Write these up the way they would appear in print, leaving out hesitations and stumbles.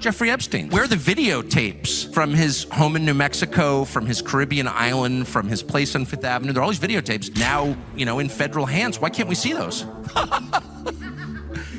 Jeffrey Epstein? Where are the videotapes from his home in New Mexico, from his Caribbean island, from his place on Fifth Avenue? There are all these videotapes now, in federal hands. Why can't we see those?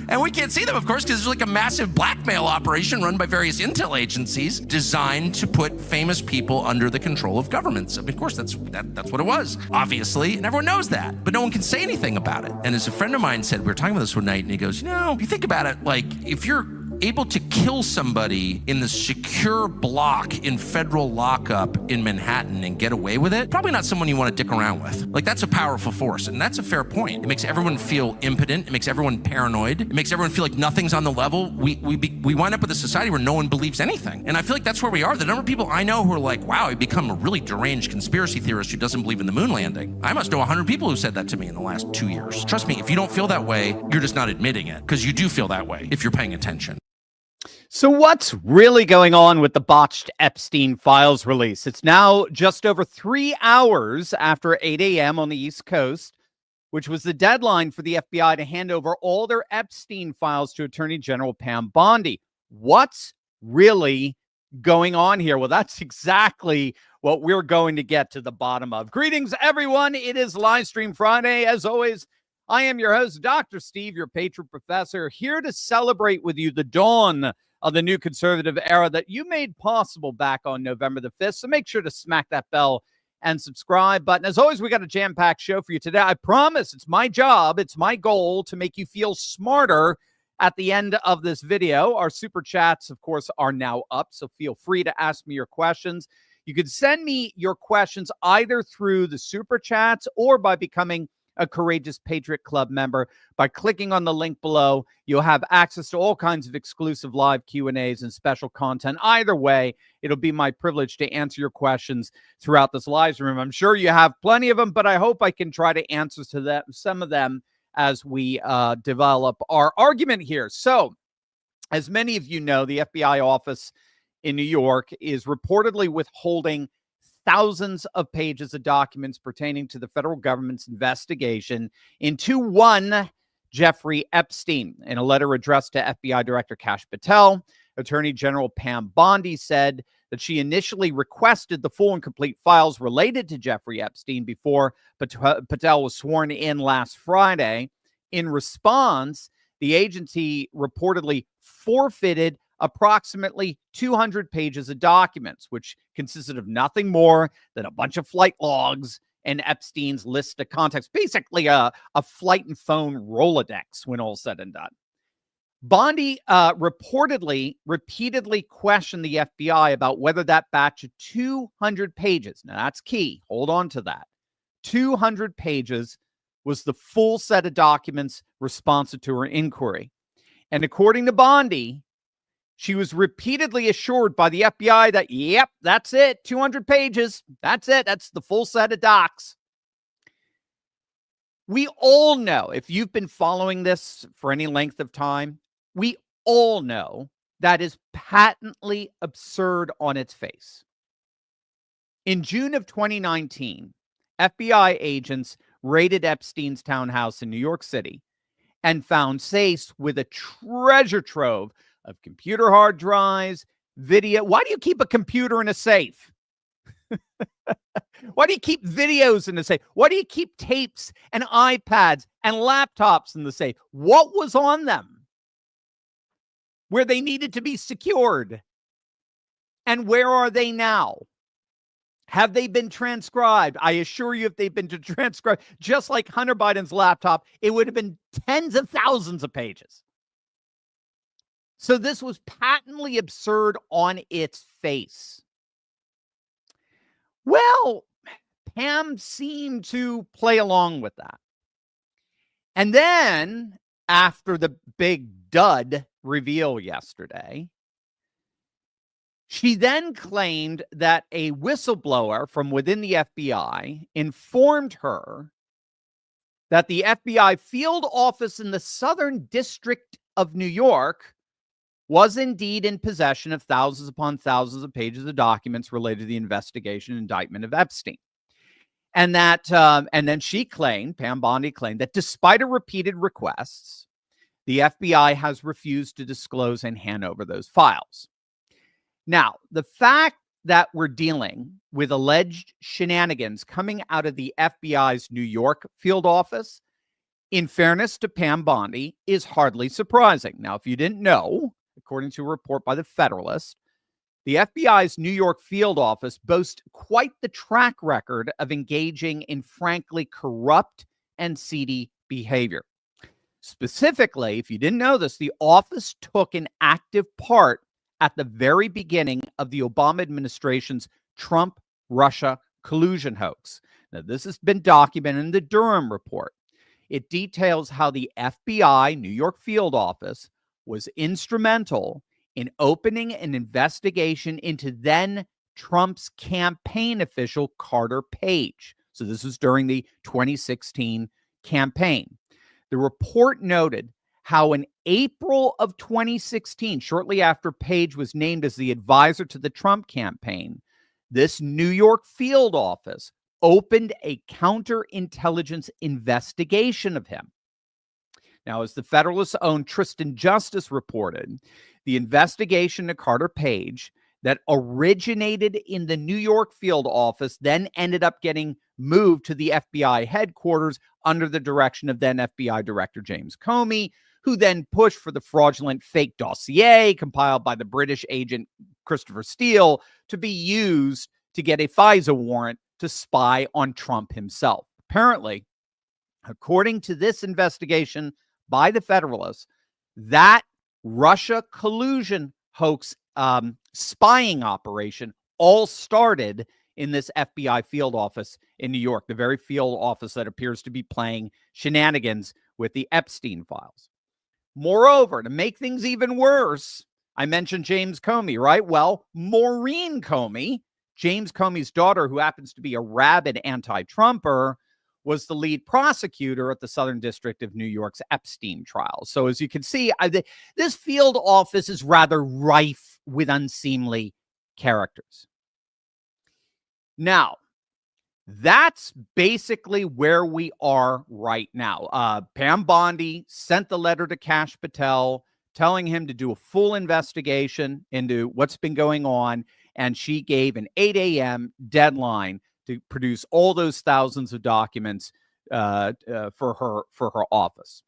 And we can't see them, of course, because there's like a massive blackmail operation run by various intel agencies designed to put famous people under the control of governments. I mean, of course, that's what it was, obviously, and everyone knows that. But no one can say anything about it. And as a friend of mine said, we were talking about this one night, and he goes, if you think about it, like, if you're able to kill somebody in the secure block in federal lockup in Manhattan and get away with it, probably not someone you want to dick around with. Like, that's a powerful force, and that's a fair point. It makes everyone feel impotent. It makes everyone paranoid. It makes everyone feel like nothing's on the level. We wind up with a society where no one believes anything. And I feel like that's where we are. The number of people I know who are like, wow, I've become a really deranged conspiracy theorist who doesn't believe in the moon landing. I must know 100 people who said that to me in the last 2 years. Trust me, if you don't feel that way, you're just not admitting it, because you do feel that way if you're paying attention. So what's really going on with the botched Epstein files release? It's now just over 3 hours after 8 a.m. on the East Coast, which was the deadline for the FBI to hand over all their Epstein files to Attorney General Pam Bondi. What's really going on here? Well, that's exactly what we're going to get to the bottom of. Greetings, everyone. It is Livestream Friday. As always, I am your host, Dr. Steve, your patron professor, here to celebrate with you the dawn of the new conservative era that you made possible back on November the 5th. So make sure to smack that bell and subscribe button. As always, we got a jam-packed show for you today. I promise it's my job, it's my goal to make you feel smarter at the end of this video. Our super chats, of course, are now up, so feel free to ask me your questions. You can send me your questions either through the super chats or by becoming a Courageous Patriot Club member. By clicking on the link below, you'll have access to all kinds of exclusive live Q&As and special content. Either way, it'll be my privilege to answer your questions throughout this live stream. I'm sure you have plenty of them, but I hope I can try to answer to them, some of them as we develop our argument here. So, as many of you know, the FBI office in New York is reportedly withholding thousands of pages of documents pertaining to the federal government's investigation into one Jeffrey Epstein. In a letter addressed to FBI Director Kash Patel, Attorney General Pam Bondi said that she initially requested the full and complete files related to Jeffrey Epstein before Patel was sworn in last Friday. In response, the agency reportedly forfeited approximately 200 pages of documents, which consisted of nothing more than a bunch of flight logs and Epstein's list of contacts, basically a flight and phone Rolodex when all said and done. Bondi reportedly repeatedly questioned the FBI about whether that batch of 200 pages, now that's key, hold on to that, 200 pages was the full set of documents responsive to her inquiry. And according to Bondi, she was repeatedly assured by the FBI that, yep, that's it, 200 pages, that's it, that's the full set of docs. We all know, if you've been following this for any length of time, we all know that is patently absurd on its face. In June of 2019, FBI agents raided Epstein's townhouse in New York City and found safes with a treasure trove of computer hard drives, video. Why do you keep a computer in a safe? Why do you keep videos in the safe? Why do you keep tapes and iPads and laptops in the safe? What was on them where they needed to be secured? And where are they now? Have they been transcribed? I assure you, if they've been transcribed, just like Hunter Biden's laptop, it would have been tens of thousands of pages. So this was patently absurd on its face. Well, Pam seemed to play along with that. And then, after the big dud reveal yesterday, she then claimed that a whistleblower from within the FBI informed her that the FBI field office in the Southern District of New York was indeed in possession of thousands upon thousands of pages of documents related to the investigation and indictment of Epstein. And that, and then she claimed, Pam Bondi claimed, that despite her repeated requests, the FBI has refused to disclose and hand over those files. Now, the fact that we're dealing with alleged shenanigans coming out of the FBI's New York field office, in fairness to Pam Bondi, is hardly surprising. Now, if you didn't know, according to a report by the Federalist, the FBI's New York field office boasts quite the track record of engaging in frankly corrupt and seedy behavior. Specifically, if you didn't know this, the office took an active part at the very beginning of the Obama administration's Trump-Russia collusion hoax. Now, this has been documented in the Durham report. It details how the FBI New York field office was instrumental in opening an investigation into then Trump's campaign official, Carter Page. So this was during the 2016 campaign. The report noted how in April of 2016, shortly after Page was named as the advisor to the Trump campaign, this New York field office opened a counterintelligence investigation of him. Now, as the Federalist's own Tristan Justice reported, the investigation to Carter Page that originated in the New York field office then ended up getting moved to the FBI headquarters under the direction of then FBI Director James Comey, who then pushed for the fraudulent fake dossier compiled by the British agent Christopher Steele to be used to get a FISA warrant to spy on Trump himself. Apparently, according to this investigation by the Federalists, that Russia collusion hoax spying operation all started in this FBI field office in New York, the very field office that appears to be playing shenanigans with the Epstein files. Moreover, to make things even worse, I mentioned James Comey, right? Well, Maureen Comey, James Comey's daughter, who happens to be a rabid anti-Trumper, was the lead prosecutor at the Southern District of New York's Epstein trial. So as you can see, this field office is rather rife with unseemly characters. Now, that's basically where we are right now. Pam Bondi sent the letter to Kash Patel telling him to do a full investigation into what's been going on, and she gave an 8 a.m. deadline to produce all those thousands of documents for her office.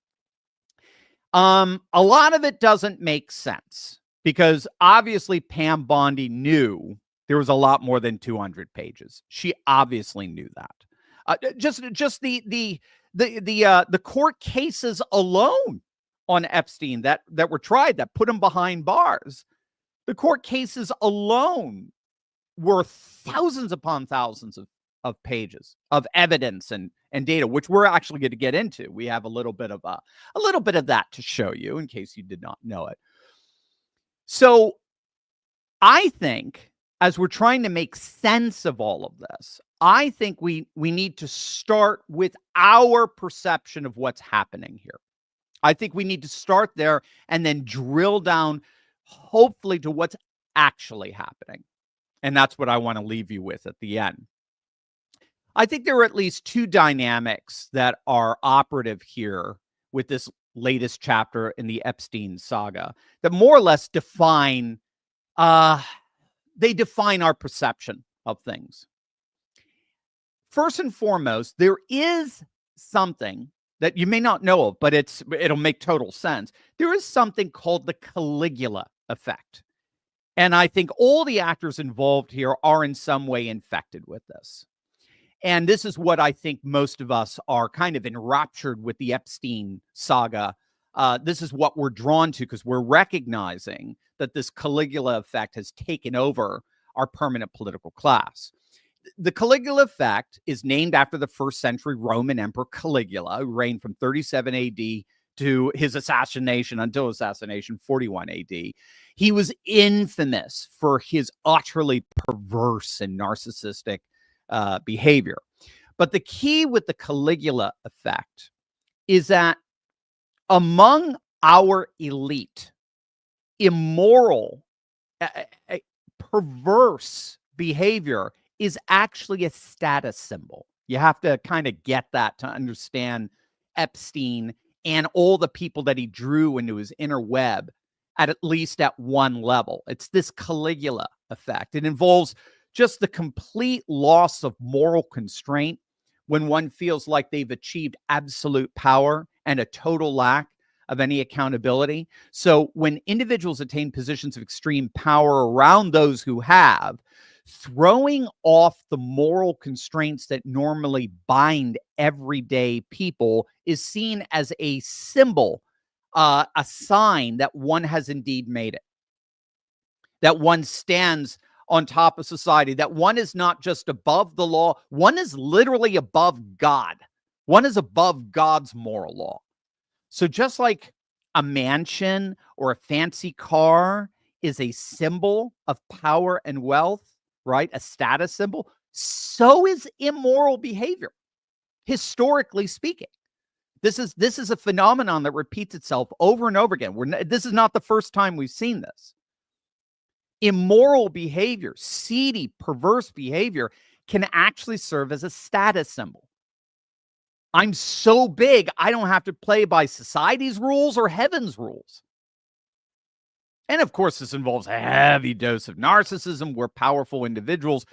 A lot of it doesn't make sense because obviously Pam Bondi knew there was a lot more than 200 pages. She obviously knew that. Just the court cases alone on Epstein that were tried, that put him behind bars. The court cases alone were thousands upon thousands of pages of evidence and data, which we're actually going to get into. We have a little bit of that to show you in case you did not know it. So I think as we're trying to make sense of all of this, I think we need to start with our perception of what's happening here. I think we need to start there and then drill down, hopefully, to what's actually happening. And that's what I want to leave you with at the end. I think there are at least two dynamics that are operative here with this latest chapter in the Epstein saga that more or less define our perception of things. First and foremost, there is something that you may not know of, but it'll make total sense. There is something called the Caligula effect. And I think all the actors involved here are in some way infected with this. And this is what I think most of us are kind of enraptured with the Epstein saga. This is what we're drawn to because we're recognizing that this Caligula effect has taken over our permanent political class. The Caligula effect is named after the first century Roman Emperor Caligula, who reigned from 37 AD to his assassination, 41 AD. He was infamous for his utterly perverse and narcissistic behavior. But the key with the Caligula effect is that among our elite, immoral, perverse behavior is actually a status symbol. You have to kind of get that to understand Epstein and all the people that he drew into his inner web at least at one level. It's this Caligula effect. It involves just the complete loss of moral constraint when one feels like they've achieved absolute power and a total lack of any accountability. So when individuals attain positions of extreme power around those who have, throwing off the moral constraints that normally bind everyday people is seen as a symbol, a sign that one has indeed made it, that one stands on top of society, that one is not just above the law, one is literally above God. One is above God's moral law. So just like a mansion or a fancy car is a symbol of power and wealth, right? A status symbol, so is immoral behavior, historically speaking. This is a phenomenon that repeats itself over and over again. This is not the first time we've seen this. Immoral behavior, seedy, perverse behavior can actually serve as a status symbol. I'm so big, I don't have to play by society's rules or heaven's rules. And of course, this involves a heavy dose of narcissism where powerful individuals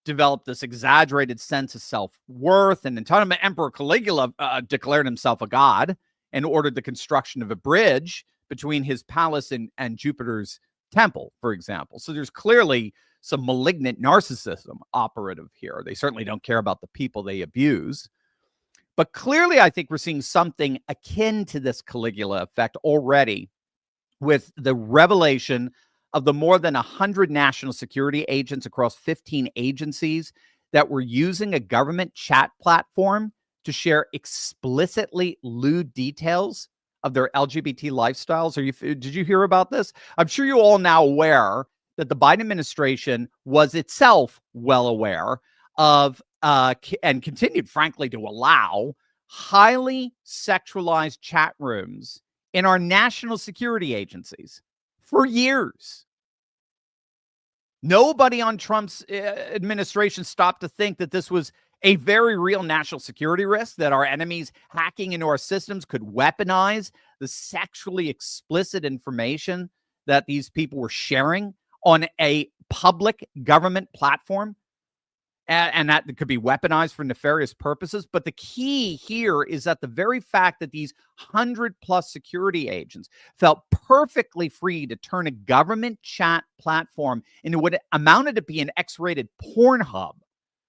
develop this exaggerated sense of self-worth and entitlement. Emperor Caligula declared himself a god and ordered the construction of a bridge between his palace and Jupiter's temple, for example. So there's clearly some malignant narcissism operative here. They certainly don't care about the people they abuse. But clearly, I think we're seeing something akin to this Caligula effect already with the revelation of the more than 100 national security agents across 15 agencies that were using a government chat platform to share explicitly lewd details of their LGBT lifestyles. Did you hear about this? I'm sure you're all now aware that the Biden administration was itself well aware of and continued, frankly, to allow highly sexualized chat rooms in our national security agencies for years. Nobody on Trump's administration stopped to think that this was a very real national security risk, that our enemies hacking into our systems could weaponize the sexually explicit information that these people were sharing on a public government platform. And that could be weaponized for nefarious purposes. But the key here is that the very fact that these 100+ security agents felt perfectly free to turn a government chat platform into what amounted to be an X-rated porn hub,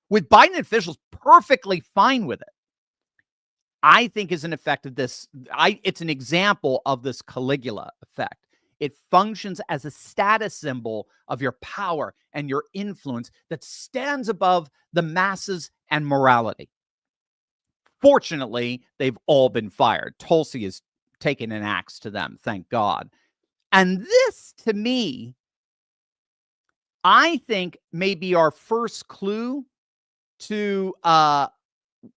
with Biden officials perfectly fine with it, I think is an effect of this. It's an example of this Caligula effect. It functions as a status symbol of your power and your influence that stands above the masses and morality. Fortunately, they've all been fired. Tulsi has taken an axe to them, thank God. And this, to me, I think may be our first clue to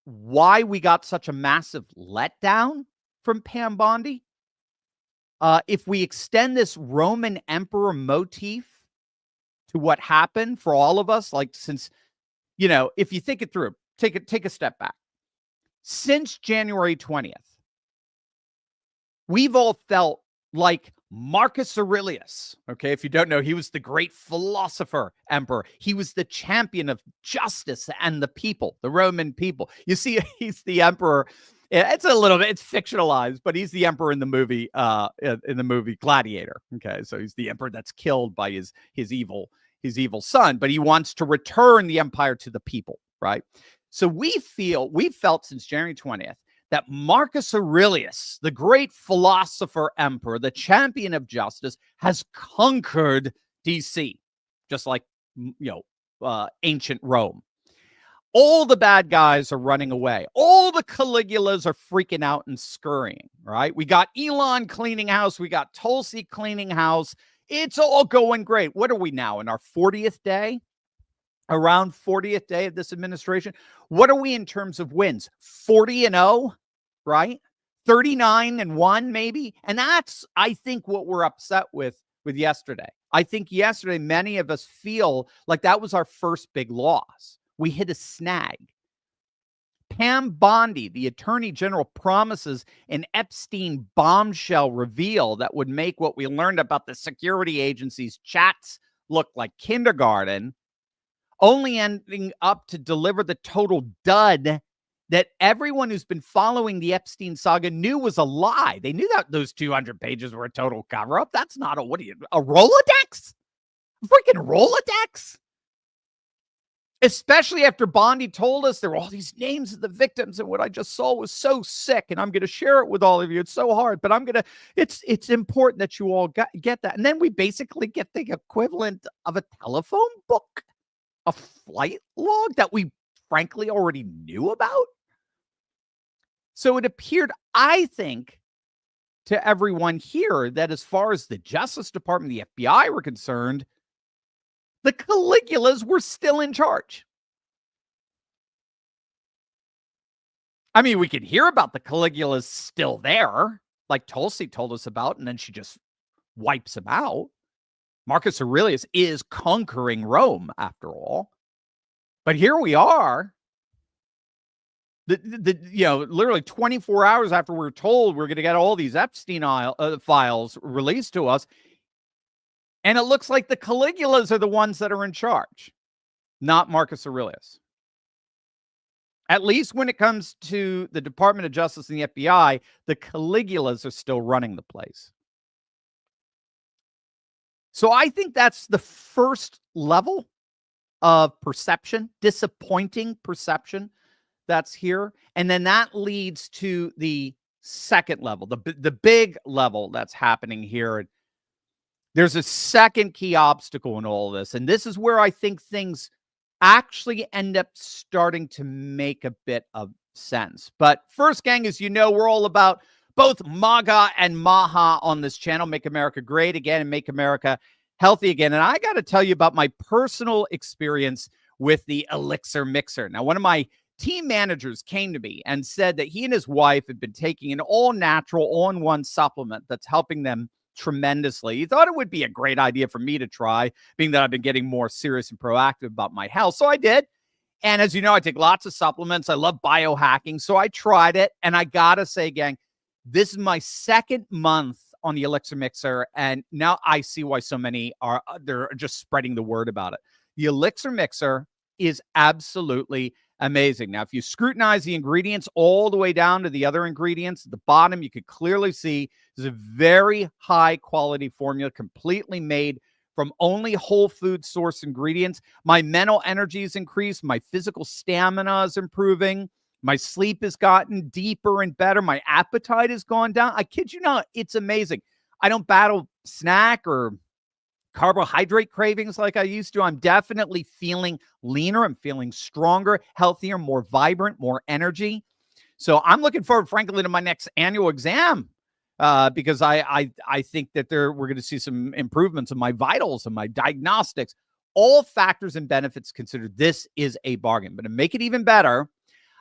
why we got such a massive letdown from Pam Bondi. If we extend this Roman emperor motif to what happened for all of us, like since, if you think it through, take a step back. Since January 20th, we've all felt like Marcus Aurelius. Okay, if you don't know, he was the great philosopher emperor. He was the champion of justice and the people, the Roman people. You see, he's the emperor. It's fictionalized, but he's the emperor in the movie Gladiator. Okay, so he's the emperor that's killed by his evil son, but he wants to return the empire to the people, right? So we've felt since January 20th that Marcus Aurelius, the great philosopher emperor, the champion of justice, has conquered DC, just like ancient Rome. All the bad guys are running away. All the Caligulas are freaking out and scurrying, right? We got Elon cleaning house. We got Tulsi cleaning house. It's all going great. What are we now, in our 40th day? Around 40th day of this administration? What are we in terms of wins? 40-0, right? 39-1, maybe? And that's, I think, what we're upset with yesterday. I think yesterday, many of us feel like that was our first big loss. We hit a snag. Pam Bondi, the attorney general, promises an Epstein bombshell reveal that would make what we learned about the security agency's chats look like kindergarten, only ending up to deliver the total dud that everyone who's been following the Epstein saga knew was a lie. They knew that those 200 pages were a total cover-up. That's not a Rolodex? A freaking Rolodex? Especially after Bondi told us there were all these names of the victims, and what I just saw was so sick, and I'm going to share it with all of you. It's so hard, but it's important that you all get that. And then we basically get the equivalent of a telephone book, a flight log that we frankly already knew about. So it appeared, I think, to everyone here that as far as the Justice Department, the FBI were concerned, the Caligulas were still in charge. I mean, we can hear about the Caligulas still there, like Tulsi told us about, and then she just wipes them out. Marcus Aurelius is conquering Rome, after all. But here we are. Literally 24 hours after we're told we're going to get all these Epstein files released to us. And it looks like the Caligulas are the ones that are in charge, not Marcus Aurelius. At least when it comes to the Department of Justice and the FBI, the Caligulas are still running the place. So I think that's the first level of perception, disappointing perception that's here. And then that leads to the second level, the big level that's happening here. There's a second key obstacle in all of this. And this is where I think things actually end up starting to make a bit of sense. But first, gang, as you know, we're all about both MAGA and MAHA on this channel. Make America great again and make America healthy again. And I got to tell you about my personal experience with the Elixir Mixer. Now, one of my team managers came to me and said that he and his wife had been taking an all-natural, all-in-one supplement that's helping them tremendously. He thought it would be a great idea for me to try, being that I've been getting more serious and proactive about my health. So I did. And as you know, I take lots of supplements. I love biohacking. So I tried it. And I got to say, gang, this is my second month on the Elixir Mixer. And now I see why so many they're just spreading the word about it. The Elixir Mixer is absolutely amazing. Now, if you scrutinize the ingredients all the way down to the other ingredients at the bottom, you could clearly see there's a very high quality formula, completely made from only whole food source ingredients. My mental energy is increased. My physical stamina is improving. My sleep has gotten deeper and better. My appetite has gone down. I kid you not. It's amazing. I don't battle snack or carbohydrate cravings like I used to. I'm definitely feeling leaner. I'm feeling stronger, healthier, more vibrant, more energy. So I'm looking forward, frankly, to my next annual exam because I think that we're going to see some improvements in my vitals and my diagnostics. All factors and benefits considered, this is a bargain. But to make it even better,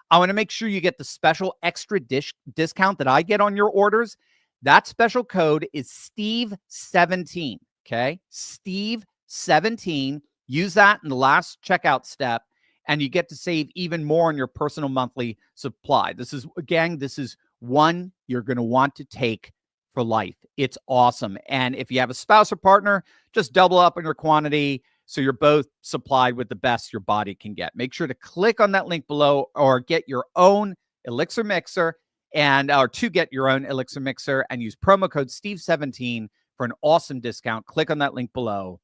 I want to make sure you get the special extra discount that I get on your orders. That special code is Steve17. Okay, Steve17. Use that in the last checkout step, and you get to save even more on your personal monthly supply. This is, gang, this is one you're going to want to take for life. It's awesome. And if you have a spouse or partner, just double up on your quantity so you're both supplied with the best your body can get. Make sure to click on that link below or get your own Elixir Mixer or to get your own Elixir Mixer and use promo code Steve17 for an awesome discount. Click on that link below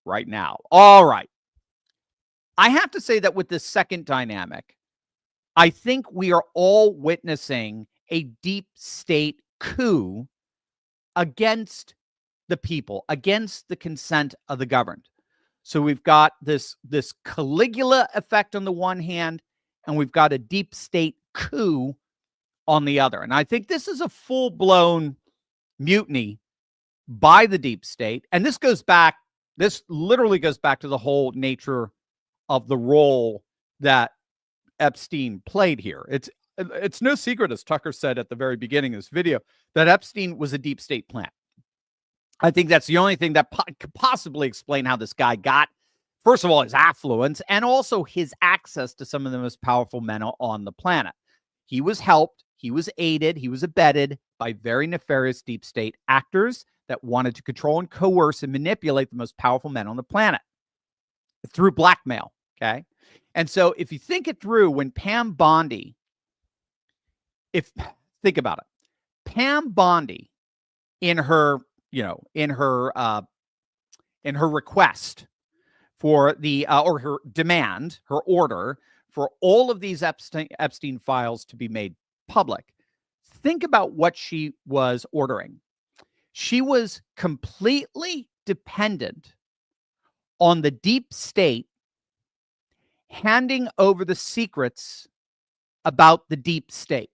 right now. All right. I have to say that with this second dynamic, I think we are all witnessing a deep state coup against the people, against the consent of the governed. So we've got this Caligula effect on the one hand, and we've got a deep state coup on the other. And I think this is a full-blown mutiny by the deep state. And this literally goes back to the whole nature of the role that Epstein played here. It's no secret, as Tucker said at the very beginning of this video, that Epstein was a deep state plant. I think that's the only thing that could possibly explain how this guy got First of all, his affluence and also his access to some of the most powerful men on the planet. He was helped, he was aided, he was abetted by very nefarious deep state actors that wanted to control and coerce and manipulate the most powerful men on the planet through blackmail. Okay. And so if you think it through, when Pam Bondi, think about it, Pam Bondi in her, in her request for the, or her demand, her order for all of these Epstein files to be made public, think about what she was ordering. She was completely dependent on the deep state handing over the secrets about the deep state.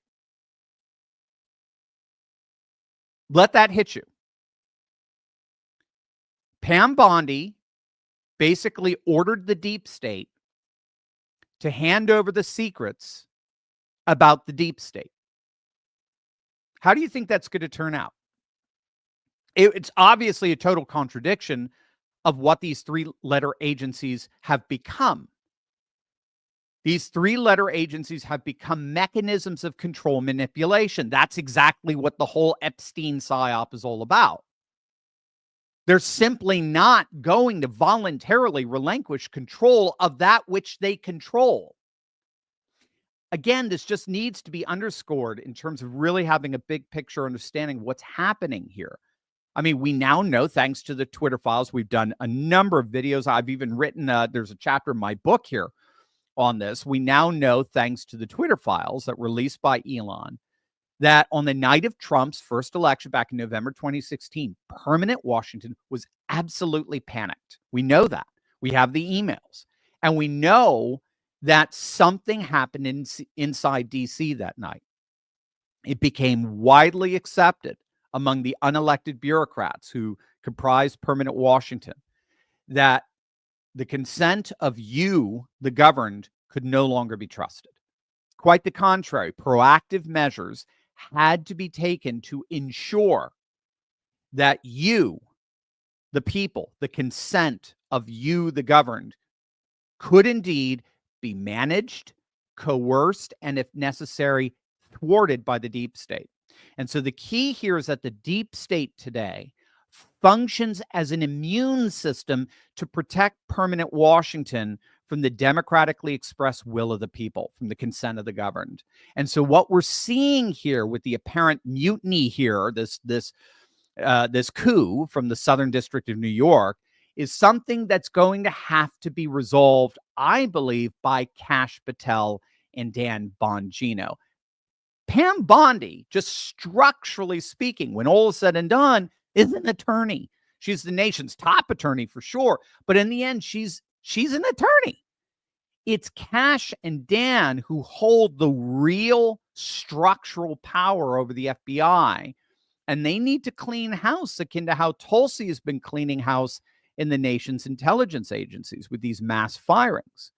Let that hit you. Pam Bondi basically ordered the deep state to hand over the secrets about the deep state. How do you think that's going to turn out? It's obviously a total contradiction of what these three-letter agencies have become. These three-letter agencies have become mechanisms of control manipulation. That's exactly what the whole Epstein psyop is all about. They're simply not going to voluntarily relinquish control of that which they control. Again, this just needs to be underscored in terms of really having a big picture understanding of what's happening here. I mean, we now know, thanks to the Twitter files, we've done a number of videos. I've even written, there's a chapter in my book here on this. We now know, thanks to the Twitter files that were released by Elon, that on the night of Trump's first election back in November 2016, permanent Washington was absolutely panicked. We know that. We have the emails. And we know that something happened inside D.C. that night. It became widely accepted among the unelected bureaucrats who comprise permanent Washington that the consent of you, the governed, could no longer be trusted. Quite the contrary, proactive measures had to be taken to ensure that you, the people, the consent of you, the governed, could indeed be managed, coerced, and if necessary, thwarted by the deep state. And so the key here is that the deep state today functions as an immune system to protect permanent Washington from the democratically expressed will of the people, from the consent of the governed. And so what we're seeing here with the apparent mutiny here, this coup from the Southern District of New York, is something that's going to have to be resolved, I believe, by Kash Patel and Dan Bongino. Pam Bondi, just structurally speaking, when all is said and done, is an attorney. She's the nation's top attorney for sure. But in the end, she's an attorney. It's Kash and Dan who hold the real structural power over the FBI. And they need to clean house, akin to how Tulsi has been cleaning house in the nation's intelligence agencies with these mass firings.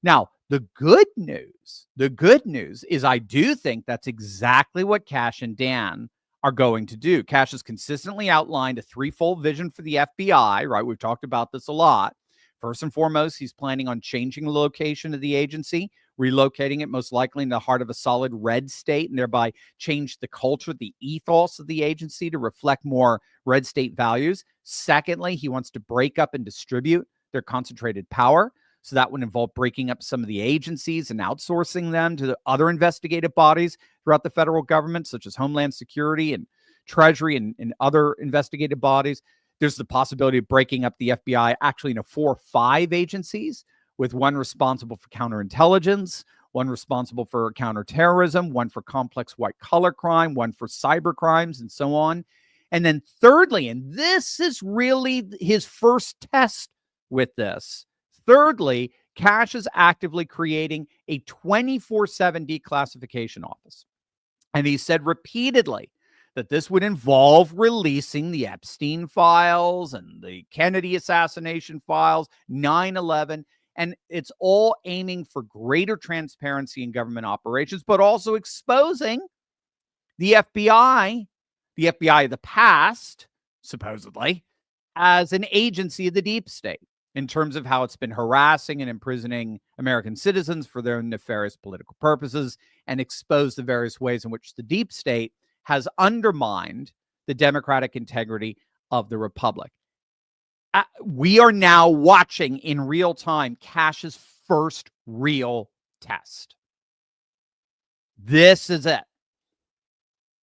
Now, the good news is I do think that's exactly what Kash and Dan are going to do. Kash has consistently outlined a threefold vision for the FBI, right? We've talked about this a lot. First and foremost, he's planning on changing the location of the agency, relocating it most likely in the heart of a solid red state, and thereby change the culture, the ethos of the agency to reflect more red state values. Secondly, he wants to break up and distribute their concentrated power. So that would involve breaking up some of the agencies and outsourcing them to the other investigative bodies throughout the federal government, such as Homeland Security and Treasury and other investigative bodies. There's the possibility of breaking up the FBI actually into 4 or 5 agencies, with one responsible for counterintelligence, one responsible for counterterrorism, one for complex white-collar crime, one for cyber crimes, and so on. And then thirdly, and this is really his first test with this, thirdly, Kash is actively creating a 24/7 declassification office. And he said repeatedly that this would involve releasing the Epstein files and the Kennedy assassination files, 9/11, and it's all aiming for greater transparency in government operations, but also exposing the FBI of the past, supposedly, as an agency of the deep state. in terms of how it's been harassing and imprisoning American citizens for their nefarious political purposes, and exposed the various ways in which the deep state has undermined the democratic integrity of the republic. We are now watching in real time Cash's first real test. This is it.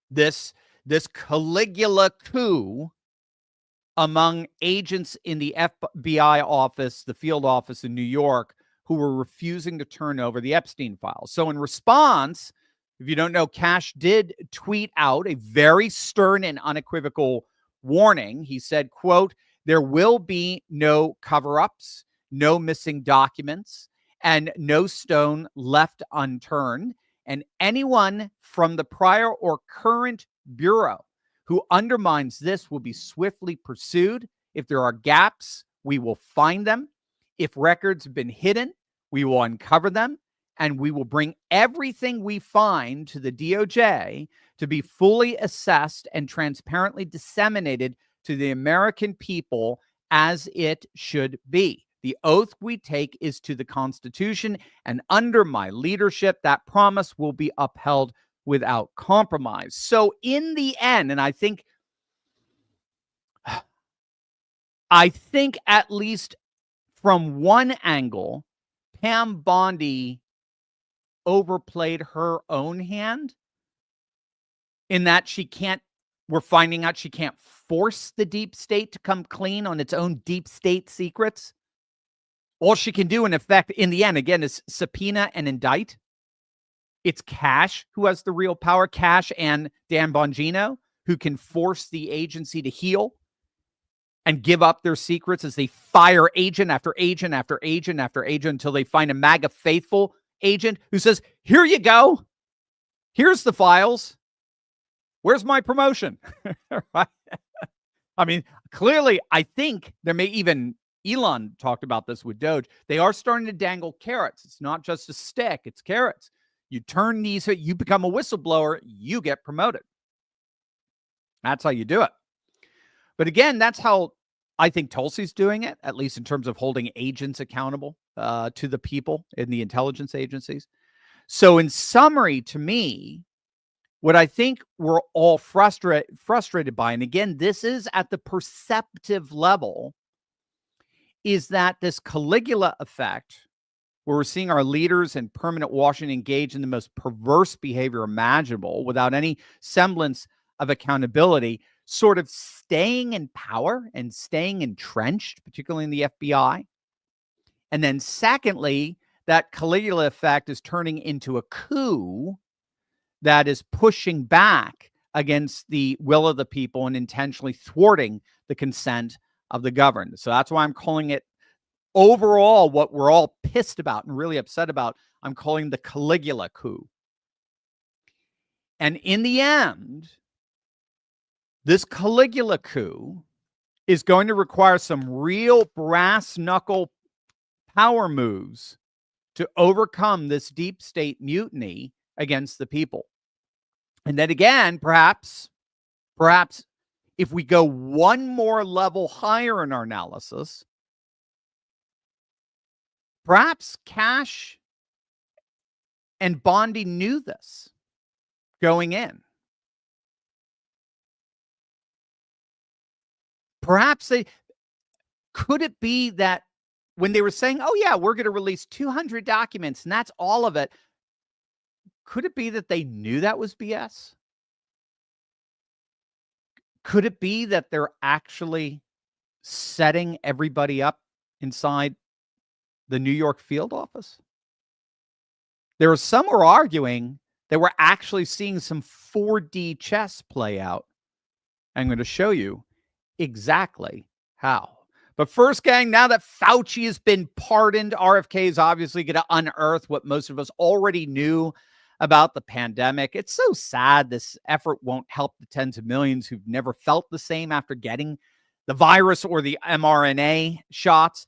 This Caligula coup among agents in the FBI office, the field office in New York, who were refusing to turn over the Epstein files. So in response, if you don't know, Cash did tweet out a very stern and unequivocal warning. He said, quote, "There will be no cover-ups, no missing documents, and no stone left unturned. And anyone from the prior or current bureau who undermines this will be swiftly pursued. If there are gaps, we will find them. If records have been hidden, we will uncover them, and we will bring everything we find to the DOJ to be fully assessed and transparently disseminated to the American people as it should be. The oath we take is to the Constitution, and under my leadership, that promise will be upheld without compromise." So in the end, and I think at least from one angle, Pam Bondi overplayed her own hand in that we're finding out she can't force the deep state to come clean on its own deep state secrets. All she can do, in effect, in the end, again, is subpoena and indict. It's Cash who has the real power, Cash and Dan Bongino, who can force the agency to heel and give up their secrets as they fire agent after agent after agent after agent until they find a MAGA faithful agent who says, "Here you go. Here's the files. Where's my promotion?" Right? I mean, clearly, I think there may even, Elon talked about this with Doge, they are starting to dangle carrots. It's not just a stick, it's carrots. You turn these, you become a whistleblower, you get promoted. That's how you do it. But again, that's how I think Tulsi's doing it, at least in terms of holding agents accountable to the people in the intelligence agencies. So in summary, to me, what I think we're all frustrated by, and again, this is at the perceptive level, is that this Caligula effect, where we're seeing our leaders in permanent Washington engage in the most perverse behavior imaginable without any semblance of accountability, sort of staying in power and staying entrenched, particularly in the FBI. And then secondly, that Caligula effect is turning into a coup that is pushing back against the will of the people and intentionally thwarting the consent of the governed. So that's why I'm calling it, overall, what we're all pissed about and really upset about, I'm calling the Caligula coup. And in the end, this Caligula coup is going to require some real brass knuckle power moves to overcome this deep state mutiny against the people. And then again, perhaps if we go one more level higher in our analysis, perhaps Cash and Bondi knew this going in. Perhaps could it be that when they were saying, "Oh yeah, we're going to release 200 documents and that's all of it," could it be that they knew that was BS? Could it be that they're actually setting everybody up inside the New York field office? There are some who are arguing that we're actually seeing some 4D chess play out. I'm going to show you exactly how. But first, gang, now that Fauci has been pardoned, RFK is obviously going to unearth what most of us already knew about the pandemic. It's so sad this effort won't help the tens of millions who've never felt the same after getting the virus or the mRNA shots.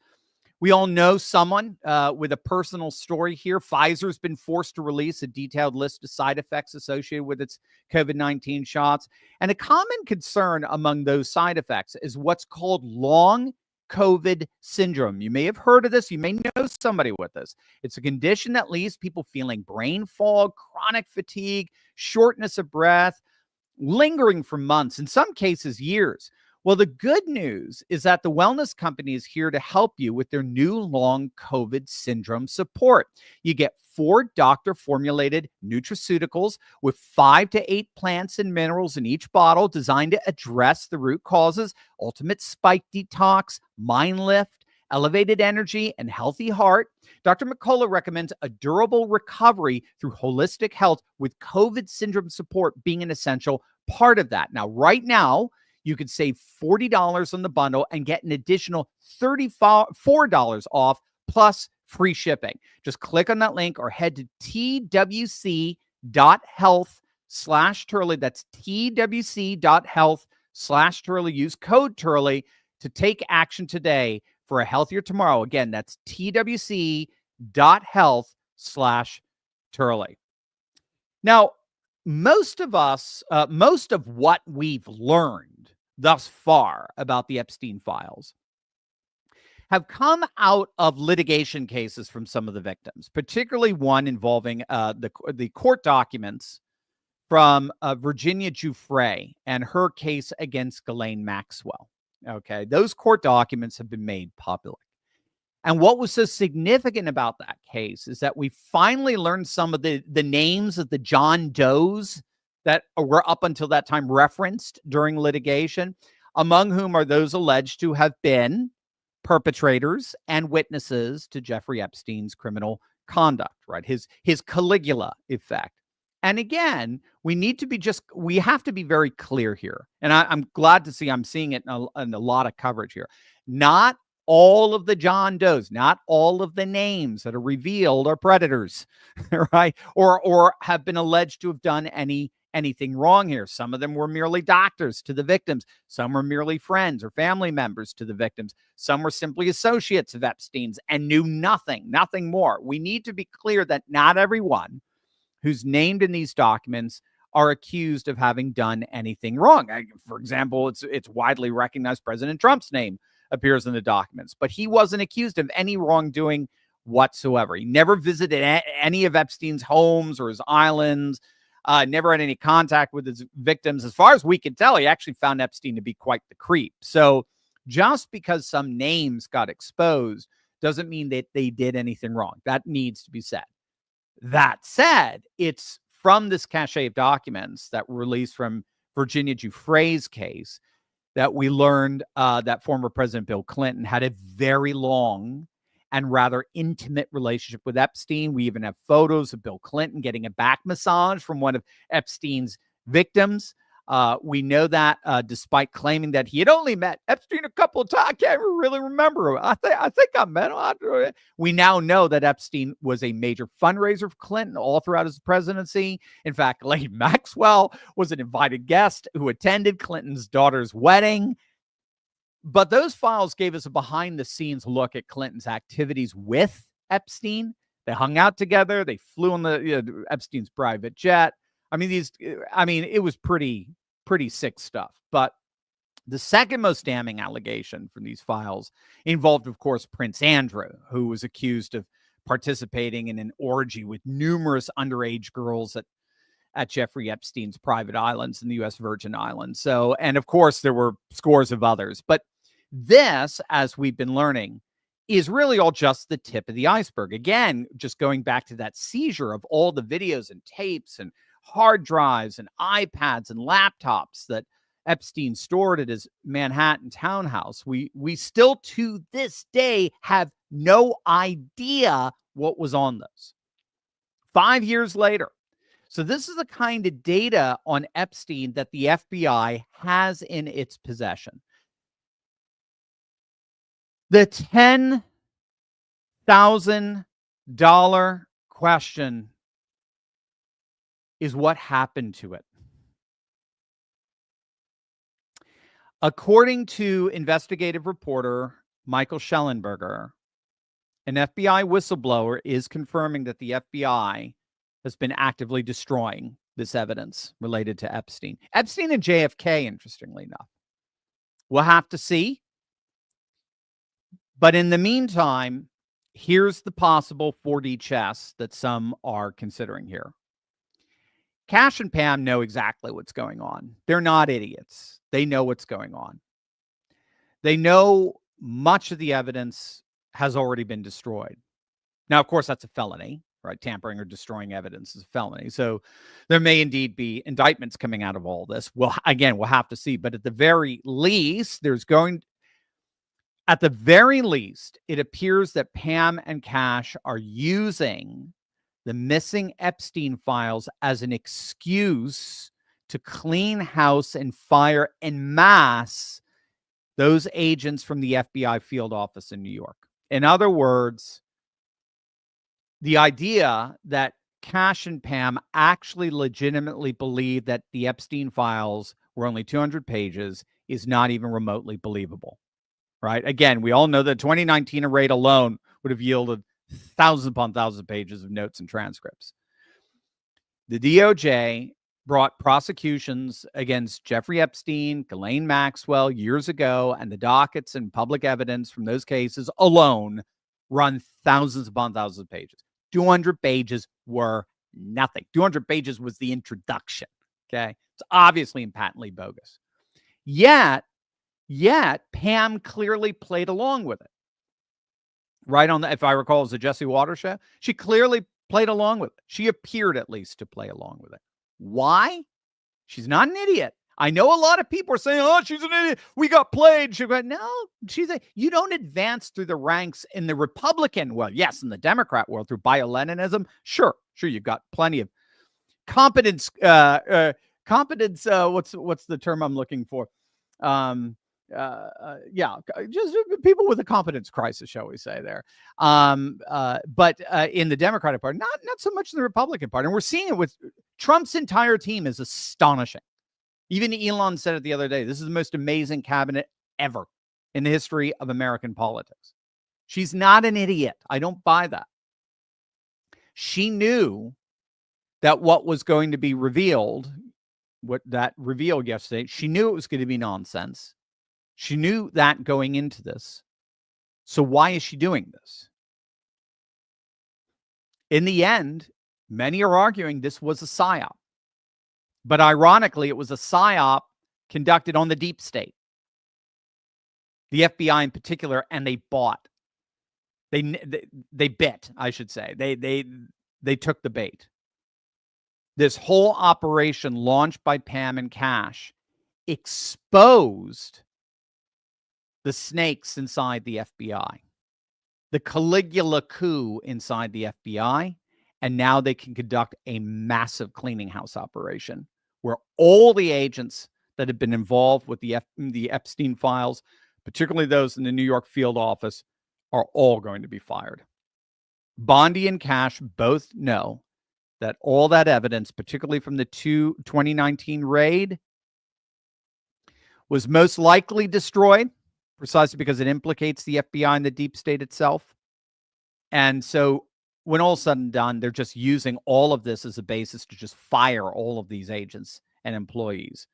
We all know someone with a personal story here. Pfizer's been forced to release a detailed list of side effects associated with its COVID-19 shots. And a common concern among those side effects is what's called long COVID syndrome. You may have heard of this. You may know somebody with this. It's a condition that leaves people feeling brain fog, chronic fatigue, shortness of breath, lingering for months, in some cases years. Well, the good news is that the wellness company is here to help you with their new long COVID syndrome support. You get 4 doctor-formulated nutraceuticals with 5 to 8 plants and minerals in each bottle designed to address the root causes: ultimate spike detox, mind lift, elevated energy, and healthy heart. Dr. McCullough recommends a durable recovery through holistic health, with COVID syndrome support being an essential part of that. Now, right now, you could save $40 on the bundle and get an additional $34 off plus free shipping. Just click on that link or head to twc.health/Turley. That's twc.health/Turley. Use code Turley to take action today for a healthier tomorrow. Again, that's twc.health/Turley. Now, most of what we've learned thus far about the Epstein files have come out of litigation cases from some of the victims, particularly one involving the court documents from Virginia Giuffre and her case against Ghislaine Maxwell. Okay, those court documents have been made public. And what was so significant about that case is that we finally learned some of the names of the John Does that were up until that time referenced during litigation, among whom are those alleged to have been perpetrators and witnesses to Jeffrey Epstein's criminal conduct, right? His Caligula effect. And again, we have to be very clear here. And I'm glad to see I'm seeing it in a lot of coverage here. Not all of the John Does, not all of the names that are revealed are predators, right? Or have been alleged to have done anything wrong here. Some of them were merely doctors to the victims. Some were merely friends or family members to the victims. Some were simply associates of Epstein's and knew nothing more. We need to be clear that not everyone who's named in these documents are accused of having done anything wrong. For example, it's widely recognized President Trump's name appears in the documents, but he wasn't accused of any wrongdoing whatsoever. He never visited any of Epstein's homes or his islands, never had any contact with his victims. As far as we can tell, he actually found Epstein to be quite the creep. So just because some names got exposed doesn't mean that they did anything wrong. That needs to be said. That said, it's from this cache of documents that were released from Virginia Giuffre's case that we learned that former President Bill Clinton had a very long and rather intimate relationship with Epstein. We even have photos of Bill Clinton getting a back massage from one of Epstein's victims. We know that despite claiming that he had only met Epstein a couple of times, I can't really remember. I think I met him. We now know that Epstein was a major fundraiser for Clinton all throughout his presidency. In fact, Ghislaine Maxwell was an invited guest who attended Clinton's daughter's wedding. But those files gave us a behind-the-scenes look at Clinton's activities with Epstein. They hung out together. They flew on Epstein's private jet. It was pretty sick stuff. But the second most damning allegation from these files involved, of course, Prince Andrew, who was accused of participating in an orgy with numerous underage girls at Jeffrey Epstein's private islands in the U.S. Virgin Islands. So, and of course, there were scores of others. But this, as we've been learning, is really all just the tip of the iceberg. Again, just going back to that seizure of all the videos and tapes and hard drives and iPads and laptops that Epstein stored at his Manhattan townhouse. We still to this day have no idea what was on those. 5 years later. So this is the kind of data on Epstein that the FBI has in its possession. The $10,000 question is what happened to it. According to investigative reporter Michael Schellenberger, an FBI whistleblower is confirming that the FBI has been actively destroying this evidence related to Epstein. Epstein and JFK, interestingly enough. We'll have to see. But in the meantime, here's the possible 4D chess that some are considering here. Cash and Pam know exactly what's going on. They're not idiots. They know what's going on. They know much of the evidence has already been destroyed. Now, of course, that's a felony, right? Tampering or destroying evidence is a felony. So there may indeed be indictments coming out of all this. Well, again, we'll have to see. But at the very least, it appears that Pam and Cash are using the missing Epstein files as an excuse to clean house and fire en masse those agents from the FBI field office in New York. In other words, the idea that Cash and Pam actually legitimately believe that the Epstein files were only 200 pages is not even remotely believable, right? Again, we all know that 2019 raid alone would have yielded thousands upon thousands of pages of notes and transcripts. The DOJ brought prosecutions against Jeffrey Epstein, Ghislaine Maxwell years ago, and the dockets and public evidence from those cases alone run thousands upon thousands of pages. 200 pages were nothing. 200 pages was the introduction, okay? It's obviously and patently bogus. Yet Pam clearly played along with it. Right on the, if I recall, it was the Jesse Waters show. She clearly played along with it. She appeared at least to play along with it. Why? She's not an idiot. I know a lot of people are saying, oh, she's an idiot. We got played. She went, no, you don't advance through the ranks in the Republican, well, yes, in the Democrat world through bio-Leninism. Sure, you've got plenty of competence. What's the term I'm looking for? Just people with a competence crisis, shall we say there. But in the Democratic Party, not so much in the Republican Party. And we're seeing it with Trump's entire team is astonishing. Even Elon said it the other day. This is the most amazing cabinet ever in the history of American politics. She's not an idiot. I don't buy that. She knew that what was going to be revealed, what that revealed yesterday, she knew it was going to be nonsense. She knew that going into this. So why is she doing this? In the end, many are arguing this was a psyop. But ironically, it was a psyop conducted on the deep state, the FBI in particular, and they bought. They bit, I should say. They took the bait. This whole operation launched by Pam and Cash exposed the snakes inside the FBI, the Caligula coup inside the FBI, and now they can conduct a massive cleaning house operation where all the agents that have been involved with the Epstein files, particularly those in the New York field office, are all going to be fired. Bondi and Cash both know that all that evidence, particularly from the 2019 raid, was most likely destroyed precisely because it implicates the FBI and the deep state itself. And so when all's said and done, they're just using all of this as a basis to just fire all of these agents and employees.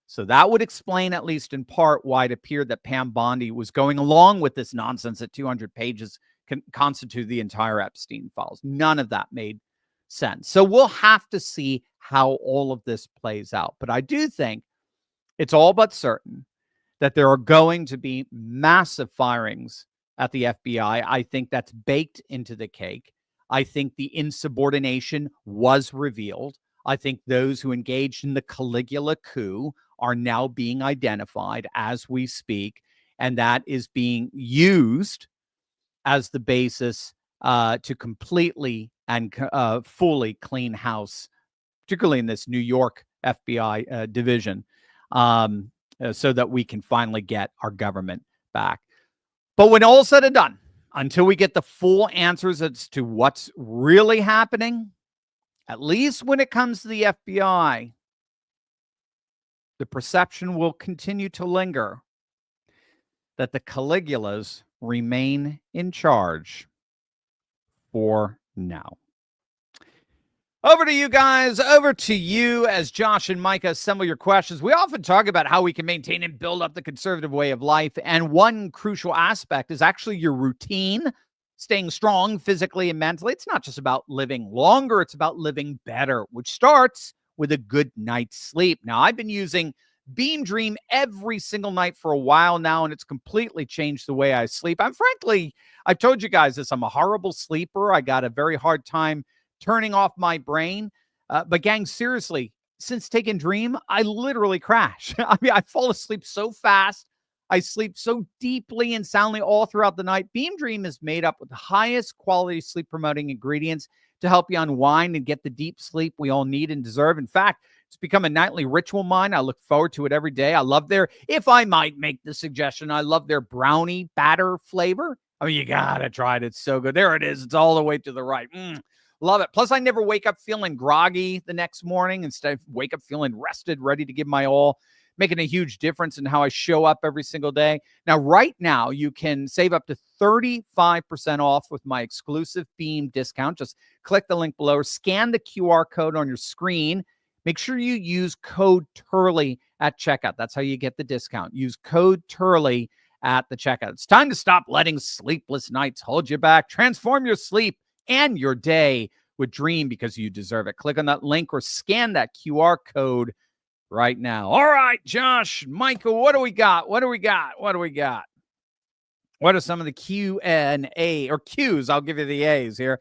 So that would explain, at least in part, why it appeared that Pam Bondi was going along with this nonsense that 200 pages constitute the entire Epstein files. None of that made sense. So we'll have to see how all of this plays out. But I do think it's all but certain that there are going to be massive firings at the FBI. I think that's baked into the cake. I think the insubordination was revealed. I think those who engaged in the Caligula coup are now being identified as we speak, and that is being used as the basis to completely and fully clean house, particularly in this New York FBI division, so that we can finally get our government back. But when all said and done, until we get the full answers as to what's really happening, at least when it comes to the FBI, the perception will continue to linger that the Caligulas remain in charge for now. Over to you guys. Over to you as Josh and Micah assemble your questions. We often talk about how we can maintain and build up the conservative way of life. And one crucial aspect is actually your routine, staying strong physically and mentally. It's not just about living longer, it's about living better, which starts with a good night's sleep. Now, I've been using Beam Dream every single night for a while now, and it's completely changed the way I sleep. I've told you guys this, I'm a horrible sleeper. I got a very hard time turning off my brain. But gang, seriously, since taking Dream, I literally crash. I mean, I fall asleep so fast. I sleep so deeply and soundly all throughout the night. Beam Dream is made up with the highest quality sleep promoting ingredients to help you unwind and get the deep sleep we all need and deserve. In fact, it's become a nightly ritual of mine. I look forward to it every day. I love if I might make the suggestion, I love their brownie batter flavor. I mean, you gotta try it. It's so good. There it is. It's all the way to the right. Love it. Plus, I never wake up feeling groggy the next morning. Instead, I wake up feeling rested, ready to give my all, making a huge difference in how I show up every single day. Now, right now, you can save up to 35% off with my exclusive Beam discount. Just click the link below or scan the QR code on your screen. Make sure you use code Turley at checkout. That's how you get the discount. Use code Turley at the checkout. It's time to stop letting sleepless nights hold you back. Transform your sleep and your day with Dream because you deserve it. Click on that link or scan that QR code right now. All right, Josh, Michael, what do we got? What are some of the Q&A or Q's? I'll give you the A's here.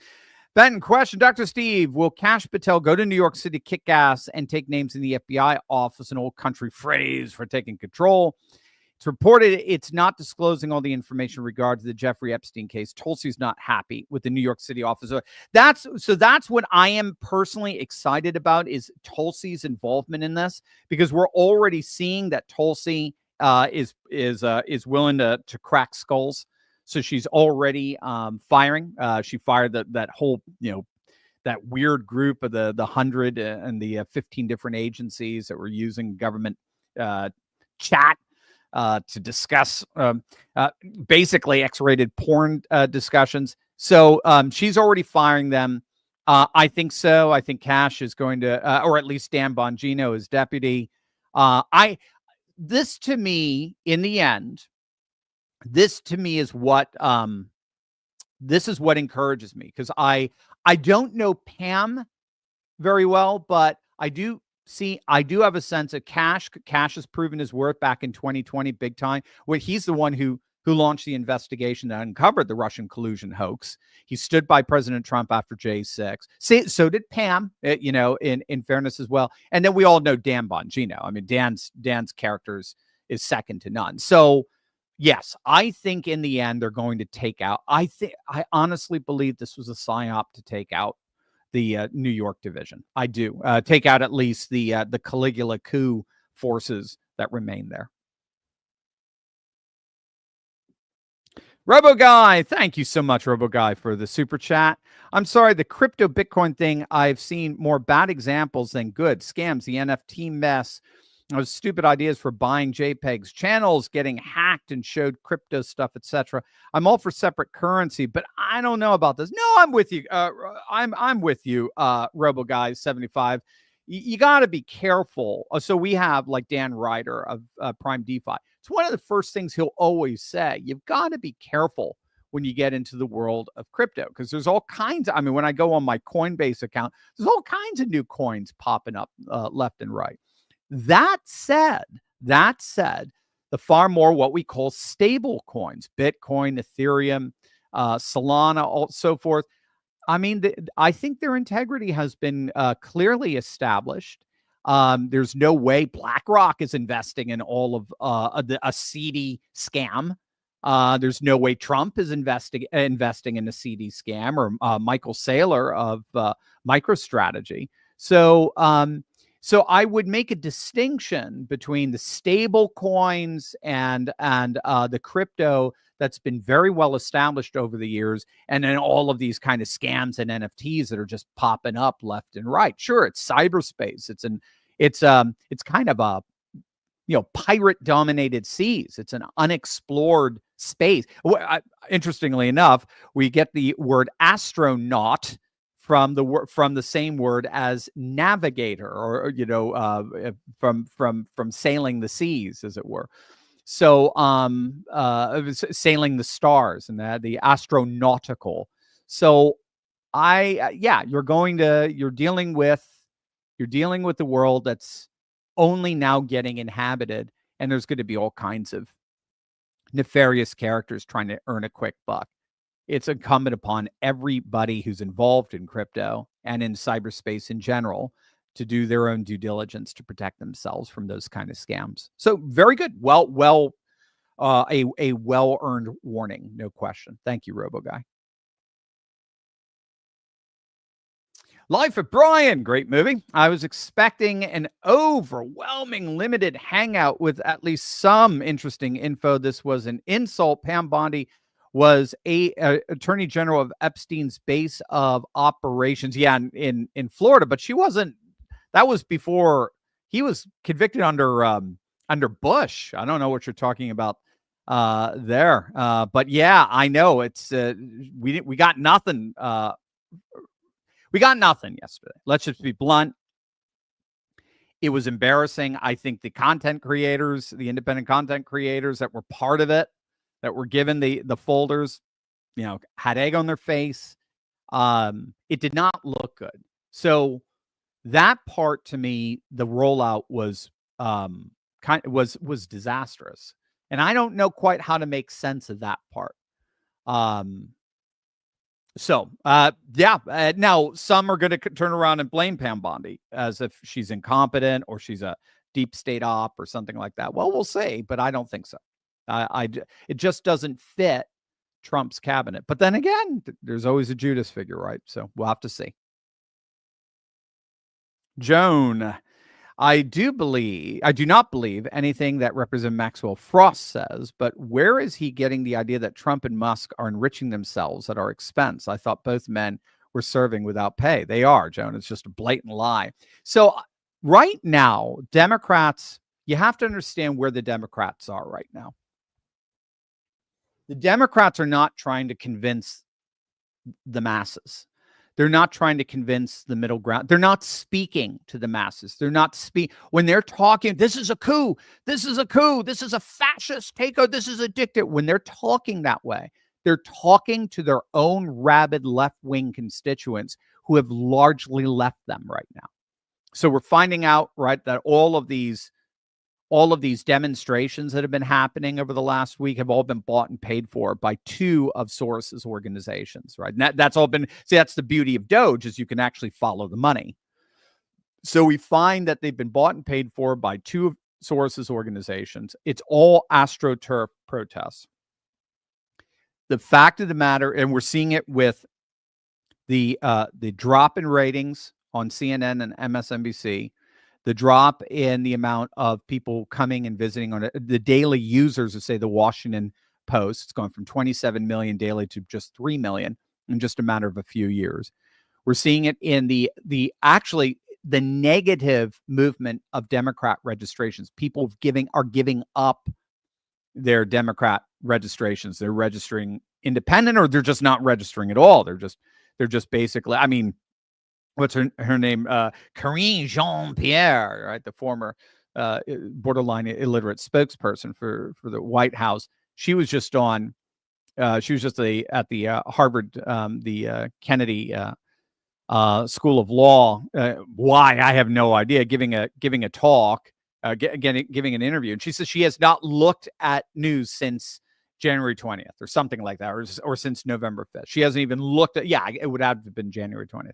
Ben, question, Dr. Steve, will Kash Patel go to New York City, kick ass, and take names in the FBI office, an old country phrase for taking control? It's reported it's not disclosing all the information regarding the Jeffrey Epstein case. Tulsi's not happy with the New York City office. That's what I am personally excited about is Tulsi's involvement in this, because we're already seeing that Tulsi is willing to crack skulls. So she's already firing. She fired that whole, that weird group of the 100 and the 15 different agencies that were using government chat to discuss basically X-rated porn discussions. So she's already firing them. I think so. I think Kash is going to, or at least Dan Bongino is deputy. This to me, in the end, this to me is what this is what encourages me, because I don't know Pam very well, but I do have a sense of Kash. Kash has proven his worth back in 2020, big time. Where he's the one who launched the investigation that uncovered the Russian collusion hoax. He stood by President Trump after J6. So did Pam, in fairness as well. And then we all know Dan Bongino. I mean, Dan's characters is second to none. So yes, I think in the end they're going to take out. I honestly believe this was a psyop to take out the New York division. I do take out at least the Caligula coup forces that remain there. Robo Guy, thank you so much, Robo Guy, for the super chat. I'm sorry, the crypto Bitcoin thing, I've seen more bad examples than good. Scams, the NFT mess, those stupid ideas for buying JPEGs, channels getting hacked and showed crypto stuff, etc. I'm all for separate currency, but I don't know about this. No, I'm with you. I'm with you, Robo Guy 75. You got to be careful. So we have like Dan Ryder of Prime DeFi. It's one of the first things he'll always say. You've got to be careful when you get into the world of crypto, because there's all kinds. I mean, when I go on my Coinbase account, there's all kinds of new coins popping up left and right. That said, the far more what we call stable coins, Bitcoin, Ethereum, Solana, so forth. I mean, I think their integrity has been clearly established. There's no way BlackRock is investing in all of a seedy scam. There's no way Trump is investing in a seedy scam, or Michael Saylor of MicroStrategy. So I would make a distinction between the stable coins and the crypto that's been very well established over the years, and then all of these kind of scams and NFTs that are just popping up left and right. Sure, it's cyberspace. It's kind of a pirate dominated seas. It's an unexplored space. Interestingly enough, we get the word astronaut from the same word as navigator, or from sailing the seas, as it were. So sailing the stars, and the astronautical. So you're dealing with the world that's only now getting inhabited, and there's going to be all kinds of nefarious characters trying to earn a quick buck. It's incumbent upon everybody who's involved in crypto and in cyberspace in general to do their own due diligence to protect themselves from those kind of scams. So very good. A well-earned warning, no question. Thank you, RoboGuy. Life of Brian, great movie. I was expecting an overwhelming limited hangout with at least some interesting info. This was an insult. Pam Bondi was a attorney general of Epstein's base of operations. Yeah, in Florida, but she wasn't. That was before he was convicted under Bush. I don't know what you're talking about there. But yeah, I know it's we got nothing. We got nothing yesterday. Let's just be blunt. It was embarrassing. I think the content creators, the independent content creators that were part of it, that were given the folders, had egg on their face. It did not look good. So that part, to me, the rollout was was disastrous, and I don't know quite how to make sense of that part. Now some are going to turn around and blame Pam Bondi as if she's incompetent or she's a deep state op or something like that. Well, we'll see, but I don't think so. It just doesn't fit Trump's cabinet. But then again, there's always a Judas figure, right? So we'll have to see. Joan, I do not believe anything that Representative Maxwell Frost says, but where is he getting the idea that Trump and Musk are enriching themselves at our expense? I thought both men were serving without pay. They are, Joan. It's just a blatant lie. So right now, Democrats, you have to understand where the Democrats are right now. The Democrats are not trying to convince the masses. They're not trying to convince the middle ground. They're not speaking to the masses. They're not when they're talking, this is a coup. This is a coup. This is a fascist takeover. This is a dictator. When they're talking that way, they're talking to their own rabid left-wing constituents who have largely left them right now. So we're finding out, right, that all of these demonstrations that have been happening over the last week have all been bought and paid for by two of Soros's organizations, right? And that's all been, that's the beauty of Doge, is you can actually follow the money. So we find that they've been bought and paid for by two of Soros's organizations. It's all AstroTurf protests. The fact of the matter, and we're seeing it with the drop in ratings on CNN and MSNBC, the drop in the amount of people coming and visiting on the daily users of, say, the Washington Post. It's gone from 27 million daily to just 3 million in just a matter of a few years. We're seeing it in the negative movement of Democrat registrations. People are giving up their Democrat registrations. They're registering independent, or they're just not registering at all. They're just basically, I mean, what's her name? Karine Jean-Pierre, right? The former borderline illiterate spokesperson for the White House. She was just on. She was just at the Harvard, the Kennedy School of Law. Why, I have no idea. Giving a talk, giving an interview, and she says she has not looked at news since January 20th or something like that, or since November 5th. She hasn't even looked at, it would have been January 20th.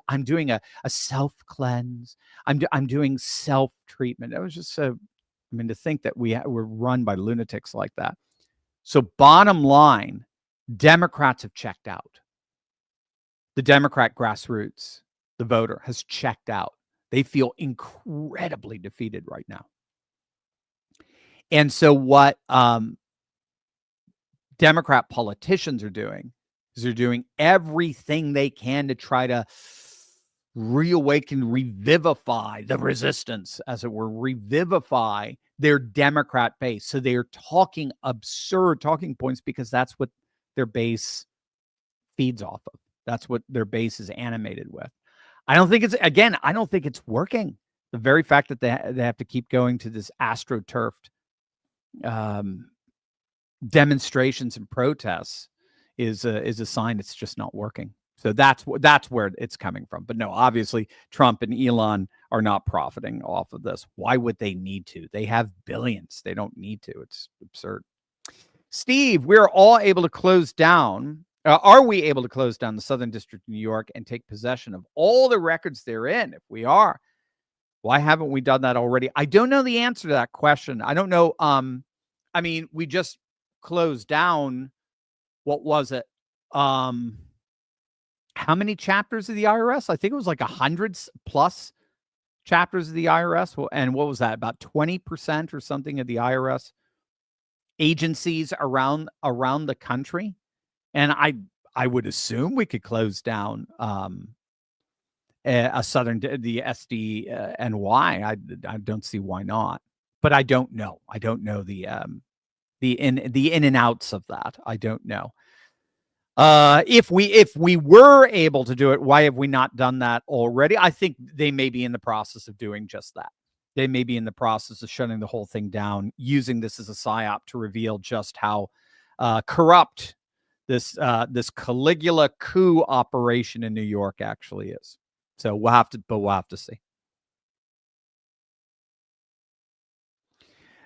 I'm doing a self cleanse. I'm doing self treatment. It was just so, to think that we're run by lunatics like that. So bottom line, Democrats have checked out. The Democrat grassroots, the voter, has checked out. They feel incredibly defeated right now. And so what Democrat politicians are doing is they're doing everything they can to try to reawaken, revivify the resistance, as it were, revivify their Democrat base. So they are talking absurd talking points because that's what their base feeds off of. That's what their base is animated with. I don't think it's working. The very fact that they have to keep going to this astroturfed demonstrations and protests is a sign it's just not working. So that's where it's coming from. But no, obviously Trump and Elon are not profiting off of this. Why would they need to? They have billions. They don't need to. It's absurd. Steve, we're all able to close down. Are we able to close down the Southern District of New York and take possession of all the records therein? If we are, why haven't we done that already? I don't know the answer to that question. I don't know. I mean, we just closed down. What was it? How many chapters of the IRS? I think it was like 100 plus chapters of the IRS. And what was that? About 20% or something of the IRS agencies around the country. And I would assume we could close down the SDNY. I don't see why not, but I don't know. I don't know the in and outs of that. I don't know. If we were able to do it, why have we not done that already? I think they may be in the process of doing just that. They may be in the process of shutting the whole thing down, using this as a psyop to reveal just how corrupt this Caligula coup operation in New York actually is. So we'll have to see.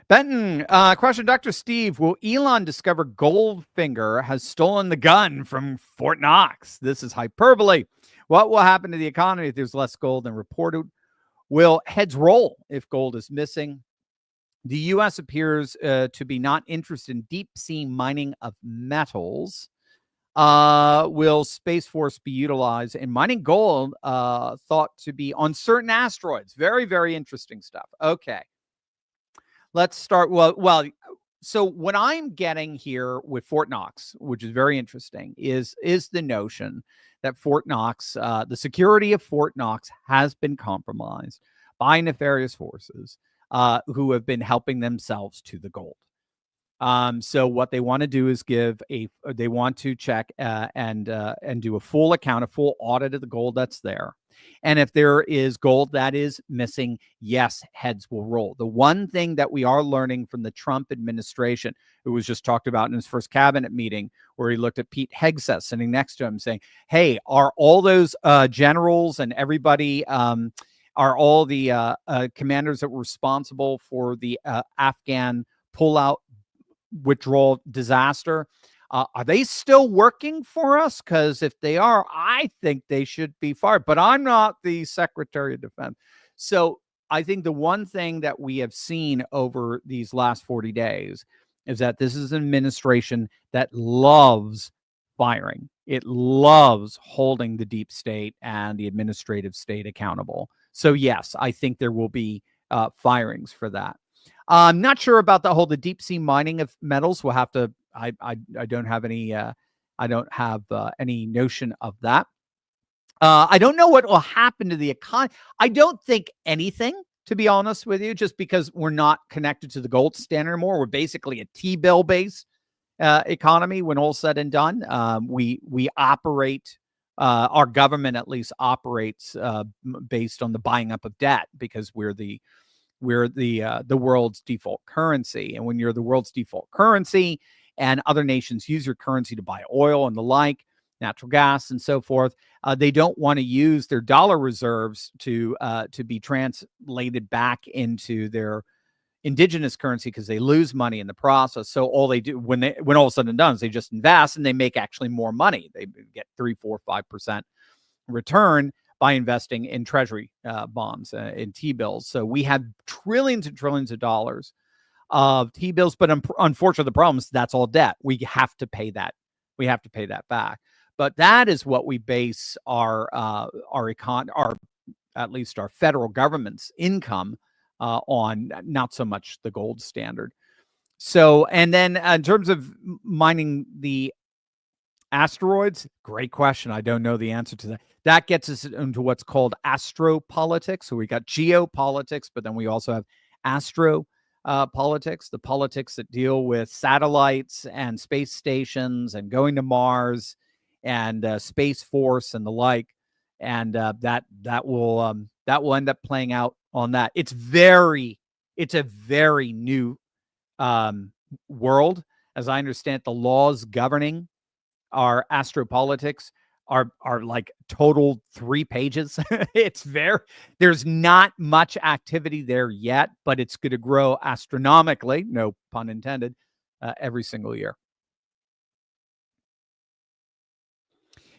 Benton, question, Dr. Steve, will Elon discover Goldfinger has stolen the gun from Fort Knox? This is hyperbole. What will happen to the economy if there's less gold than reported? Will heads roll if gold is missing? The U.S. appears to be not interested in deep-sea mining of metals. Will Space Force be utilized in mining gold thought to be on certain asteroids? Very, very interesting stuff. Okay. Let's start. Well, so what I'm getting here with Fort Knox, which is very interesting, is the notion that Fort Knox, the security of Fort Knox has been compromised by nefarious forces who have been helping themselves to the gold. So what they want to do is they want to check and do a full account, a full audit of the gold that's there. And if there is gold that is missing, yes, heads will roll. The one thing that we are learning from the Trump administration, it was just talked about in his first cabinet meeting, where he looked at Pete Hegseth sitting next to him saying, hey, are all those generals and everybody, are all the commanders that were responsible for the Afghan pullout withdrawal disaster, are they still working for us? Because if they are, I think they should be fired. But I'm not the Secretary of Defense. So I think the one thing that we have seen over these last 40 days is that this is an administration that loves firing. It loves holding the deep state and the administrative state accountable. So yes, I think there will be firings for that. I'm not sure about the deep sea mining of metals. We'll have to. I don't have any. I don't have any notion of that. I don't know what will happen to the economy. I don't think anything, to be honest with you, just because we're not connected to the gold standard anymore. We're basically a T-bill based economy. When all's said and done, we operate. Our government at least operates based on the buying up of debt, because we're the world's default currency. And when you're the world's default currency and other nations use your currency to buy oil and the like, natural gas and so forth, they don't want to use their dollar reserves to be translated back into their indigenous currency, because they lose money in the process. So all they do when all is said and done is they just invest, and they make actually more money. They get 3, 4, 5% return by investing in treasury bonds, in T-bills. So we have trillions and trillions of dollars of T-bills, but unfortunately the problem is that's all debt. We have to pay that. We have to pay that back. But that is what we base our at least our federal government's income on, not so much the gold standard. So, and then in terms of mining the asteroids, great question. I don't know the answer to that. That gets us into what's called astropolitics. So we got geopolitics, but then we also have astropolitics, the politics that deal with satellites and space stations and going to Mars and Space Force and the like, and that will end up playing out on that. It's a very new world, as I understand. The laws governing our astropolitics are like total 3 pages. There's not much activity there yet, but it's going to grow astronomically, no pun intended, every single year.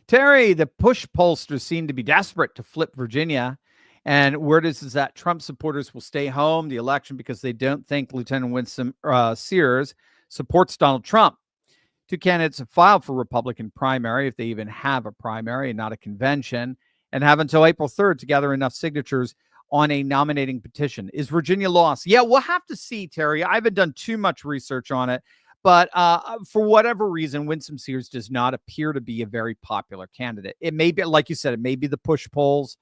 Terry, the push pollsters seem to be desperate to flip Virginia. And word is that Trump supporters will stay home the election because they don't think Lieutenant Winsome Sears supports Donald Trump. 2 candidates have filed for Republican primary, if they even have a primary and not a convention, and have until April 3rd to gather enough signatures on a nominating petition. Is Virginia lost? Yeah, we'll have to see, Terry. I haven't done too much research on it, but for whatever reason, Winsome Sears does not appear to be a very popular candidate. It may be, like you said, it may be the push polls,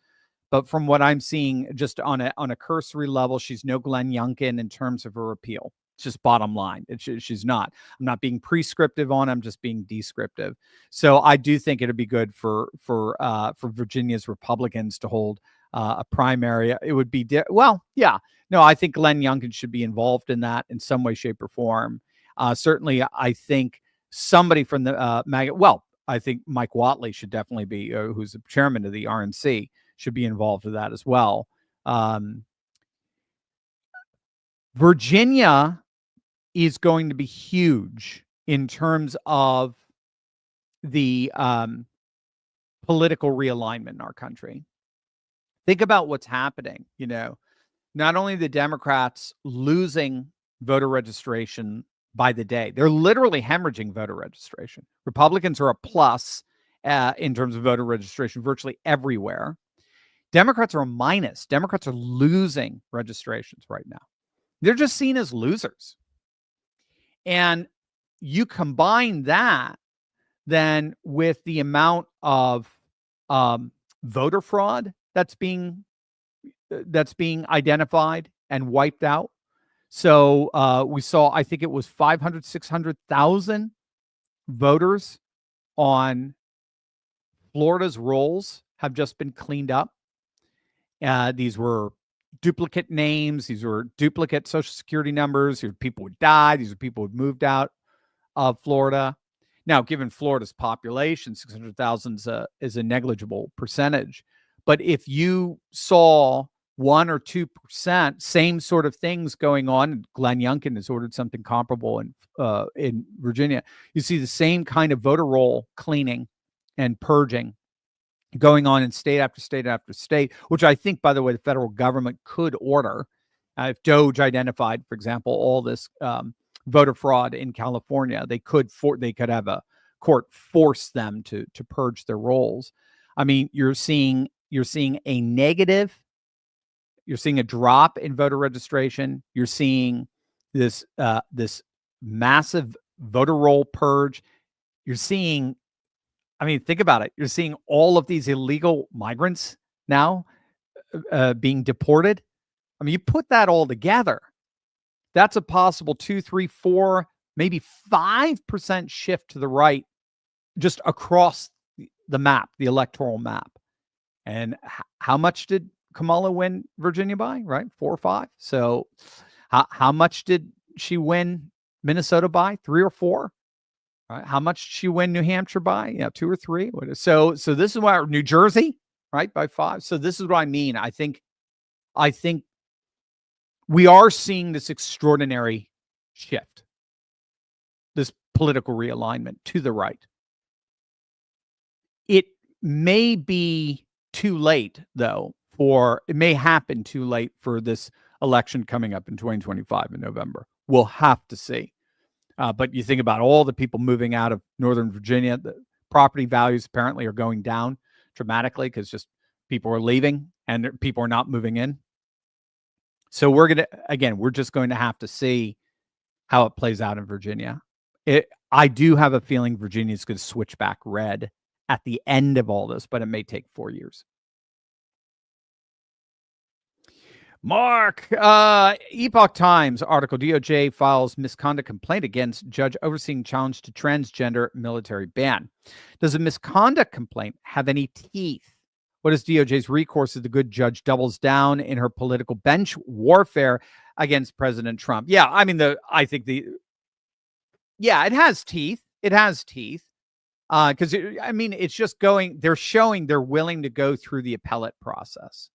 but from what I'm seeing, just on a cursory level, she's no Glenn Youngkin in terms of her appeal. It's just bottom line. She's not. I'm not being prescriptive on it. I'm just being descriptive. So I do think it'd be good for Virginia's Republicans to hold a primary. It would be I think Glenn Youngkin should be involved in that in some way, shape, or form. Certainly, I think somebody from the MAGA. Well, I think Mike Whatley should definitely be, who's the chairman of the RNC, should be involved with that as well. Virginia is going to be huge in terms of the political realignment in our country. Think about what's happening. Not only the Democrats losing voter registration by the day, they're literally hemorrhaging voter registration. Republicans are a plus in terms of voter registration virtually everywhere. Democrats are a minus. Democrats are losing registrations right now. They're just seen as losers. And you combine that then with the amount of voter fraud that's being identified and wiped out. So we saw, I think it was 500, 600,000 voters on Florida's rolls have just been cleaned up. These were duplicate names. These were duplicate Social Security numbers. These were people who died. These are people who moved out of Florida. Now, given Florida's population, 600,000 is a negligible percentage. But if you saw 1 or 2%, same sort of things going on, Glenn Youngkin has ordered something comparable in Virginia, you see the same kind of voter roll cleaning and purging going on in state after state after state, which I think, by the way, the federal government could order. If DOJ identified, for example, all this voter fraud in California, they could have a court force them to purge their rolls. I mean, you're seeing a negative. You're seeing a drop in voter registration. You're seeing this massive voter roll purge. You're seeing, I mean, think about it. You're seeing all of these illegal migrants now being deported. I mean, you put that all together, that's a possible 2, 3, 4, maybe 5% shift to the right, just across the map, the electoral map. And how much did Kamala win Virginia by? Right, 4 or 5. So, how much did she win Minnesota by? 3 or 4. Right? How much did she win New Hampshire by? Yeah, 2 or 3. So this is why New Jersey, right, by 5. So this is what I mean. I think we are seeing this extraordinary shift, this political realignment to the right. It may be too late, though, it may happen too late for this election coming up in 2025 in November. We'll have to see. But you think about all the people moving out of Northern Virginia, the property values apparently are going down dramatically because just people are leaving and people are not moving in. So we're just going to have to see how it plays out in Virginia. I do have a feeling Virginia is going to switch back red at the end of all this, but it may take 4 years. Mark, Epoch Times article, DOJ files misconduct complaint against judge overseeing challenge to transgender military ban. Does a misconduct complaint have any teeth? What is DOJ's recourse as the good judge doubles down in her political bench warfare against President Trump? Yeah, I mean, it has teeth. It has teeth. Because, it's just they're showing they're willing to go through the appellate process.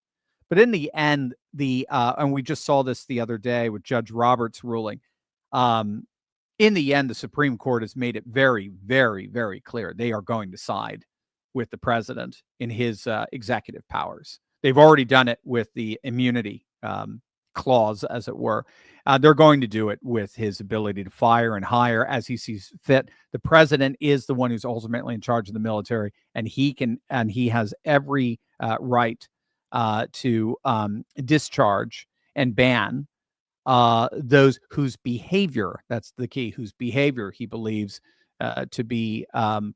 But in the end, and we just saw this the other day with Judge Roberts' ruling. In the end, the Supreme Court has made it very, very, very clear they are going to side with the president in his executive powers. They've already done it with the immunity clause, as it were. They're going to do it with his ability to fire and hire as he sees fit. The president is the one who's ultimately in charge of the military, and he has every right to discharge and ban those whose behavior, that's the key, whose behavior he believes to be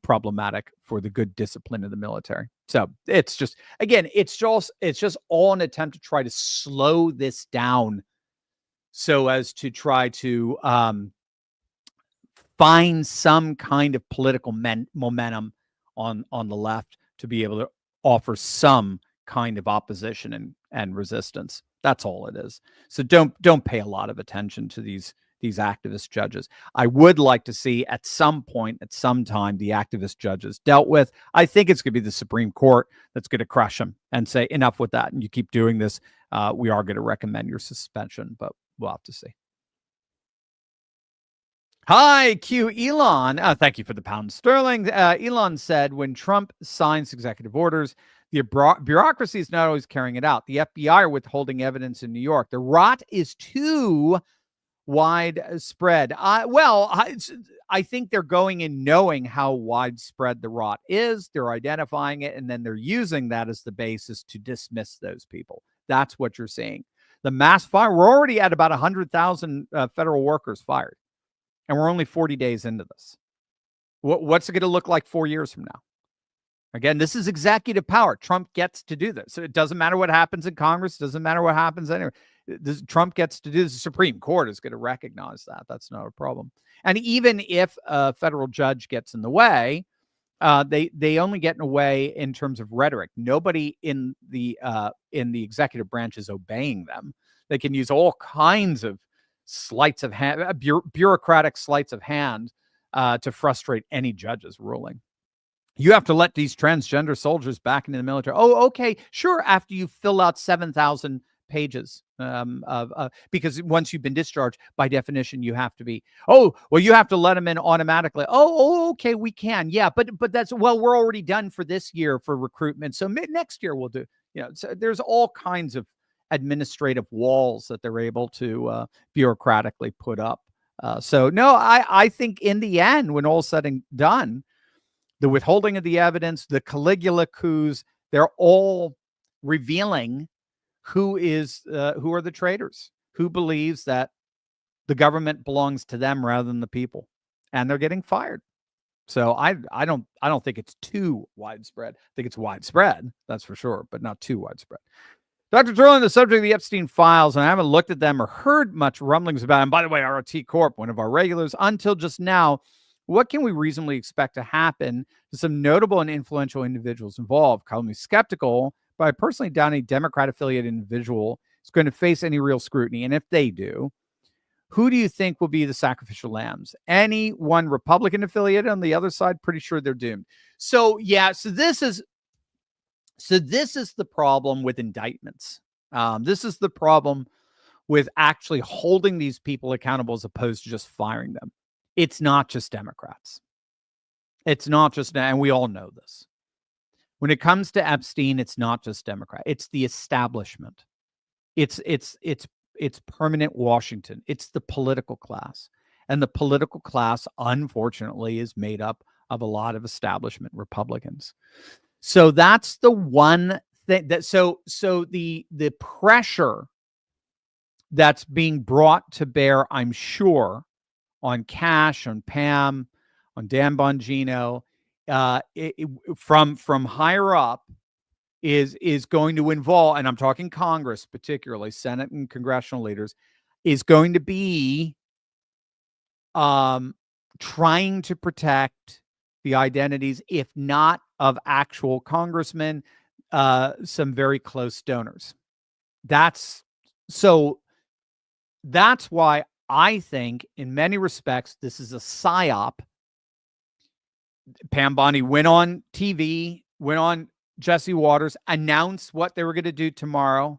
problematic for the good discipline of the military. So it's just, again, it's just all an attempt to try to slow this down so as to try to find some kind of political momentum on the left to be able to offer some kind of opposition and resistance. That's all it is. So don't pay a lot of attention to these activist judges. I would like to see at some point, at some time, the activist judges dealt with. I think it's going to be the Supreme Court that's going to crush them and say, enough with that. And you keep doing this, we are going to recommend your suspension, but we'll have to see. Hi, Q Elon. Thank you for the pound sterling. Elon said, when Trump signs executive orders, the bureaucracy is not always carrying it out. The FBI are withholding evidence in New York. The rot is too widespread. I think they're going in knowing how widespread the rot is. They're identifying it, and then they're using that as the basis to dismiss those people. That's what you're seeing. The mass fire, we're already at about 100,000 federal workers fired, and we're only 40 days into this. What's it going to look like 4 years from now? Again, this is executive power. Trump gets to do this. So it doesn't matter what happens in Congress. It doesn't matter what happens anywhere. Trump gets to do this. The Supreme Court is going to recognize that. That's not a problem. And even if a federal judge gets in the way, they only get in the way in terms of rhetoric. Nobody in the executive branch is obeying them. They can use all kinds of sleights of hand, bureaucratic sleights of hand to frustrate any judge's ruling. You have to let these transgender soldiers back into the military. Oh, okay, sure. After you fill out 7,000 pages because once you've been discharged, by definition, you have to be. Oh, well, you have to let them in automatically. Oh, okay, we can. Yeah, but that's, well, we're already done for this year for recruitment. So next year we'll do. So there's all kinds of administrative walls that they're able to bureaucratically put up. So no, I think in the end, when all's said and done, the withholding of the evidence, the Caligula coups, they're all revealing who are the traitors, who believes that the government belongs to them rather than the people, and they're getting fired. So I don't think it's too widespread. I think it's widespread, that's for sure, but not too widespread. Dr. Drilling, the subject of the Epstein files, and I haven't looked at them or heard much rumblings about them. By the way, RT Corp, one of our regulars, until just now. What can we reasonably expect to happen to some notable and influential individuals involved? Call me skeptical, but I personally doubt any Democrat-affiliated individual is going to face any real scrutiny. And if they do, who do you think will be the sacrificial lambs? Any one Republican affiliated on the other side? Pretty sure they're doomed. So yeah, so this is the problem with indictments. This is the problem with actually holding these people accountable as opposed to just firing them. It's not just Democrats. It's not just, and we all know this. When it comes to Epstein, it's not just Democrat. It's the establishment. It's permanent Washington. It's the political class. And the political class, unfortunately, is made up of a lot of establishment Republicans. So that's the one thing that so the pressure that's being brought to bear, I'm sure, on Cash, on Pam, on Dan Bongino, from higher up, is going to involve, and I'm talking Congress, particularly Senate and congressional leaders, is going to be trying to protect the identities, if not of actual congressmen, some very close donors. That's why I think, in many respects, this is a psyop. Pam Bondi went on TV, went on Jesse Waters, announced what they were going to do tomorrow.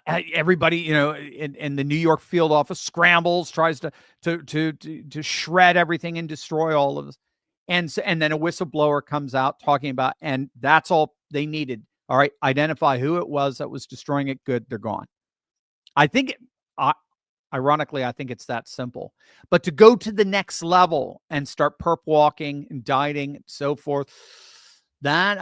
Everybody, in the New York field office scrambles, tries to shred everything and destroy all of this. And then a whistleblower comes out talking about, and that's all they needed. All right, identify who it was that was destroying it. Good, they're gone. I think, ironically, I think it's that simple. But to go to the next level and start perp walking, indicting, and so forth, that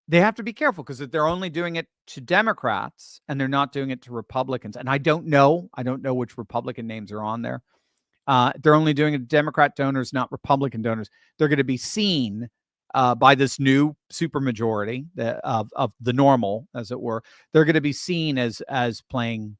they have to be careful, because if they're only doing it to Democrats and they're not doing it to Republicans, and I don't know which Republican names are on there. They're only doing it to Democrat donors, not Republican donors. They're going to be seen by this new supermajority of the normal, as it were. They're going to be seen as being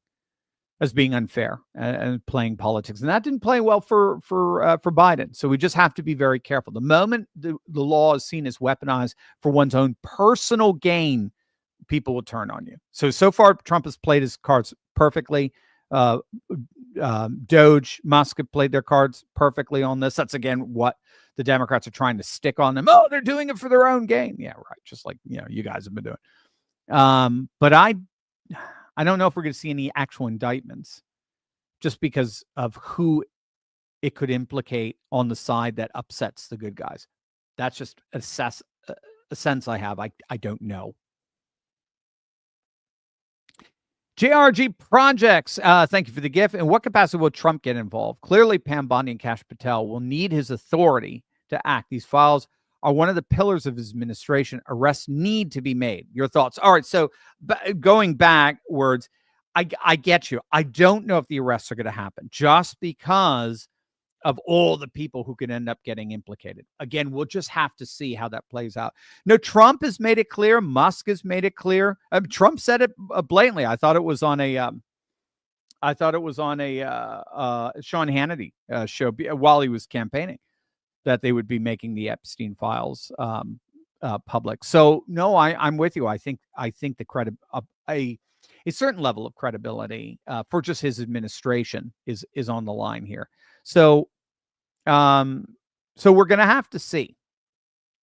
unfair and playing politics, and that didn't play well for Biden. So we just have to be very careful. The moment the law is seen as weaponized for one's own personal gain, people will turn on you. So far, Trump has played his cards perfectly. Doge, Musk have played their cards perfectly on this. That's again what the Democrats are trying to stick on them. Oh, they're doing it for their own gain. Yeah, right. Just like you guys have been doing. But I don't know if we're going to see any actual indictments, just because of who it could implicate on the side that upsets the good guys. That's just a sense I have. I don't know. JRG Projects, thank you for the gift. In what capacity will Trump get involved? Clearly, Pam Bondi and Kash Patel will need his authority to act. These files are one of the pillars of his administration. Arrests need to be made. Your thoughts? All right, so going backwards, I get you. I don't know if the arrests are going to happen, just because of all the people who could end up getting implicated. Again, we'll just have to see how that plays out. No, Trump has made it clear. Musk has made it clear. Trump said it blatantly. I thought it was on a Sean Hannity show while he was campaigning, that they would be making the Epstein files public. So no, I'm with you. I think a certain level of credibility for just his administration is on the line here. So we're going to have to see,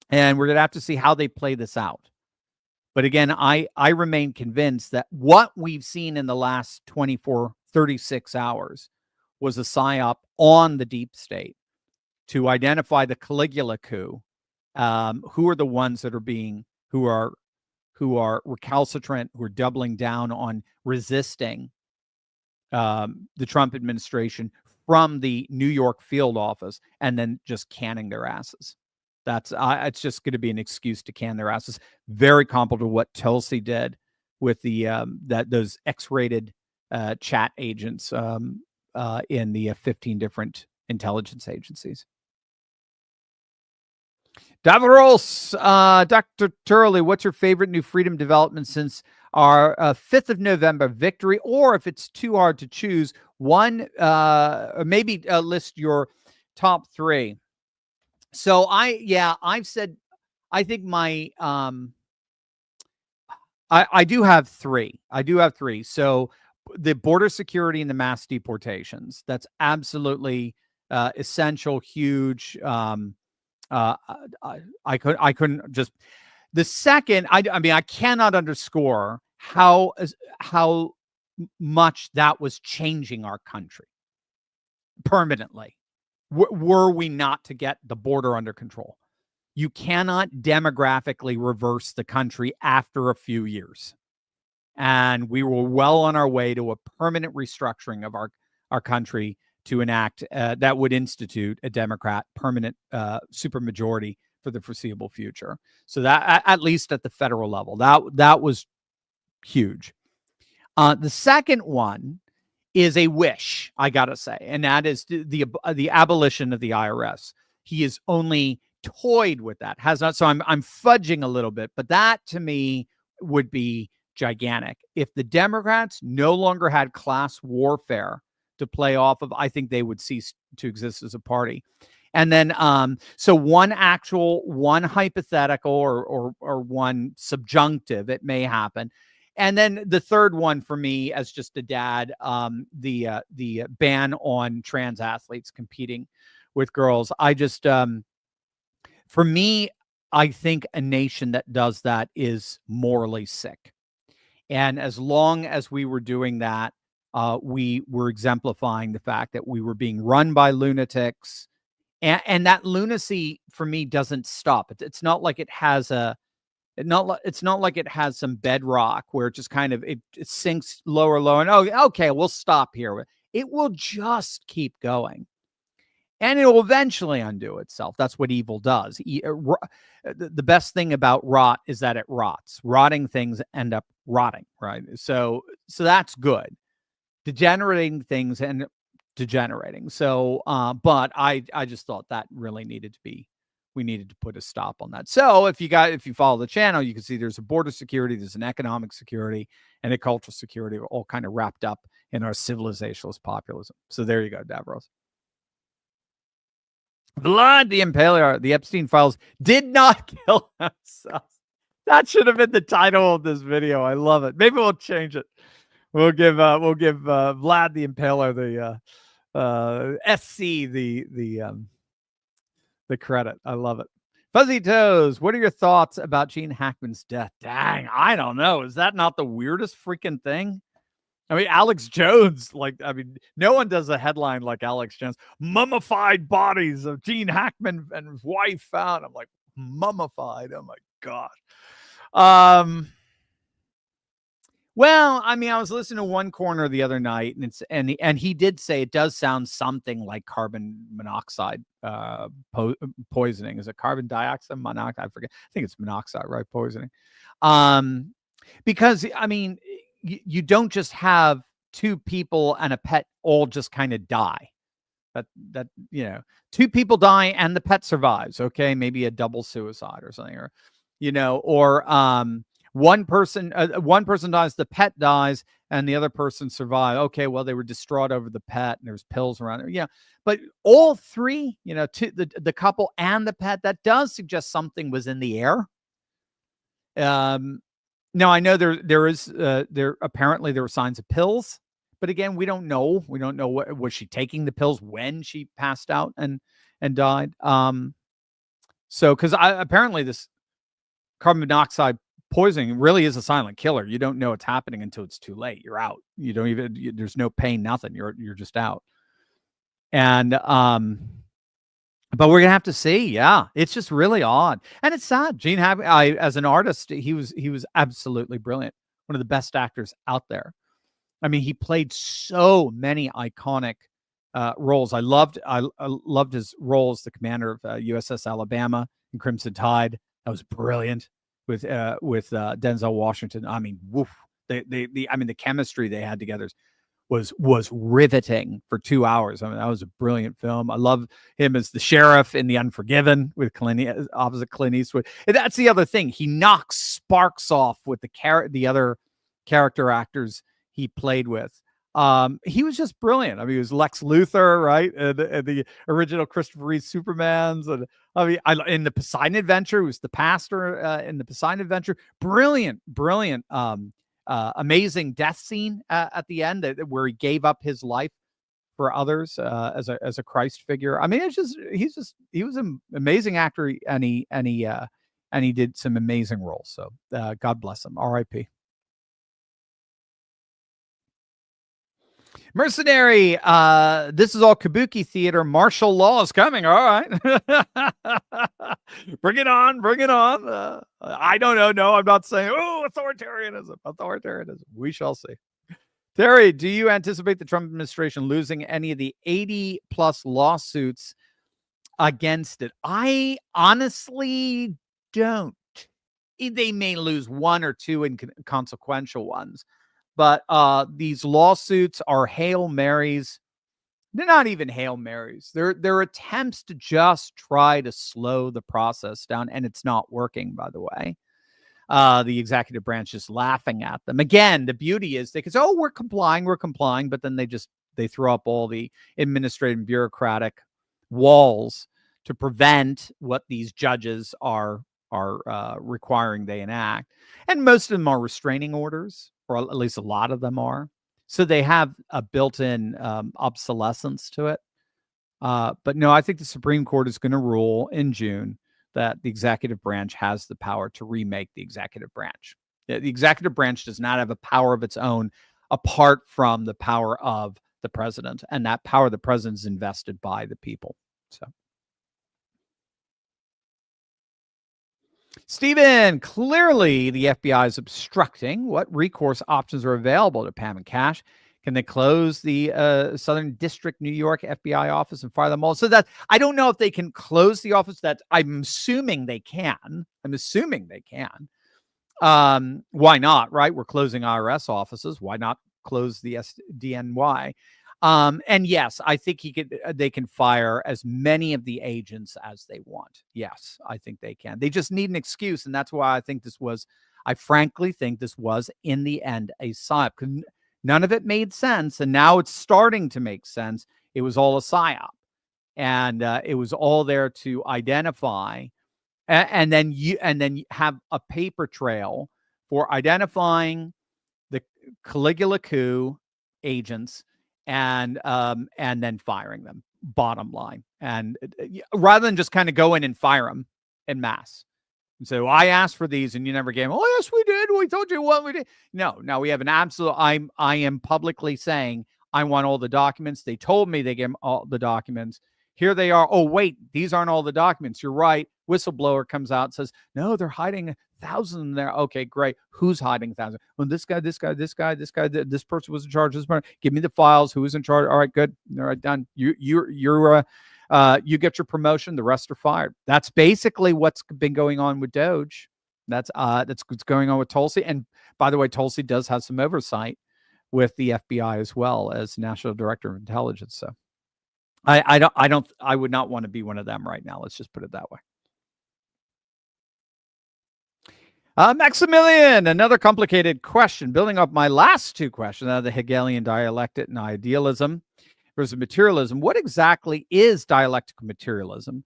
and we're going to have to see how they play this out. But again, I remain convinced that what we've seen in the last 36 hours was a psyop on the deep state to identify the Caligula coup. Who are the ones that are who are recalcitrant, who are doubling down on resisting the Trump administration from the New York field office, and then just canning their asses. That's it's just going to be an excuse to can their asses. Very comparable to what Tulsi did with the those X-rated chat agents in the 15 different intelligence agencies. Davros, Dr. Turley, what's your favorite new freedom development since our 5th of November victory? Or if it's too hard to choose, one, maybe list your top 3. So I've said, I think my, I do have 3. So the border security and the mass deportations, that's absolutely essential, huge. I couldn't just. The second, I mean, I cannot underscore how much that was changing our country permanently. Were we not to get the border under control? You cannot demographically reverse the country after a few years. And we were well on our way to a permanent restructuring of our country to enact that would institute a Democrat permanent supermajority for the foreseeable future. So that, at least at the federal level, that was huge. The second one is a wish, I gotta say, and that is the abolition of the IRS. He is only toyed with that, has not. So I'm fudging a little bit, but that to me would be gigantic. If the Democrats no longer had class warfare to play off of, I think they would cease to exist as a party. And then, so one hypothetical or one subjunctive, it may happen. And then the third one for me, as just a dad, the ban on trans athletes competing with girls. I just, for me, I think a nation that does that is morally sick. And as long as we were doing that, we were exemplifying the fact that we were being run by lunatics. And that lunacy for me doesn't stop. It's not like it has it's not like it has some bedrock where it just kind of it sinks lower, and okay, we'll stop here. It will just keep going, and it will eventually undo itself. That's what evil does. The best thing about rot is that it rots. Rotting things end up rotting, right? So that's good. Degenerating things and degenerating. So, but I just thought that really we needed to put a stop on that. So if you follow the channel, you can see there's a border security, there's an economic security, and a cultural security, all kind of wrapped up in our civilizationalist populism. So there you go, Davros. Vlad the Impaler, the Epstein files did not kill themselves. That should have been the title of this video. I love it. Maybe we'll change it. We'll give Vlad the Impaler the SC the credit. I love it. Fuzzy Toes, what are your thoughts about Gene Hackman's death? Dang, I don't know. Is that not the weirdest freaking thing? I mean, Alex Jones, no one does a headline like Alex Jones. Mummified bodies of Gene Hackman and his wife found. I'm like, mummified. Oh my God. Well, I mean, I was listening to One Corner the other night, and he did say it does sound something like carbon monoxide poisoning. Is it carbon dioxide monoxide? I forget. I think it's monoxide, right? Poisoning. Because I mean, you don't just have two people and a pet all just kind of die. That two people die and the pet survives. Okay, maybe a double suicide or something, or one person dies, the pet dies, and the other person survives. Okay, well, they were distraught over the pet, and there's pills around it. Yeah, but all three, the couple and the pet, that does suggest something was in the air. Now I know there apparently there were signs of pills, but again, we don't know. We don't know what was she taking the pills when she passed out and died. So because apparently this carbon monoxide poisoning really is a silent killer. You don't know it's happening until it's too late. You're out. You don't even. There's no pain, nothing. You're just out. And but we're gonna have to see. Yeah, it's just really odd, and it's sad. Gene Hackman, as an artist, he was absolutely brilliant. One of the best actors out there. I mean, he played so many iconic roles. I loved his role as the commander of USS Alabama in Crimson Tide. That was brilliant. With Denzel Washington. I mean, woof. The chemistry they had together was riveting for 2 hours. I mean, that was a brilliant film. I love him as the sheriff in The Unforgiven with opposite Clint Eastwood. And that's the other thing. He knocks sparks off with the other character actors he played with. He was just brilliant. I mean, he was Lex Luthor, right? And the original Christopher Reeve Supermans. And I mean, in the Poseidon Adventure, he was the pastor in the Poseidon Adventure. Brilliant, amazing death scene at the end where he gave up his life for others as a Christ figure. I mean, he was an amazing actor, and he did some amazing roles. So God bless him. R.I.P. Mercenary, this is all kabuki theater. Martial law is coming. All right. Bring it on. I don't know. No, I'm not saying, authoritarianism. We shall see. Terry, do you anticipate the Trump administration losing any of the 80 plus lawsuits against it? I honestly don't. They may lose one or two inconsequential ones. But these lawsuits are Hail Marys They're not even Hail Marys. They're attempts to just try to slow the process down, and it's not working, by the way. The executive branch is laughing at them. Again, the beauty is they can say, oh, we're complying, but then they throw up all the administrative and bureaucratic walls to prevent what these judges are requiring they enact. And most of them are restraining orders, or at least a lot of them are. So they have a built-in obsolescence to it. But no, I think the Supreme Court is going to rule in June that the executive branch has the power to remake the executive branch. The executive branch does not have a power of its own apart from the power of the president, and that power of the president is invested by the people. So, Stephen, clearly the FBI is obstructing. What recourse options are available to Pam and Cash? Can they close the Southern District, New York FBI office and fire them all? So that I don't know if they can close the office. That I'm assuming they can. Why not? Right? We're closing IRS offices. Why not close the DNY? And yes, I think they can fire as many of the agents as they want. Yes, I think they can. They just need an excuse. And that's why I frankly think this was in the end a psyop. None of it made sense. And now it's starting to make sense. It was all a psyop. And it was all there to identify and then you have a paper trail for identifying the Caligula coup agents and then firing them, bottom line. And rather than just kind of go in and fire them en masse and say, well, I asked for these and you never gave them. Oh, yes, we did. We told you what we did. No, we have an absolute, I am publicly saying, I want all the documents. They told me they gave them all the documents. Here they are. Oh, wait, these aren't all the documents. You're right. Whistleblower comes out and says, no, they're hiding 1,000 in there. Okay, great. Who's hiding 1,000? Well, this guy, this person was in charge of this person. Give me the files. Who is in charge? All right, good. All right, done. You get your promotion. The rest are fired. That's basically what's been going on with Doge. That's what's going on with Tulsi. And by the way, Tulsi does have some oversight with the FBI as well as National Director of Intelligence. So I would not want to be one of them right now. Let's just put it that way. Maximilian, another complicated question. Building up my last two questions, the Hegelian dialectic and idealism versus materialism. What exactly is dialectical materialism?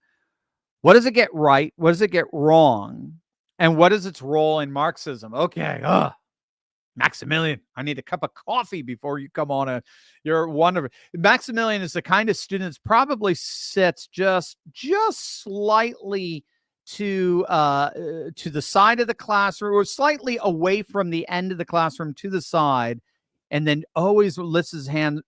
What does it get right? What does it get wrong? And what is its role in Marxism? Okay. Maximilian, I need a cup of coffee before you come on. You're wonderful. Maximilian is the kind of student that probably sits just slightly to the side of the classroom or slightly away from the end of the classroom to the side, and then always lifts his hand,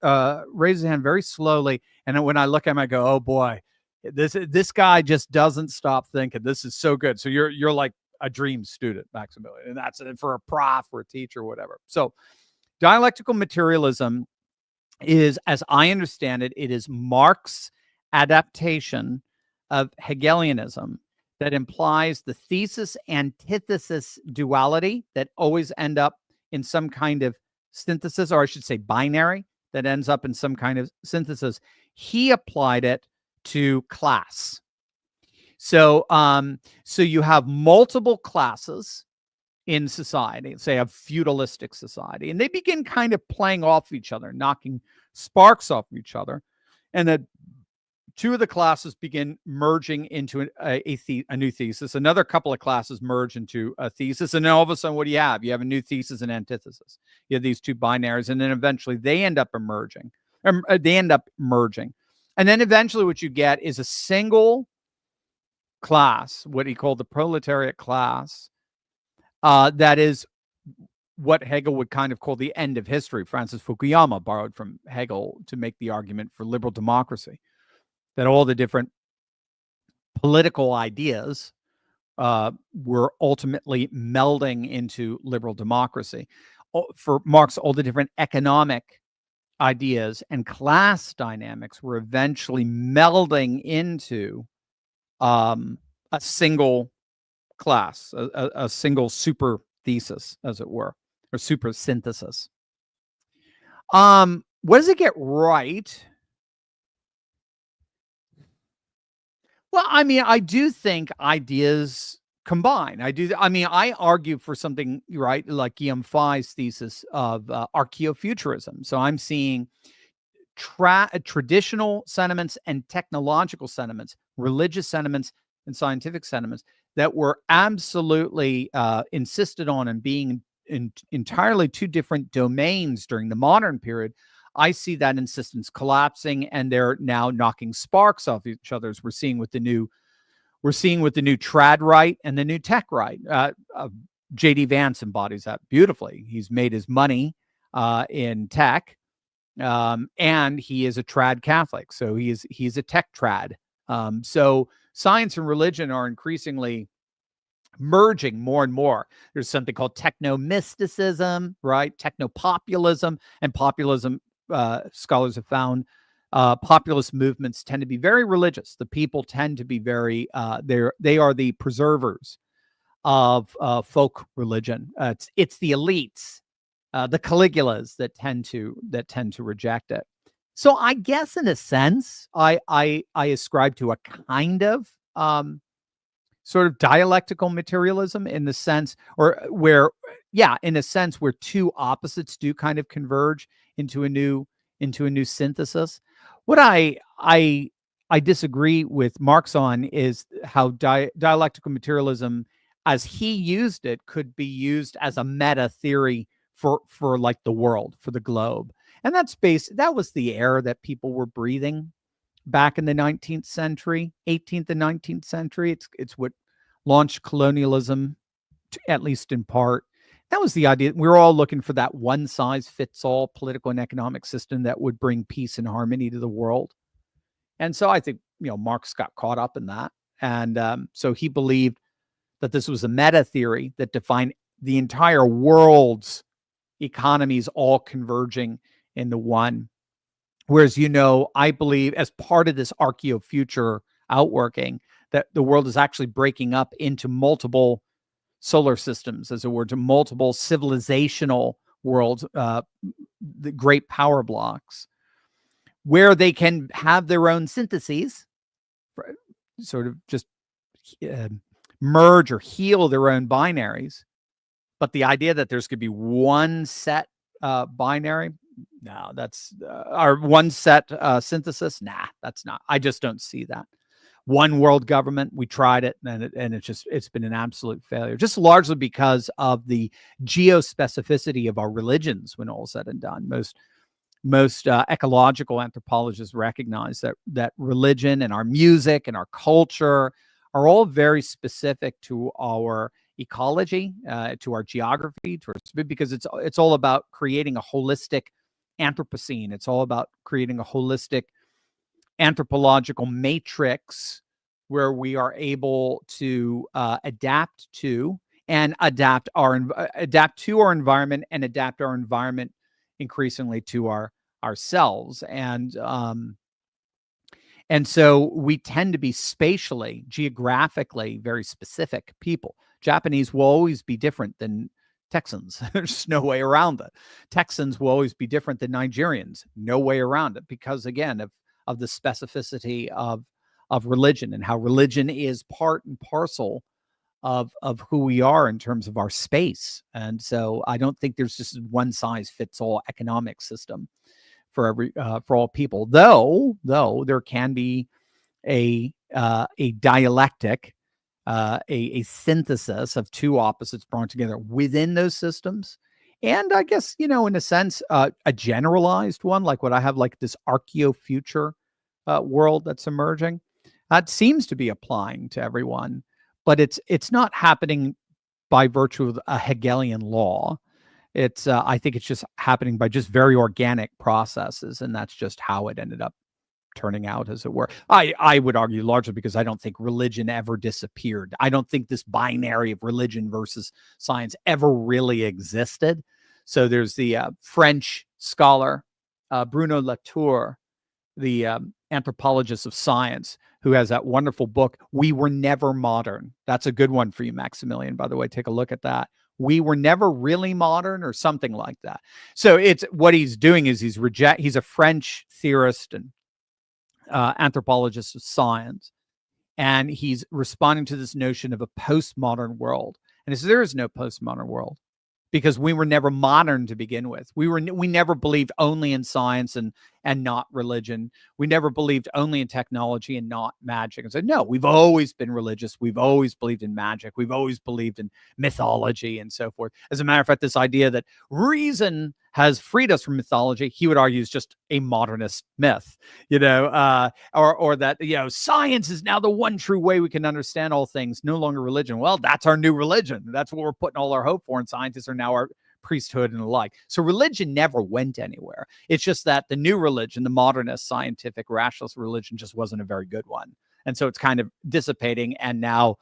raises his hand very slowly. And when I look at him, I go, oh boy, this guy just doesn't stop thinking. This is so good. So you're like a dream student, Maximilian, and that's for a prof or a teacher or whatever. So dialectical materialism is, as I understand it, it is Marx's adaptation of Hegelianism that implies the thesis-antithesis duality that always end up in some kind of synthesis, or I should say binary, that ends up in some kind of synthesis. He applied it to class. So you have multiple classes in society, say a feudalistic society, and they begin kind of playing off each other, knocking sparks off each other. And then two of the classes begin merging into a new thesis. Another couple of classes merge into a thesis. And then all of a sudden, what do you have? You have a new thesis and antithesis. You have these two binaries, and then eventually they end up emerging. They end up merging. And then eventually what you get is a single class, what he called the proletariat class, that is what Hegel would kind of call the end of history. Francis Fukuyama borrowed from Hegel to make the argument for liberal democracy, that all the different political ideas were ultimately melding into liberal democracy. For Marx, all the different economic ideas and class dynamics were eventually melding into a single class, a single super thesis, as it were, or super synthesis. What does it get right? Well, I mean, I do think ideas combine. I argue for something, right, like Guillaume Fay's thesis of archaeofuturism. So I'm seeing traditional sentiments and technological sentiments, religious sentiments and scientific sentiments that were absolutely insisted on and being in entirely two different domains during the modern period. I see that insistence collapsing, and they're now knocking sparks off each other, as we're seeing with the new trad right and the new tech right. JD Vance embodies that beautifully. He's made his money in tech, and he is a trad Catholic, so he's a tech trad. So science and religion are increasingly merging more and more. There's something called techno-mysticism, right? Techno-populism, and populism, scholars have found, populist movements tend to be very religious. The people tend to be very, they are the preservers of folk religion. It's the elites, the Caligulas that tend to reject it. So I guess in a sense, I ascribe to a kind of sort of dialectical materialism, in the sense, or where, yeah, in a sense where two opposites do kind of converge into a new synthesis. What I disagree with Marx on is how dialectical materialism, as he used it, could be used as a meta theory for like the world, for the globe. And that was the air that people were breathing back in the 19th century, 18th and 19th century. It's what launched colonialism, at least in part. That was the idea. We were all looking for that one size fits all political and economic system that would bring peace and harmony to the world. And so I think, Marx got caught up in that. And so he believed that this was a meta theory that defined the entire world's economies all converging into one. Whereas, I believe, as part of this archaeofuture outworking, that the world is actually breaking up into multiple solar systems, as it were, to multiple civilizational worlds, the great power blocks, where they can have their own syntheses, sort of just merge or heal their own binaries. But the idea that there's going to be one set binary, no, that's our one set synthesis. Nah, that's not. I just don't see that. One world government, we tried it, and it's been an absolute failure, just largely because of the geospecificity of our religions. When all said and done, most ecological anthropologists recognize that religion and our music and our culture are all very specific to our ecology, to our geography, because it's all about creating a holistic Anthropocene. It's all about creating a holistic anthropological matrix where we are able to adapt to our environment, and adapt our environment increasingly to ourselves. And so we tend to be spatially, geographically very specific people. Japanese will always be different than Texans. There's no way around it. Texans will always be different than Nigerians. No way around it, because again of the specificity of religion, and how religion is part and parcel of who we are in terms of our space. And so I don't think there's just one size fits all economic system for all people. Though there can be a dialectic, a synthesis of two opposites brought together within those systems. And I guess, in a sense, a generalized one, like what I have, like this archaeofuture world that's emerging, that seems to be applying to everyone, but it's not happening by virtue of a Hegelian law. It's I think it's just happening by just very organic processes, and that's just how it ended up turning out, as it were. I would argue largely because I don't think religion ever disappeared. I don't think this binary of religion versus science ever really existed. So there's the French scholar Bruno Latour, the anthropologist of science, who has that wonderful book, We Were Never Modern. That's a good one for you, Maximilian, by the way. Take a look at that. We were never really modern, or something like that. So it's what he's doing is he's a French theorist and anthropologist of science, And he's responding to this notion of a postmodern world. And he says, there is no postmodern world, because we were never modern to begin with. We never believed only in science and not religion. We never believed only in technology and not magic. And so, no, we've always been religious. We've always believed in magic. We've always believed in mythology and so forth. As a matter of fact, this idea that reason has freed us from mythology, he would argue, is just a modernist myth, or that, science is now the one true way we can understand all things, no longer religion. Well, that's our new religion. That's what we're putting all our hope for, and scientists are now our priesthood and the like. So religion never went anywhere. It's just that the new religion, the modernist, scientific, rationalist religion, just wasn't a very good one. And so it's kind of dissipating, and now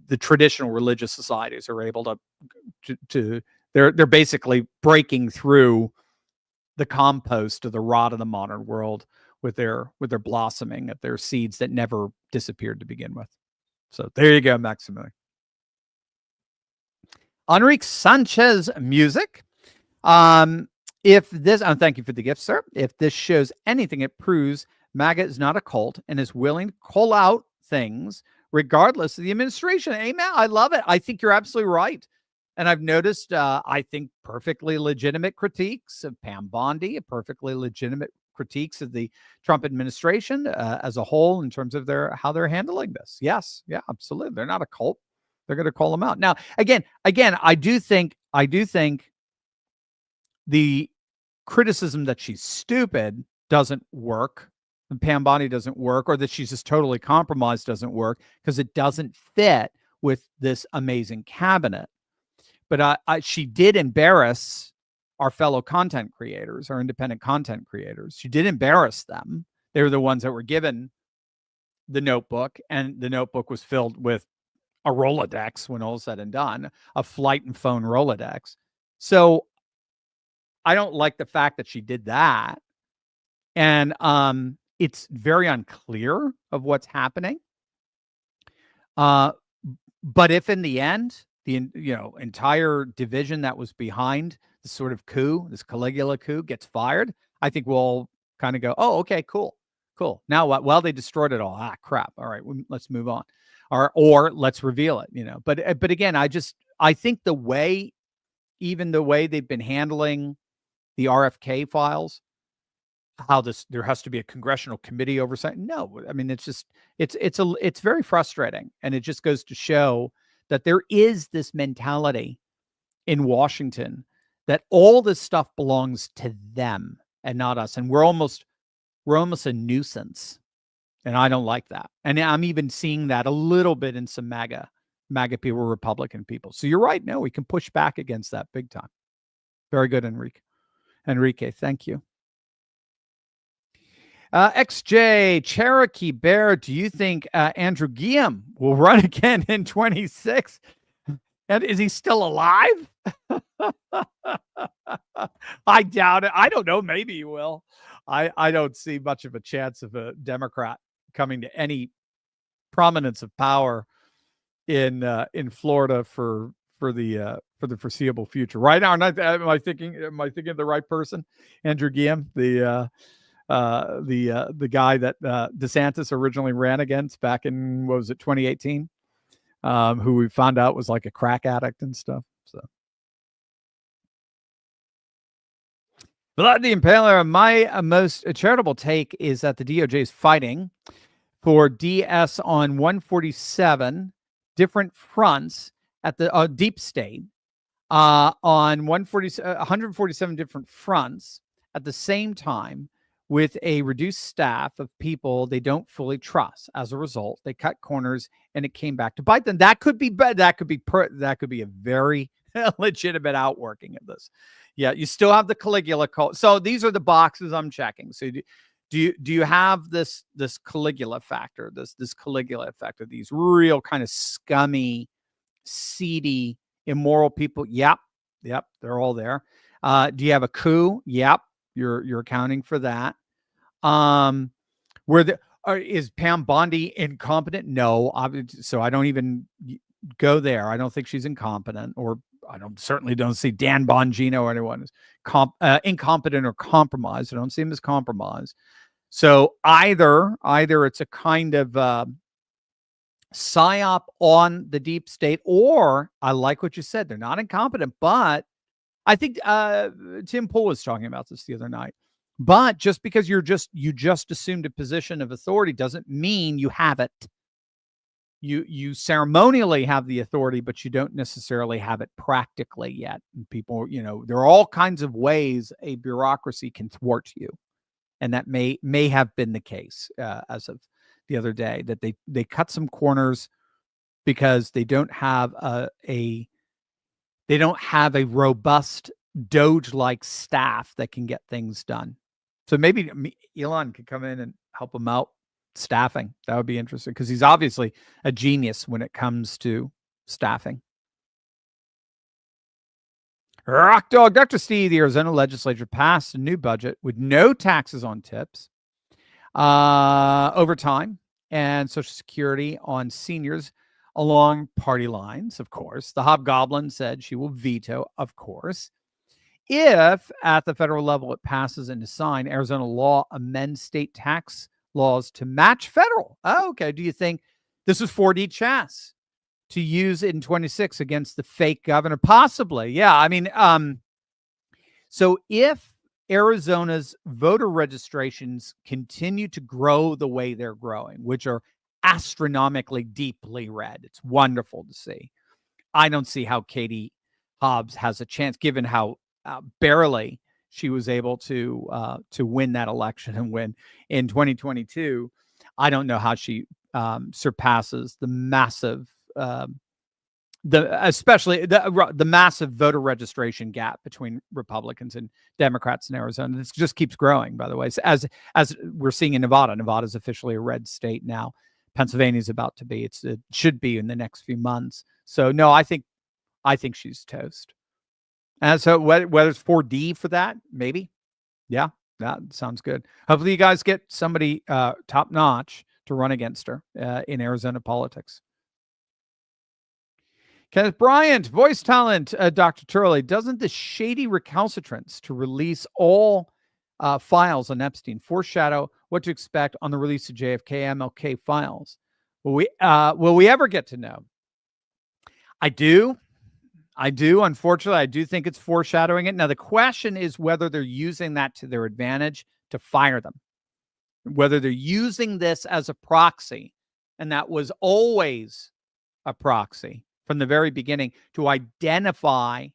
the traditional religious societies are able to they're basically breaking through the compost of the rot of the modern world with their blossoming of their seeds that never disappeared to begin with. So there you go, Maximilian. Enrique Sanchez music. If this, thank you for the gift, sir. If this shows anything, it proves MAGA is not a cult and is willing to call out things regardless of the administration. Amen. I love it. I think you're absolutely right. And I've noticed, I think, perfectly legitimate critiques of Pam Bondi, perfectly legitimate critiques of the Trump administration as a whole in terms of how they're handling this. Yes, yeah, absolutely. They're not a cult. They're going to call them out. Now, again, I do think the criticism that she's stupid doesn't work, and Pam Bondi doesn't work, or that she's just totally compromised doesn't work, because it doesn't fit with this amazing cabinet. But she did embarrass our fellow content creators, our independent content creators. She did embarrass them. They were the ones that were given the notebook, and the notebook was filled with a Rolodex when all is said and done, a flight and phone Rolodex. So I don't like the fact that she did that. And it's very unclear of what's happening. But if in the end, the entire division that was behind this sort of coup, this Caligula coup, gets fired, I think we'll all kind of go, oh, okay, cool. Now what? Well, they destroyed it all. Ah, crap. All right, let's move on, or let's reveal it. But again, I think the way they've been handling the RFK files, how there has to be a congressional committee oversight. No, I mean, it's very frustrating, and it just goes to show that there is this mentality in Washington that all this stuff belongs to them and not us. And we're almost a nuisance. And I don't like that. And I'm even seeing that a little bit in some MAGA people, Republican people. So you're right. No, we can push back against that big time. Very good, Enrique, thank you. XJ Cherokee Bear, do you think Andrew Guillaume will run again in 26? And is he still alive? I doubt it. I don't know. Maybe he will. I don't see much of a chance of a Democrat coming to any prominence of power in Florida for the foreseeable future. Right now, am I thinking of the right person? Andrew Guillaume, the guy that DeSantis originally ran against back in, 2018, who we found out was like a crack addict and stuff. So, Blood the Impaler, my most charitable take is that the DOJ is fighting for DS on 147 different fronts at the deep state, on 147 different fronts at the same time, with a reduced staff of people they don't fully trust. As a result, they cut corners, and it came back to bite them. That could be bad. That could be a very legitimate outworking of this. Yeah, you still have the Caligula cult. So these are the boxes I'm checking. So do you have this Caligula factor, this Caligula effect of these real kind of scummy, seedy, immoral people? Yep, they're all there. Do you have a coup? Yep, you're accounting for that. Is Pam Bondi incompetent? No, so I don't even go there. I don't think she's incompetent, or I certainly don't see Dan Bongino or anyone as incompetent or compromised. I don't see him as compromised. So either it's a kind of psyop on the deep state, or I like what you said, they're not incompetent, but I think Tim Pool was talking about this the other night. But just because you just assumed a position of authority doesn't mean you have it. You ceremonially have the authority, but you don't necessarily have it practically yet. And people, there are all kinds of ways a bureaucracy can thwart you, and that may have been the case as of the other day, that they cut some corners because they don't have a robust Doge-like staff that can get things done. So maybe Elon could come in and help them out staffing. That would be interesting, because he's obviously a genius when it comes to staffing. Rock Dog, Dr. Steve, the Arizona legislature passed a new budget with no taxes on tips, overtime, and Social Security on seniors along party lines, of course. The Hobgoblin said she will veto, of course. If at the federal level it passes into sign, Arizona law amends state tax laws to match federal. Oh, okay. Do you think this is 4D chess to use in 26 against the fake governor? Possibly. Yeah. I mean, so if Arizona's voter registrations continue to grow the way they're growing, which are astronomically deeply red, it's wonderful to see. I don't see how Katie Hobbs has a chance, given how barely she was able to win that election and win in 2022. I don't know how she surpasses the massive, especially the massive voter registration gap between Republicans and Democrats in Arizona. This just keeps growing, by the way. As we're seeing in Nevada. Nevada's officially a red state now. Pennsylvania's about to be. It should be in the next few months. So no, I think she's toast. And so whether it's 4D for that, maybe. Yeah, that sounds good. Hopefully you guys get somebody top notch to run against her in Arizona politics. Kenneth Bryant, voice talent, Dr. Turley. Doesn't the shady recalcitrance to release all files on Epstein foreshadow what to expect on the release of JFK MLK files? Will we ever get to know? I do. Unfortunately, I do think it's foreshadowing it. Now, the question is whether they're using that to their advantage to fire them, whether they're using this as a proxy, and that was always a proxy from the very beginning, to identify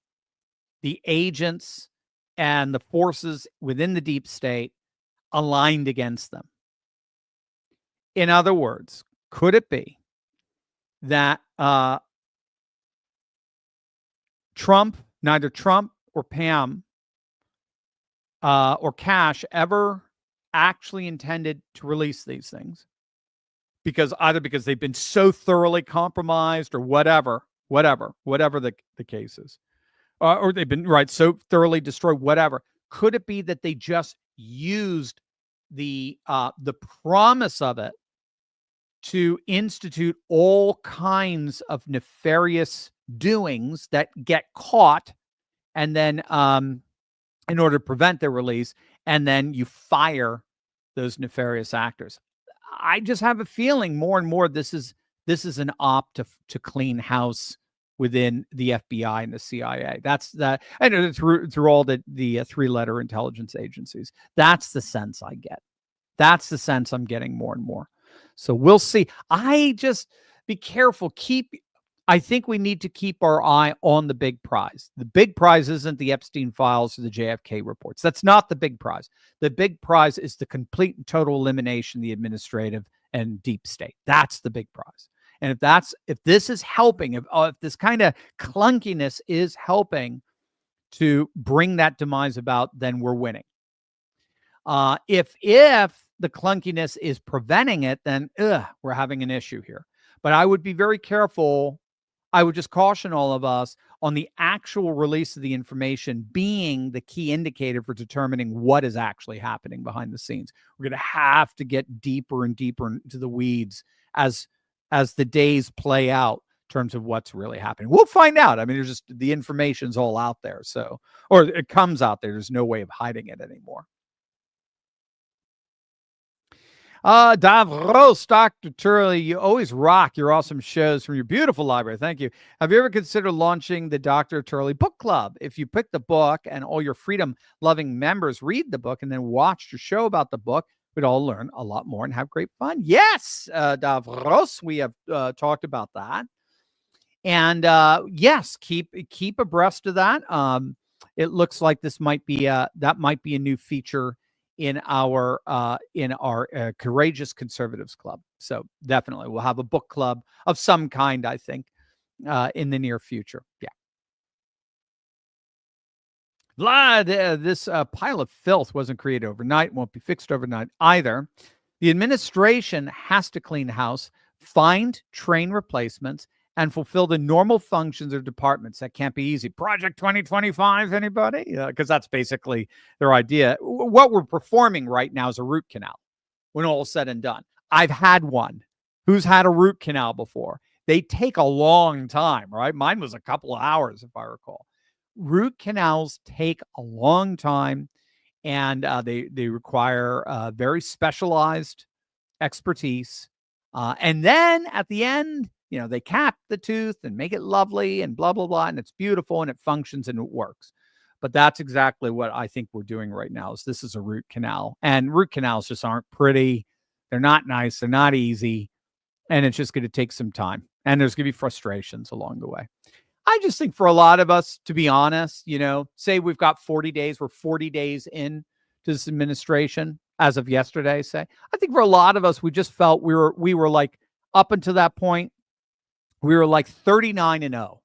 the agents and the forces within the deep state aligned against them. In other words, could it be that neither Trump or Pam or Cash ever actually intended to release these things, because they've been so thoroughly compromised, or whatever the case is, or they've been so thoroughly destroyed, whatever. Could it be that they just used the promise of it to institute all kinds of nefarious doings that get caught, and then in order to prevent their release, and then you fire those nefarious actors? I just have a feeling more and more this is an op to clean house within the FBI and the CIA. That's that, and through all the 3-letter intelligence agencies. That's the sense I get. That's the sense I'm getting more and more. So we'll see. I just be careful. I think we need to keep our eye on the big prize. The big prize isn't the Epstein files or the JFK reports. That's not the big prize. The big prize is the complete and total elimination of the administrative and deep state. That's the big prize. And if this is helping, if this kind of clunkiness is helping to bring that demise about, then we're winning. If the clunkiness is preventing it, then we're having an issue here. But I would be very careful. I would just caution all of us on the actual release of the information being the key indicator for determining what is actually happening behind the scenes. We're going to have to get deeper and deeper into the weeds as the days play out in terms of what's really happening. We'll find out. I mean, there's just the information's all out there. So, or it comes out there. There's no way of hiding it anymore. Davros, Dr. Turley, you always rock your awesome shows from your beautiful library. Thank you. Have you ever considered launching the Dr. Turley Book Club? If you pick the book and all your freedom-loving members read the book and then watch your show about the book, we'd all learn a lot more and have great fun. Yes, Davros, we have talked about that. And yes, keep abreast of that. It looks like this might be that might be a new feature in our Courageous Conservatives Club. So definitely we'll have a book club of some kind, I think, in the near future. Yeah. Vlad, this pile of filth wasn't created overnight, won't be fixed overnight either. The administration has to clean house, find, train replacements, and fulfill the normal functions of departments. That can't be easy. Project 2025, anybody? Because that's basically their idea. What we're performing right now is a root canal when all is said and done. I've had one. Who's had a root canal before? They take a long time, right? Mine was a couple of hours, if I recall. Root canals take a long time, and they require very specialized expertise. And then at the end, they cap the tooth and make it lovely and blah, blah, blah. And it's beautiful and it functions and it works. But that's exactly what I think we're doing right now. This is a root canal, and root canals just aren't pretty. They're not nice. They're not easy. And it's just going to take some time. And there's going to be frustrations along the way. I just think for a lot of us, to be honest, say we've got 40 days, we're 40 days in to this administration as of yesterday, say. I think for a lot of us, we just felt we were like, up until that point, we were like 39-0.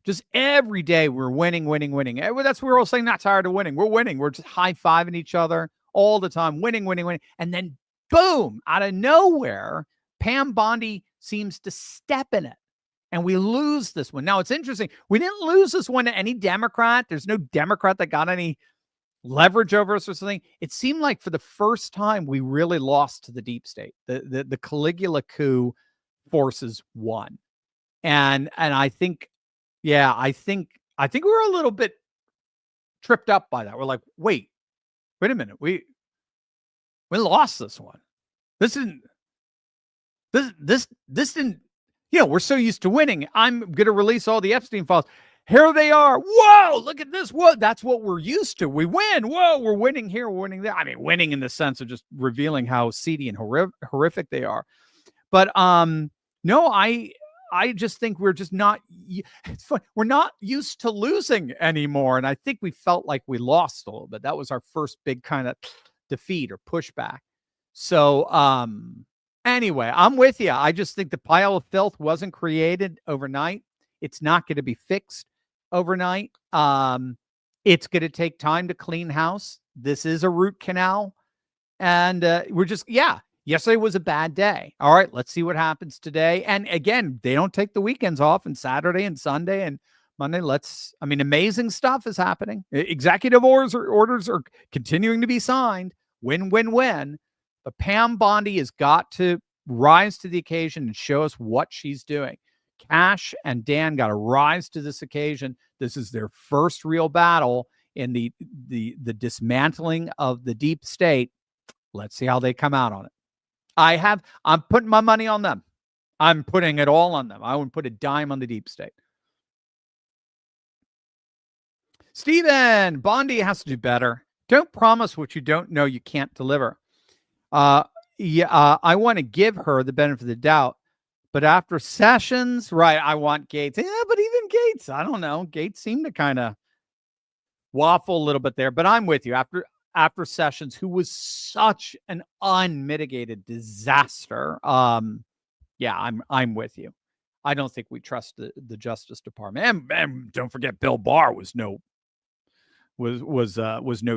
Just every day we're winning. That's what we're all saying, not tired of winning. We're winning. We're just high-fiving each other all the time, winning. And then, boom, out of nowhere, Pam Bondi seems to step in it. And we lose this one. Now, it's interesting. We didn't lose this one to any Democrat. There's no Democrat that got any leverage over us or something. It seemed like for the first time, we really lost to the deep state. The Caligula coup forces won. And I think, I think we were a little bit tripped up by that. We're like, wait a minute. We lost this one. This didn't, we're so used to winning. I'm going to release all the Epstein files. Here they are. Whoa, look at this. Whoa, that's what we're used to. We win. Whoa, we're winning here. We're winning there. I mean, winning in the sense of just revealing how seedy and horrific they are. But no, I just think we're just not, it's fun. We're not used to losing anymore. And I think we felt like we lost a little bit. That was our first big kind of defeat or pushback. So anyway, I'm with you. I just think the pile of filth wasn't created overnight. It's not going to be fixed overnight. It's going to take time to clean house. This is a root canal. And we're just, yesterday was a bad day. All right, let's see what happens today. And again, they don't take the weekends off, and Saturday and Sunday and Monday. Amazing stuff is happening. Executive orders are continuing to be signed. Win. But Pam Bondi has got to rise to the occasion and show us what she's doing. Cash and Dan got to rise to this occasion. This is their first real battle in the dismantling of the deep state. Let's see how they come out on it. I'm putting my money on them. I'm putting it all on them. I wouldn't put a dime on the deep state. Stephen, Bondi has to do better. Don't promise what you don't know you can't deliver. I want to give her the benefit of the doubt. But after Sessions, right, I want Gates. Yeah, but even Gates, I don't know. Gates seemed to kind of waffle a little bit there. But I'm with you. After Sessions, who was such an unmitigated disaster. I'm with you. I don't think we trust the Justice Department. And don't forget, Bill Barr was no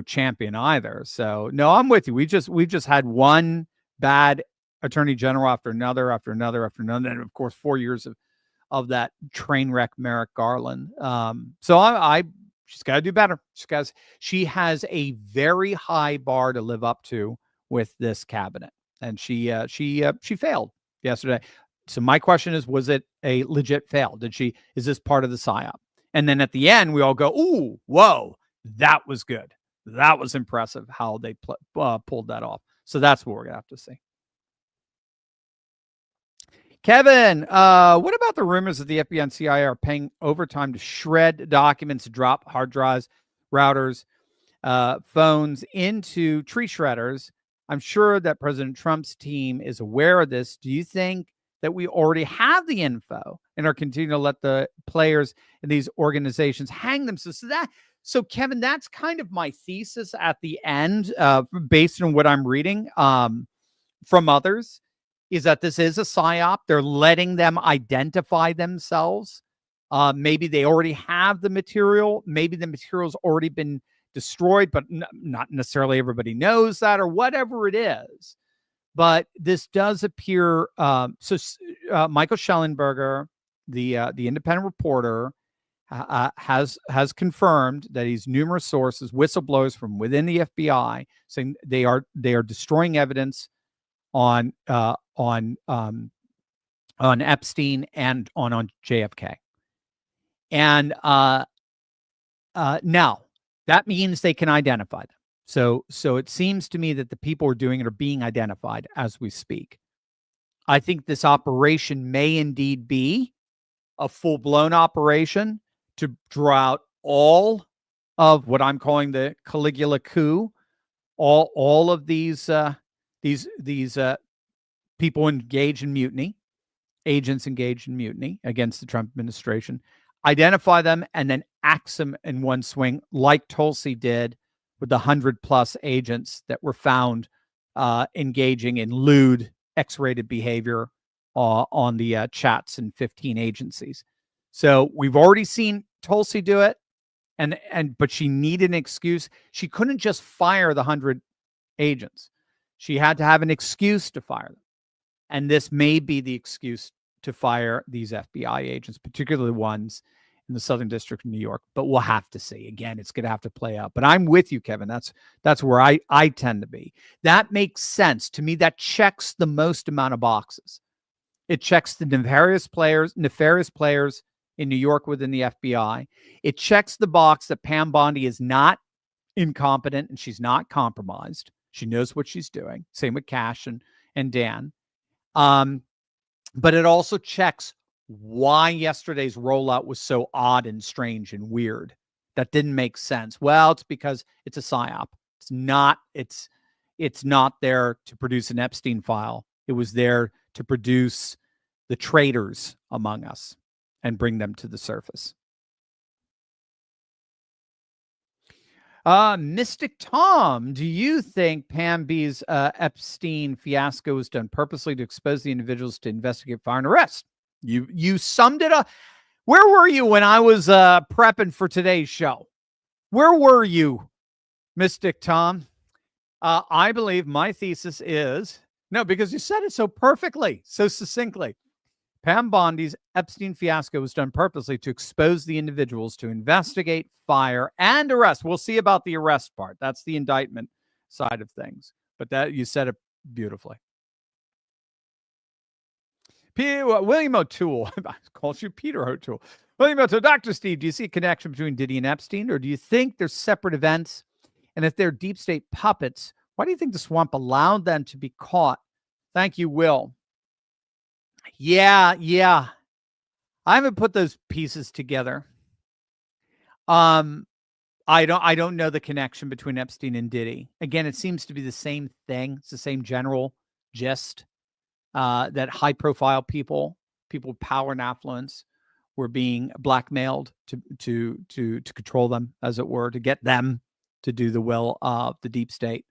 champion either. So no, I'm with you. We just had one bad attorney general after another, and of course 4 years of that train wreck Merrick Garland. So she's got to do better. She has a very high bar to live up to with this cabinet, and she failed yesterday. So my question is, was it a legit fail? Is this part of the psyop? And then at the end, we all go, ooh, whoa, that was good. That was impressive how they pulled that off. So that's what we're gonna have to see. Kevin, what about the rumors that the FBI and CIA are paying overtime to shred documents, drop hard drives, routers, phones into tree shredders? I'm sure that President Trump's team is aware of this. Do you think that we already have the info and are continuing to let the players in these organizations hang themselves? So Kevin, that's kind of my thesis at the end, based on what I'm reading from others, is that this is a psyop. They're letting them identify themselves. Maybe they already have the material. Maybe the material's already been destroyed, but not necessarily everybody knows that, or whatever it is. But this does appear. Michael Schellenberger, the independent reporter, has confirmed that he's numerous sources, whistleblowers from within the FBI, saying they are destroying evidence on Epstein and on JFK. And now that means they can identify them. So it seems to me that the people who are doing it are being identified as we speak. I think this operation may indeed be a full-blown operation to draw out all of what I'm calling the Caligula coup, all of these people engaged in mutiny, agents engaged in mutiny against the Trump administration, identify them, and then axe them in one swing, like Tulsi did with the 100+ agents that were found engaging in lewd, X-rated behavior on the chats in 15 agencies. So we've already seen Tulsi do it, but she needed an excuse. She couldn't just fire the 100 agents. She had to have an excuse to fire them. And this may be the excuse to fire these FBI agents, particularly the ones in the Southern District of New York. But we'll have to see. Again, it's going to have to play out. But I'm with you, Kevin. That's where I tend to be. That makes sense. To me, that checks the most amount of boxes. It checks the nefarious players in New York within the FBI. It checks the box that Pam Bondi is not incompetent and she's not compromised. She knows what she's doing. Same with Cash and Dan. But it also checks why yesterday's rollout was so odd and strange and weird. That didn't make sense. Well, it's because it's a psyop. It's not there to produce an Epstein file. It was there to produce the traitors among us and bring them to the surface. Mystic Tom, do you think Pam B's Epstein fiasco was done purposely to expose the individuals to investigate, fire, and arrest? You summed it up. Where were you when I was prepping for today's show? Where were you, Mystic Tom? I believe my thesis is, no, because you said it so perfectly, so succinctly. Pam Bondi's Epstein fiasco was done purposely to expose the individuals to investigate, fire, and arrest. We'll see about the arrest part. That's the indictment side of things. But that you said it beautifully. William O'Toole, I called you Peter O'Toole. William O'Toole, Dr. Steve, do you see a connection between Diddy and Epstein, or do you think they're separate events? And if they're deep state puppets, why do you think the swamp allowed them to be caught? Thank you, Will. Yeah. I haven't put those pieces together. I don't know the connection between Epstein and Diddy. Again, it seems to be the same thing. It's the same general gist, that high profile people with power and affluence were being blackmailed to control them, as it were, to get them to do the will of the deep state.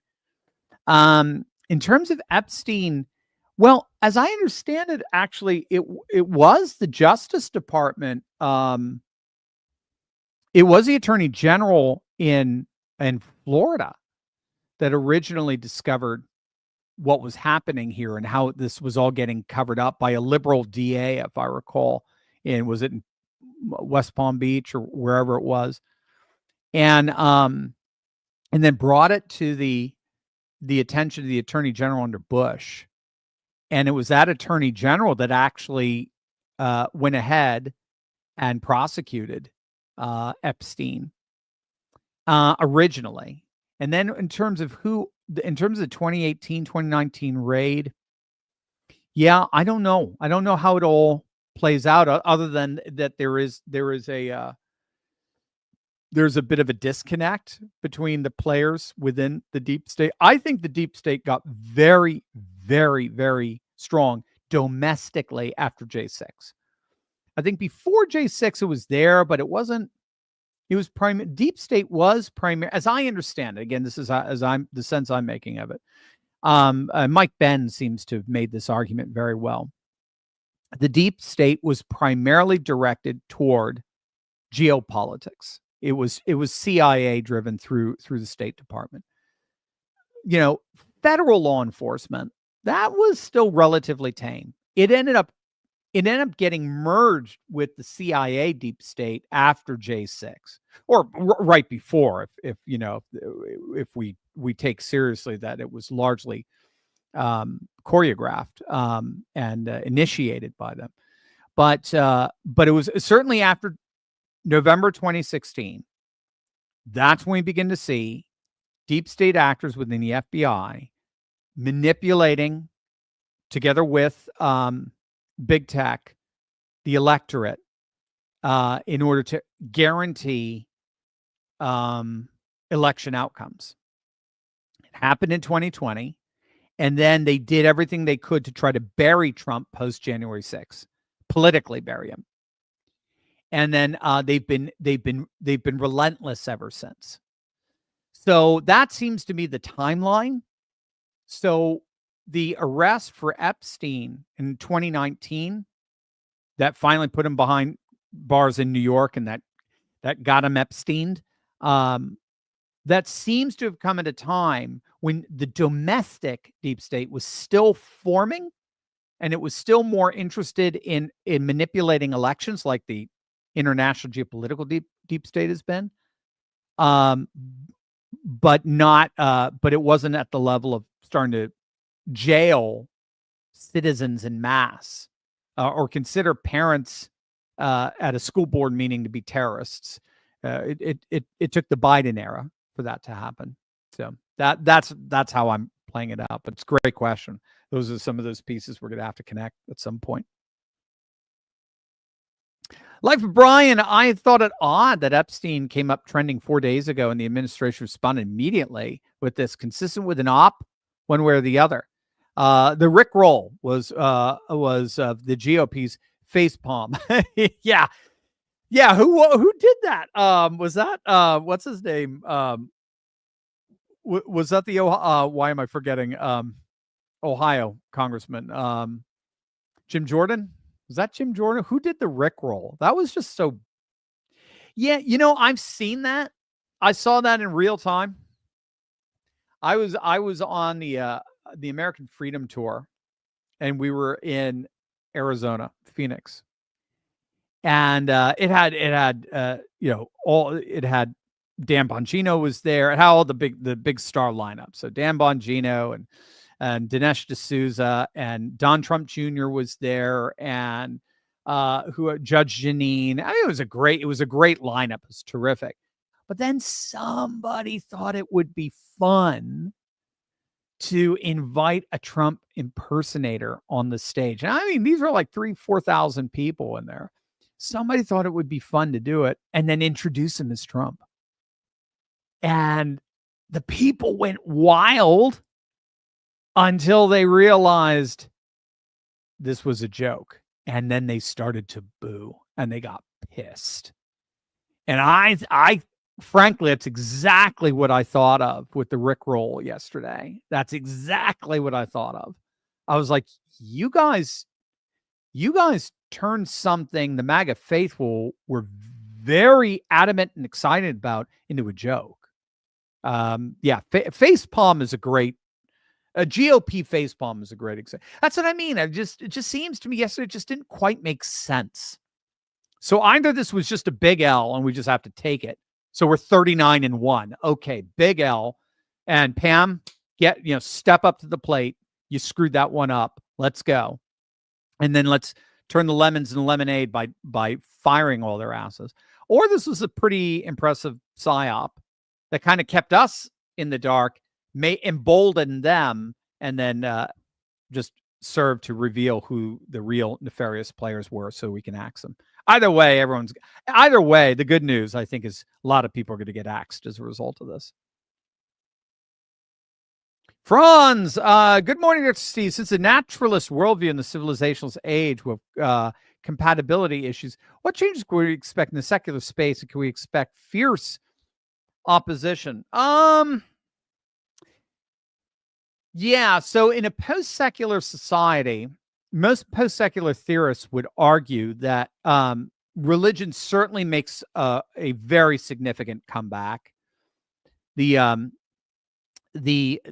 In terms of Epstein, well, as I understand it, actually, it was the Justice Department. It was the Attorney General in Florida that originally discovered what was happening here and how this was all getting covered up by a liberal DA, if I recall. Was it in West Palm Beach or wherever it was? And then brought it to the attention of the Attorney General under Bush. And it was that Attorney General that actually went ahead and prosecuted Epstein originally. And then in terms of the 2018, 2019 raid, Yeah, I don't know. I don't know how it all plays out, other than that there's a bit of a disconnect between the players within the deep state. I think the deep state got very, very, very strong domestically after J6. I think before J6 it was there, but it wasn't. It was deep state was primary, as I understand it. Again, this is as I'm the sense I'm making of it. Mike Benn seems to have made this argument very well. The deep state was primarily directed toward geopolitics. It was CIA driven through the State Department. Federal law enforcement, that was still relatively tame. It ended up getting merged with the CIA deep state after J6, or right before, if we take seriously that it was largely choreographed and initiated by them. But it was certainly after November 2016. That's when we begin to see deep state actors within the FBI manipulating, together with big tech, the electorate, in order to guarantee election outcomes. It happened in 2020, and then they did everything they could to try to bury Trump post January 6th, politically bury him. And then they've been relentless ever since. So that seems to be the timeline. So the arrest for Epstein in 2019, that finally put him behind bars in New York, and that got him Epsteined. That seems to have come at a time when the domestic deep state was still forming, and it was still more interested in manipulating elections, like the international geopolitical deep state has been, but it wasn't at the level of starting to jail citizens en masse, or consider parents at a school board meeting to be terrorists. It took the Biden era for that to happen. So that's how I'm playing it out. But it's a great question. Those are some of those pieces we're going to have to connect at some point. Life of Brian, I thought it odd that Epstein came up trending 4 days ago, and the administration responded immediately with this, consistent with an op, one way or the other. The Rick roll was the GOP's facepalm. Yeah. Who did that? Was that what's his name? Was that the why am I forgetting? Ohio Congressman Jim Jordan? Was that Jim Jordan? Who did the Rick roll? That was just so. Yeah, I've seen that. I saw that in real time. I was on the American Freedom Tour, and we were in Arizona, Phoenix, and it had Dan Bongino was there. It had all the big star lineup. So Dan Bongino and Dinesh D'Souza and Don Trump Jr. was there, and Judge Janine. I mean, it was a great lineup. It was terrific. But then somebody thought it would be fun to invite a Trump impersonator on the stage. And I mean, these were like 3,000-4,000 people in there. Somebody thought it would be fun to do it and then introduce him as Trump. And the people went wild until they realized this was a joke. And then they started to boo, and they got pissed. And I frankly, that's exactly what I thought of with the Rick roll yesterday. That's exactly what I thought of. I was like, you guys turned something the MAGA faithful were very adamant and excited about into a joke. Facepalm is a GOP facepalm is a great example. That's what I mean. It just seems to me yesterday it just didn't quite make sense. So either this was just a big L and we just have to take it. So we're 39-1. Okay, big L. And Pam, step up to the plate. You screwed that one up. Let's go. And then let's turn the lemons into lemonade by firing all their asses. Or this was a pretty impressive psyop that kind of kept us in the dark, may embolden them, and then just served to reveal who the real nefarious players were so we can axe them. Either way, the good news, I think, is a lot of people are going to get axed as a result of this. Franz, good morning, Dr. Steve. Since the naturalist worldview in the civilizational age with compatibility issues, what changes can we expect in the secular space, and can we expect fierce opposition? Yeah, so in a post-secular society, most post-secular theorists would argue that religion certainly makes a very significant comeback. The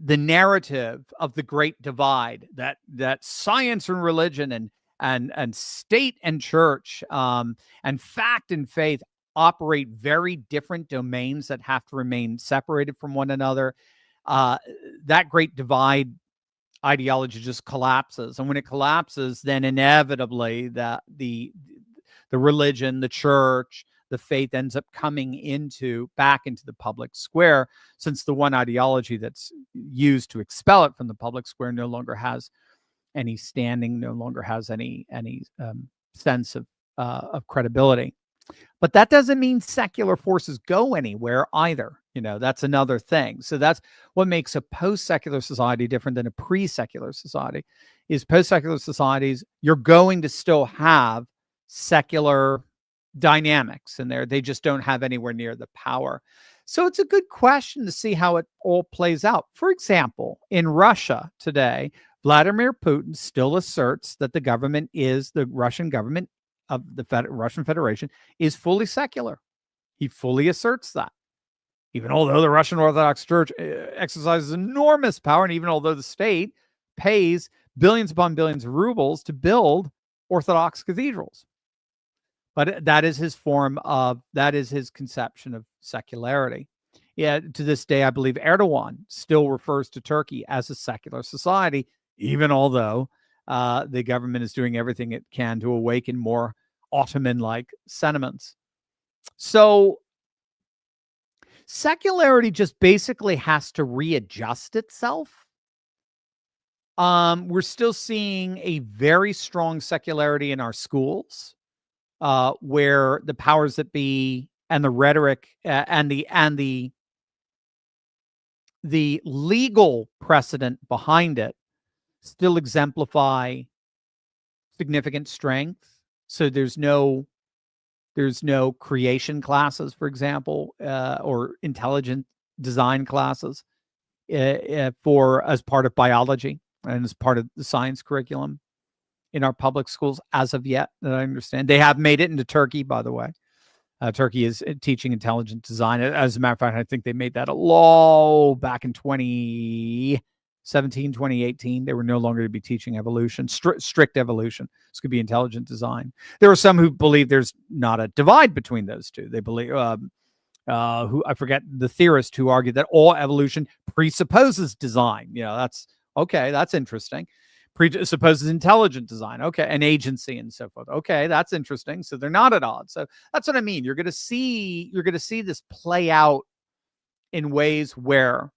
narrative of the Great Divide, that science and religion and state and church and fact and faith operate very different domains that have to remain separated from one another. That Great Divide ideology just collapses, and when it collapses, then inevitably the religion, the church, the faith ends up coming back into the public square, since the one ideology that's used to expel it from the public square no longer has any standing, no longer has any sense of credibility. But that doesn't mean secular forces go anywhere either. That's another thing. So that's what makes a post-secular society different than a pre-secular society. Is post-secular societies, you're going to still have secular dynamics in there. They just don't have anywhere near the power. So it's a good question to see how it all plays out. For example, in Russia today, Vladimir Putin still asserts that the Russian government of the Russian Federation is fully secular. He fully asserts that. Even although the Russian Orthodox Church exercises enormous power, and even although the state pays billions upon billions of rubles to build Orthodox cathedrals. But that is his conception of secularity. Yeah, to this day, I believe Erdogan still refers to Turkey as a secular society, even although the government is doing everything it can to awaken more Ottoman-like sentiments. So secularity just basically has to readjust itself. We're still seeing a very strong secularity in our schools, where the powers that be and the rhetoric and the legal precedent behind it still exemplify significant strength. So there's no creation classes, for example, or intelligent design classes as part of biology and as part of the science curriculum in our public schools as of yet, that I understand. They have made it into Turkey, by the way. Turkey is teaching intelligent design. As a matter of fact, I think they made that a law back in 2017, 2018. They were no longer to be teaching evolution, strict evolution. This could be intelligent design. There are some who believe there's not a divide between those two. They believe, who I forget the theorist who argued that all evolution presupposes design. That's okay. That's interesting. Presupposes intelligent design. Okay. And agency and so forth. Okay. That's interesting. So they're not at odds. So that's what I mean. You're going to see this play out in ways where,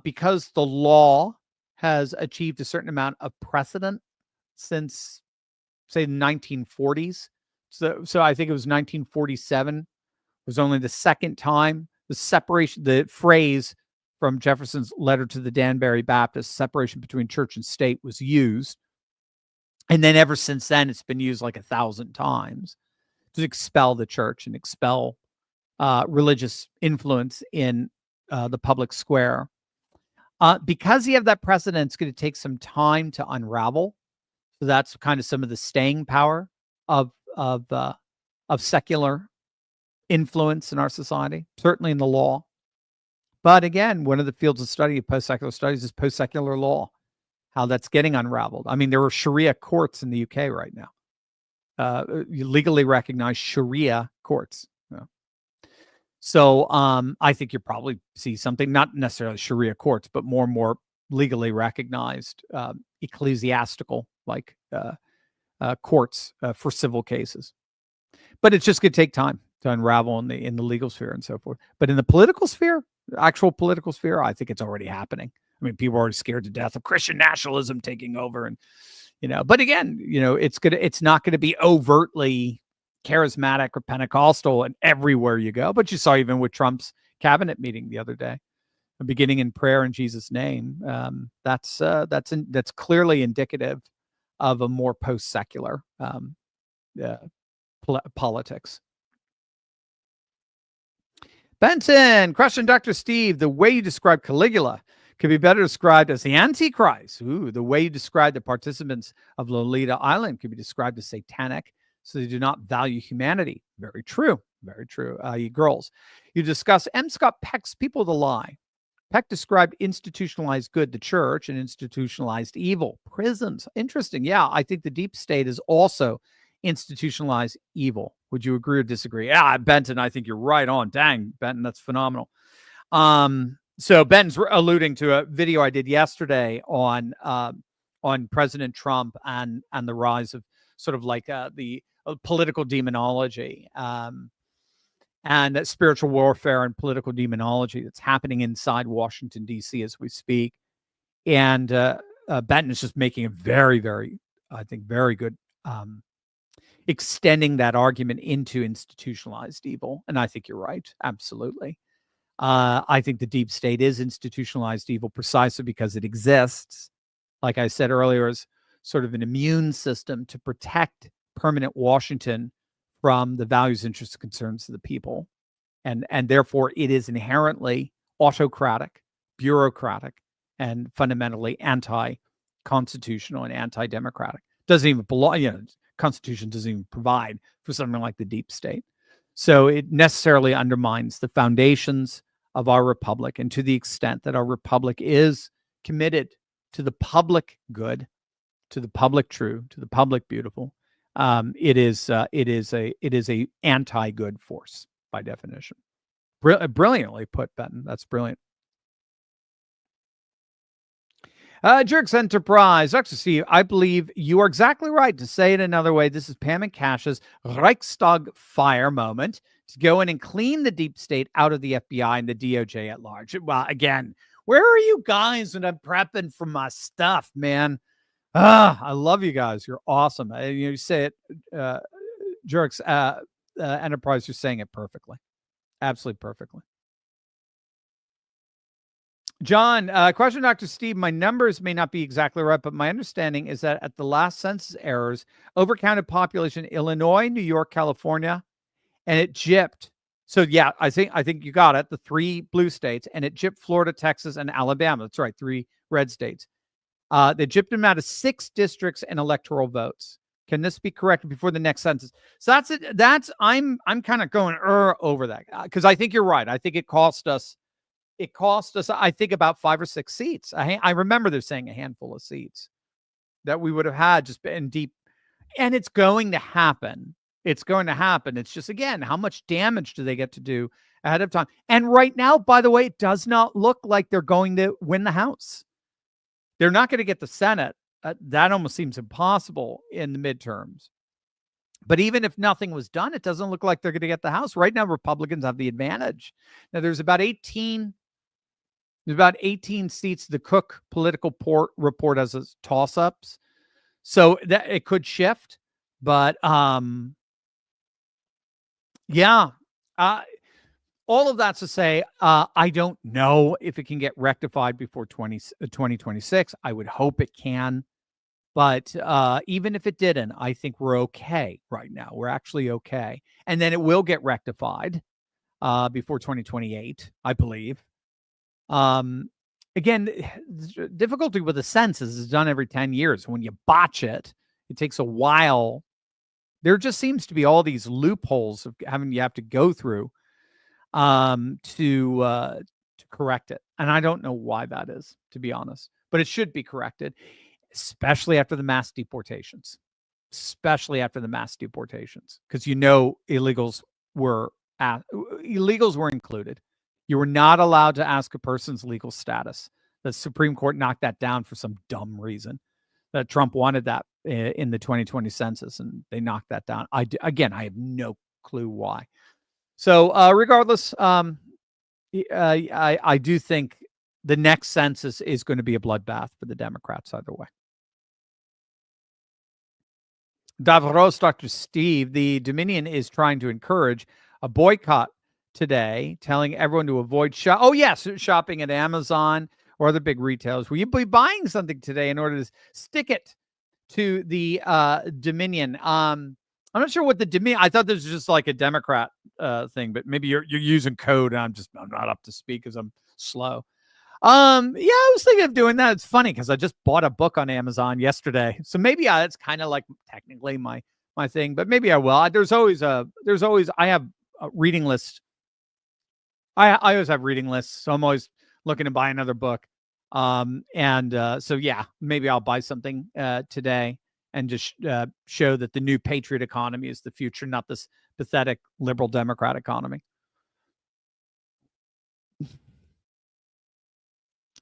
because the law has achieved a certain amount of precedent since, say, the 1940s. So I think it was 1947 was only the second time the phrase from Jefferson's letter to the Danbury Baptists, separation between church and state, was used. And then ever since then, it's been used like 1,000 times to expel the church and expel religious influence in the public square. Because you have that precedent, it's going to take some time to unravel. So that's kind of some of the staying power of secular influence in our society, certainly in the law. But again, one of the fields of study of post-secular studies is post-secular law, how that's getting unraveled. I mean, there are Sharia courts in the UK right now, legally recognized Sharia courts. So I think you probably see something, not necessarily Sharia courts, but more and more legally recognized ecclesiastical courts for civil cases. But it's just going to take time to unravel in the legal sphere and so forth. But in the political sphere, actual political sphere, I think it's already happening. I mean, people are scared to death of Christian nationalism taking over, and but again, it's not gonna be overtly charismatic or Pentecostal and everywhere you go. But you saw even with Trump's cabinet meeting the other day, beginning in prayer in Jesus' name. That's clearly indicative of a more post-secular politics. Benson, question Dr. Steve, the way you describe Caligula could be better described as the Antichrist. Ooh, the way you describe the participants of Lolita Island could be described as satanic, so they do not value humanity. Very true. Very true. You girls. You discuss M. Scott Peck's People of the Lie. Peck described institutionalized good, the church, and institutionalized evil, prisons. Interesting. Yeah, I think the deep state is also institutionalized evil. Would you agree or disagree? Yeah, Benton, I think you're right on. Dang, Benton, that's phenomenal. So Ben's alluding to a video I did yesterday on President Trump and the rise of sort of like the political demonology and spiritual warfare and political demonology that's happening inside Washington, D.C. as we speak. And Benton is just making a very, very, I think, very good extending that argument into institutionalized evil. And I think you're right. Absolutely. I think the deep state is institutionalized evil precisely because it exists, like I said earlier, as sort of an immune system to protect permanent Washington from the values, interests, and concerns of the people. And therefore, it is inherently autocratic, bureaucratic, and fundamentally anti-constitutional and anti-democratic. Doesn't even belong, Constitution doesn't even provide for something like the deep state. So it necessarily undermines the foundations of our republic. And to the extent that our republic is committed to the public good, to the public true, to the public beautiful, it is a anti-good force by definition. Brilliantly put, Benton. That's brilliant. Jerks Enterprise. Dr. Steve, I believe you are exactly right. To say it another way, this is Pam and Cash's Reichstag fire moment to go in and clean the deep state out of the FBI and the DOJ at large. Well, again, where are you guys when I'm prepping for my stuff, man? I love you guys. You're awesome. You say it, Jerks Enterprise, you're saying it perfectly. Absolutely perfectly. John, question, Dr. Steve. My numbers may not be exactly right, but my understanding is that at the last census errors, overcounted population Illinois, New York, California, and it gypped. So yeah, I think you got it. The 3 blue states, and it gypped Florida, Texas, and Alabama. That's right, 3 red states. They gypped them out of 6 districts and electoral votes. Can this be corrected before the next census? So that's it. I'm kind of going over that because I think you're right. I think it cost us. I think, about 5 or 6 seats. I remember they're saying a handful of seats that we would have had just been deep. And it's going to happen. It's going to happen. It's just, again, how much damage do they get to do ahead of time? And right now, by the way, it does not look like they're going to win the House. They're not going to get the Senate. That almost seems impossible in the midterms. But even if nothing was done, it doesn't look like they're going to get the House. Right now, Republicans have the advantage. Now, there's about 18 seats. The Cook political report has toss-ups. So that it could shift. But yeah. All of that's to say, I don't know if it can get rectified before 2026. I would hope it can. But even if it didn't, I think we're okay right now. We're actually okay. And then it will get rectified before 2028, I believe. Again, the difficulty with the census is done every 10 years. When you botch it, it takes a while. There just seems to be all these loopholes of you have to go through to correct it. And I don't know why that is, to be honest. But it should be corrected, especially after the mass deportations. Because illegals were included. You were not allowed to ask a person's legal status. The Supreme Court knocked that down for some dumb reason. That Trump wanted that in the 2020 census, and they knocked that down. I have no clue why. So regardless, I do think the next census is going to be a bloodbath for the Democrats either way. Davros, Dr. Steve, the Dominion is trying to encourage a boycott today, telling everyone to avoid shopping at Amazon or other big retailers. Will you be buying something today in order to stick it to the Dominion? I'm not sure what the Dominion. I thought this was just like a Democrat thing, but maybe you're using code, and I'm not up to speed because I'm slow. I was thinking of doing that. It's funny because I just bought a book on Amazon yesterday, so maybe it's kind of like technically my thing, but maybe I will. There's always I have a reading list. I always have reading lists, so I'm always looking to buy another book. So yeah, maybe I'll buy something today and just show that the new patriot economy is the future, not this pathetic liberal Democrat economy.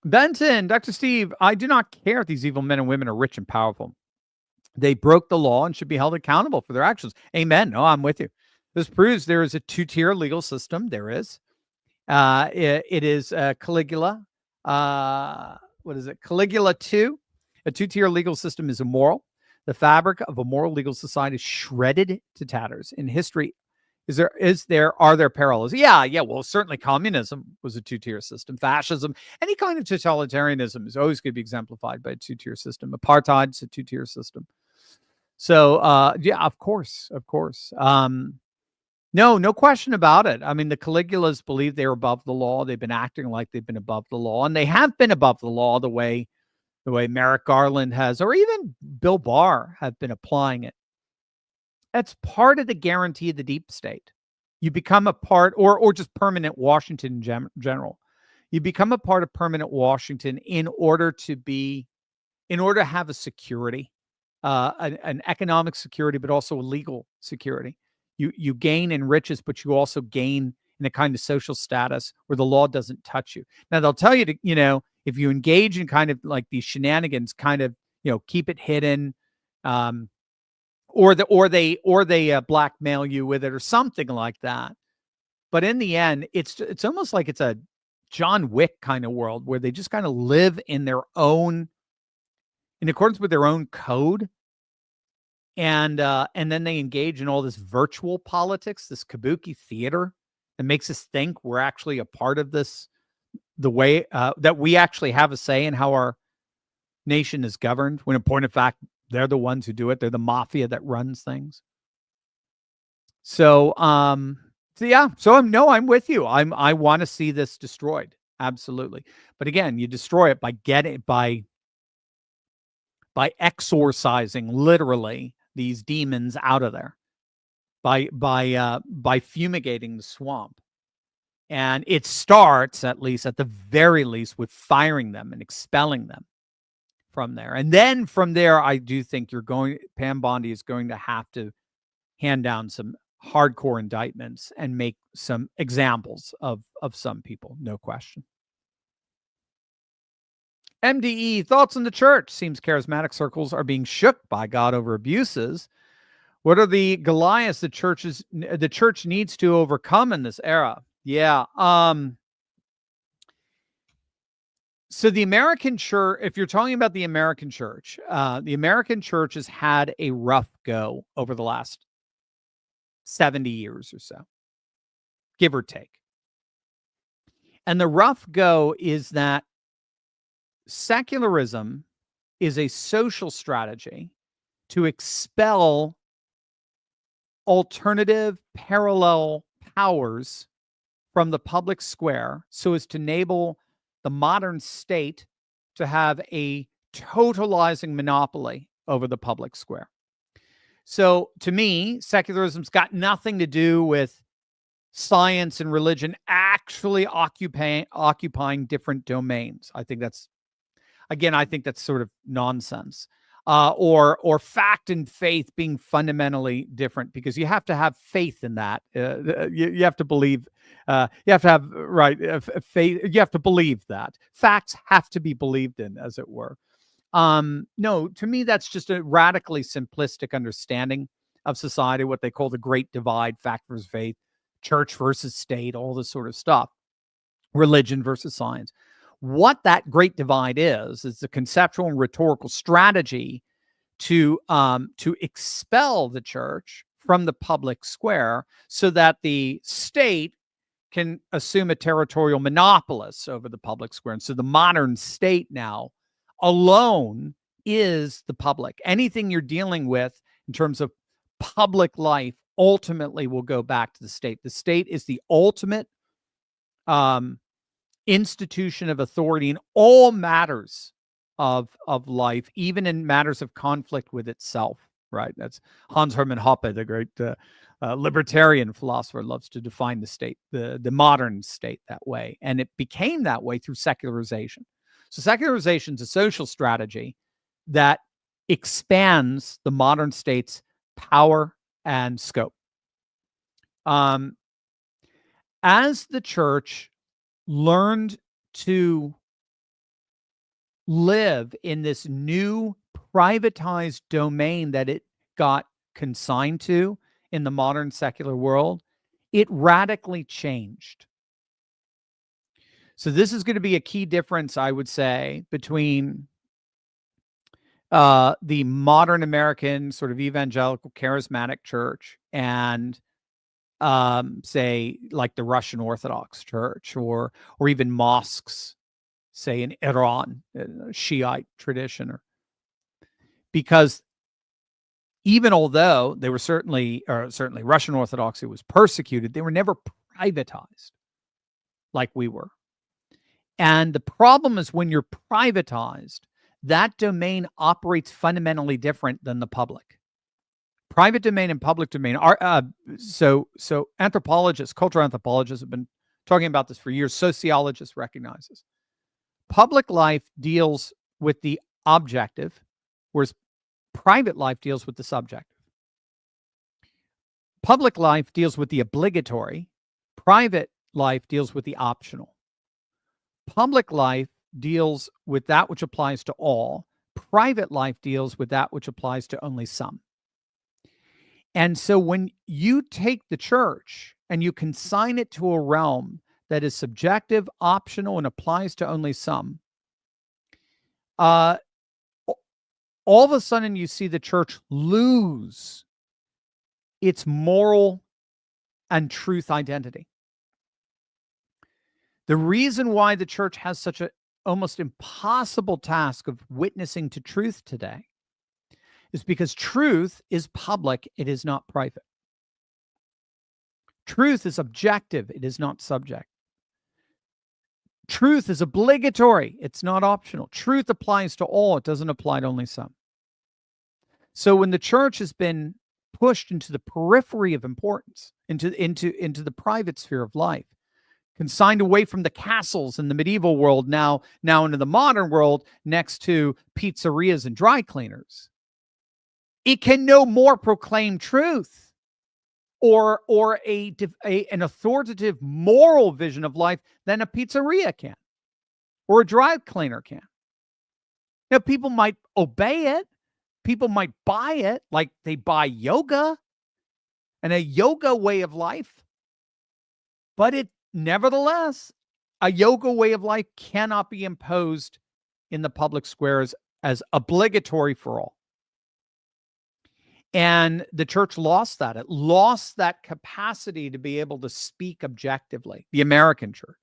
Benton, Dr. Steve, I do not care if these evil men and women are rich and powerful. They broke the law and should be held accountable for their actions. Amen. No, I'm with you. This proves there is a two-tier legal system. There is. It is Caligula. What is it? Caligula 2. A two-tier legal system is immoral. The fabric of a moral legal society is shredded to tatters. In history, are there parallels? Yeah. Well, certainly communism was a two-tier system. Fascism, any kind of totalitarianism is always going to be exemplified by a two-tier system. Apartheid's a two-tier system. So, of course. No question about it. I mean, the Caligulas believe they're above the law. They've been acting like they've been above the law, and they have been above the law the way Merrick Garland has, or even Bill Barr have been applying it. That's part of the guarantee of the deep state. You become a part, or just permanent Washington in general. You become a part of permanent Washington in order to have a security, an economic security, but also a legal security. You gain in riches, but you also gain in a kind of social status where the law doesn't touch you. Now they'll tell you to, if you engage in kind of like these shenanigans, kind of, keep it hidden, or they blackmail you with it or something like that. But in the end, it's almost like it's a John Wick kind of world where they just kind of live in accordance with their own code. And then they engage in all this virtual politics, this kabuki theater that makes us think we're actually a part of this, the way that we actually have a say in how our nation is governed, when in point of fact, they're the ones who do it. They're the mafia that runs things. So, I'm with you. I want to see this destroyed. Absolutely. But again, you destroy it by exorcising literally these demons out of there, by fumigating the swamp. And it starts, at the very least, with firing them and expelling them from there. And then from there, I do think Pam Bondi is going to have to hand down some hardcore indictments and make some examples of some people, no question. MDE, thoughts on the church? Seems charismatic circles are being shook by God over abuses. What are the Goliaths the church needs to overcome in this era? Yeah. So the American church, if you're talking about the American church has had a rough go over the last 70 years or so, give or take. And the rough go is that secularism is a social strategy to expel alternative parallel powers from the public square so as to enable the modern state to have a totalizing monopoly over the public square. So to me, secularism's got nothing to do with science and religion actually occupying different domains. I think that's sort of nonsense. Or fact and faith being fundamentally different, because you have to have faith in that. You have to believe. You have to have faith. You have to believe that facts have to be believed in, as it were. No, to me, that's just a radically simplistic understanding of society. What they call the Great Divide: fact versus faith, church versus state, all this sort of stuff, religion versus science. what that great divide is a conceptual and rhetorical strategy to expel the church from the public square so that the state can assume a territorial monopolist over the public square. And so the modern state now alone is the public. Anything you're dealing with in terms of public life ultimately will go back to the state. The state is the ultimate institution of authority in all matters of life, even in matters of conflict with itself, right? That's Hans Hermann Hoppe, the great libertarian philosopher, loves to define the state, the modern state, that way. And it became that way through secularization. So secularization is a social strategy that expands the modern state's power and scope. As the church learned to live in this new privatized domain that it got consigned to in the modern secular world, it radically changed. So this is going to be a key difference, I would say, between the modern American sort of evangelical charismatic church and say like the Russian Orthodox Church or even mosques, say in Iran, Shiite tradition, because even although they were certainly Russian Orthodoxy was persecuted, they were never privatized like we were. And the problem is when you're privatized, that domain operates fundamentally different than the public. Private domain and public domain are so anthropologists, cultural anthropologists have been talking about this for years. Sociologists recognize this. Public life deals with the objective, whereas private life deals with the subjective. Public life deals with the obligatory. Private life deals with the optional. Public life deals with that which applies to all. Private life deals with that which applies to only some. And so when you take the church and you consign it to a realm that is subjective, optional, and applies to only some, all of a sudden you see the church lose its moral and truth identity. The reason why the church has such an almost impossible task of witnessing to truth today is because truth is public, it is not private. Truth is objective, it is not subject. Truth is obligatory, it's not optional. Truth applies to all, it doesn't apply to only some. So when the church has been pushed into the periphery of importance, into the private sphere of life, consigned away from the castles in the medieval world, now into the modern world, next to pizzerias and dry cleaners, it can no more proclaim truth or an authoritative moral vision of life than a pizzeria can or a dry cleaner can. Now, people might obey it. People might buy it, like they buy yoga and a yoga way of life. But nevertheless, a yoga way of life cannot be imposed in the public squares as obligatory for all. And the church lost that. It lost that capacity to be able to speak objectively, the American church.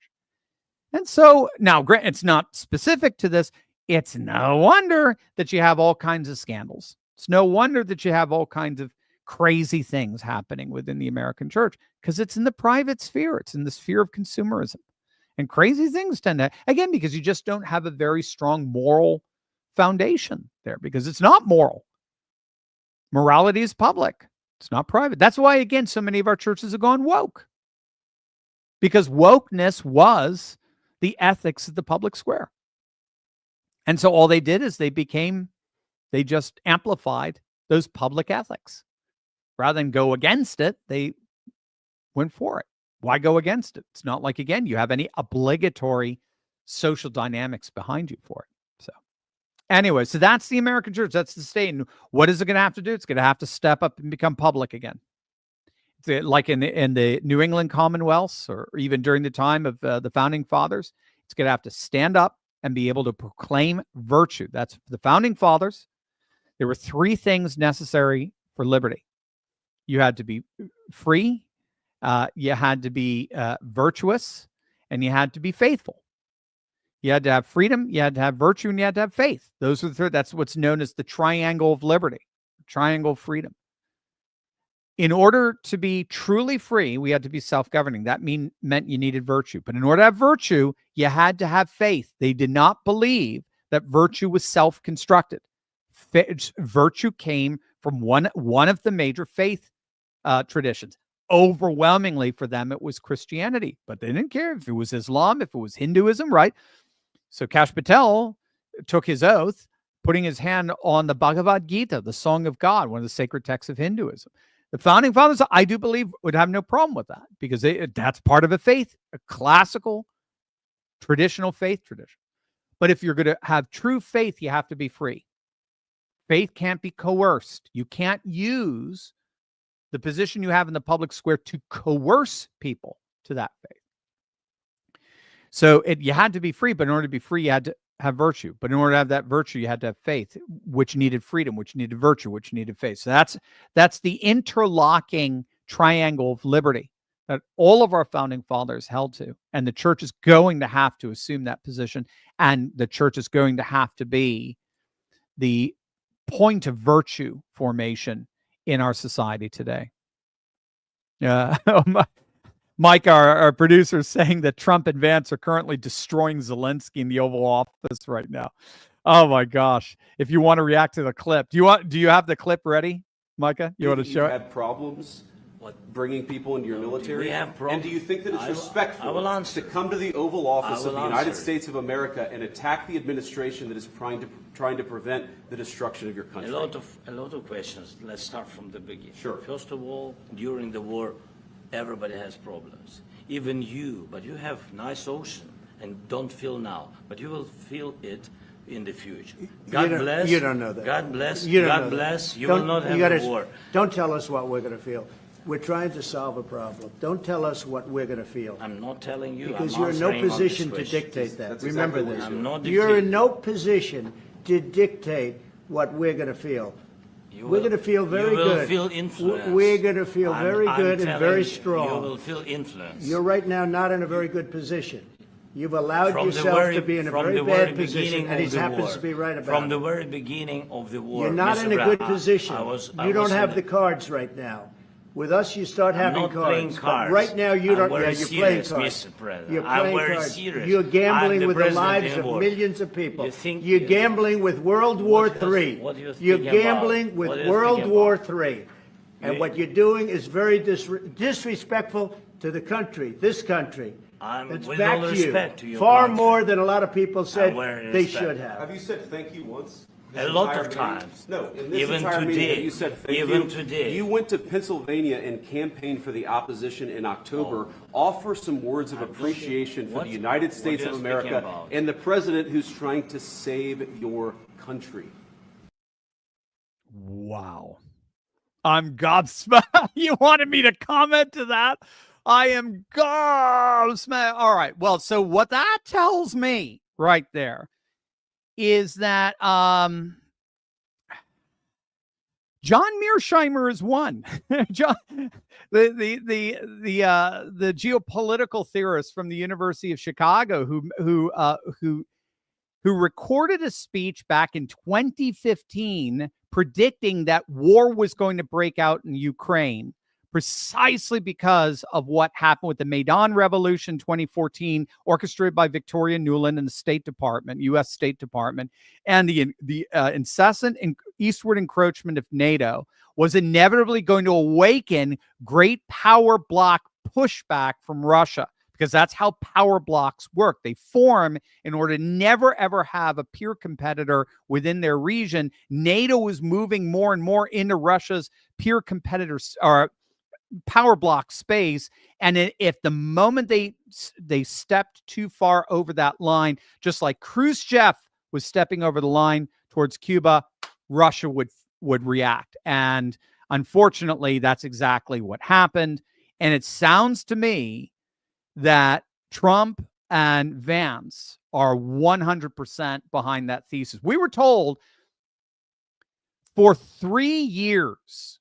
And so now, it's not specific to this. It's no wonder that you have all kinds of scandals. It's no wonder that you have all kinds of crazy things happening within the American church, because it's in the private sphere. It's in the sphere of consumerism. And crazy things tend to, again, because you just don't have a very strong moral foundation there, because it's not moral. Morality is public. It's not private. That's why, again, so many of our churches have gone woke, because wokeness was the ethics of the public square. And so all they did is they just amplified those public ethics. Rather than go against it, they went for it. Why go against it? It's not like, again, you have any obligatory social dynamics behind you for it. So anyway, so that's the American church. That's the state. And what is it going to have to do? It's going to have to step up and become public again. Like in the New England Commonwealths, or even during the time of the founding fathers, It's going to have to stand up and be able to proclaim virtue. That's the founding fathers. There were three things necessary for liberty. You had to be free, you had to be virtuous, and you had to be faithful. You had to have freedom, you had to have virtue, and you had to have faith. Those are the three. That's what's known as the triangle of liberty, triangle of freedom. In order to be truly free, we had to be self-governing. That meant you needed virtue. But in order to have virtue, you had to have faith. They did not believe that virtue was self-constructed. Virtue came from one of the major faith traditions. Overwhelmingly for them, it was Christianity, but they didn't care if it was Islam, if it was Hinduism, right? So Kash Patel took his oath, putting his hand on the Bhagavad Gita, the Song of God, one of the sacred texts of Hinduism. The founding fathers, I do believe, would have no problem with that because that's part of a faith, a classical, traditional faith tradition. But if you're going to have true faith, you have to be free. Faith can't be coerced. You can't use the position you have in the public square to coerce people to that faith. So you had to be free, but in order to be free, you had to have virtue. But in order to have that virtue, you had to have faith, which needed freedom, which needed virtue, which needed faith. So that's the interlocking triangle of liberty that all of our founding fathers held to. And the church is going to have to assume that position. And the church is going to have to be the point of virtue formation in our society today. Mike, our producer, is saying that Trump and Vance are currently destroying Zelensky in the Oval Office right now. Oh my gosh! If you want to react to the clip, do you have the clip ready, Micah? You want to show it? Have problems bringing people into your military? We have problems. And do you think that it's respectful to come to the Oval Office of the United States of America and attack the administration that is trying to prevent the destruction of your country? A lot of questions. Let's start from the beginning. Sure. First of all, during the war, everybody has problems. Even you, but you have nice ocean and don't feel now, but you will feel it in the future. God bless. You don't know that. God bless. You God bless. You will not have a war. Don't tell us what we're going to feel. We're trying to solve a problem. Don't tell us what we're going to feel. I'm not telling you. Because I'm you're in no answering on position this to question. dictate that. That's Remember exactly this. what I'm not You're dictating. in no position to dictate what we're going to feel. We're going to feel very good. You will feel influence. We're going to feel very good and very strong. You will feel influence. You're right now not in a very good position. You've allowed yourself to be in a very bad position, and he happens to be right about it. From the very beginning of the war, You're not Mr. in a good Brown, position. You don't have the cards right now. With us, you start having not cards. playing But cards. right now, you I'm don't. very You're playing serious, cards. Mr. President. You're I'm playing very cards. serious. You're gambling I'm the with the president lives in of war. millions of people. You think- You're gambling with World War III. What are you You're thinking about? gambling with What are you World thinking War about? III. And what you're doing is very disrespectful to the country, this country. It's with back all to you. respect to your Far country. more than a lot of people said very they respect. should have. Have you said thank you once? A lot entire of meeting? times. No, in this Even entire meeting, today. have you said thank you? Even today. You went to Pennsylvania and campaigned for the opposition in October. Offer some words of appreciation for the United States what of are you America speaking about? and the president who's trying to save your country. Wow. I'm gobsmacked. You wanted me to comment to that? I am gobsmacked. All right. Well, so what that tells me right there is that John Mearsheimer is one. John, the geopolitical theorist from the University of Chicago who recorded a speech back in 2015 predicting that war was going to break out in Ukraine precisely because of what happened with the Maidan Revolution 2014, orchestrated by Victoria Nuland and the State Department, U.S. State Department, and the incessant eastward encroachment of NATO was inevitably going to awaken great power bloc pushback from Russia, because that's how power blocks work. They form in order to never, ever have a peer competitor within their region. NATO was moving more and more into Russia's peer competitors or power block space. And if the moment they stepped too far over that line, just like Khrushchev was stepping over the line towards Cuba, Russia would react. And unfortunately, that's exactly what happened. And it sounds to me that Trump and Vance are 100% behind that thesis. We were told for 3 years,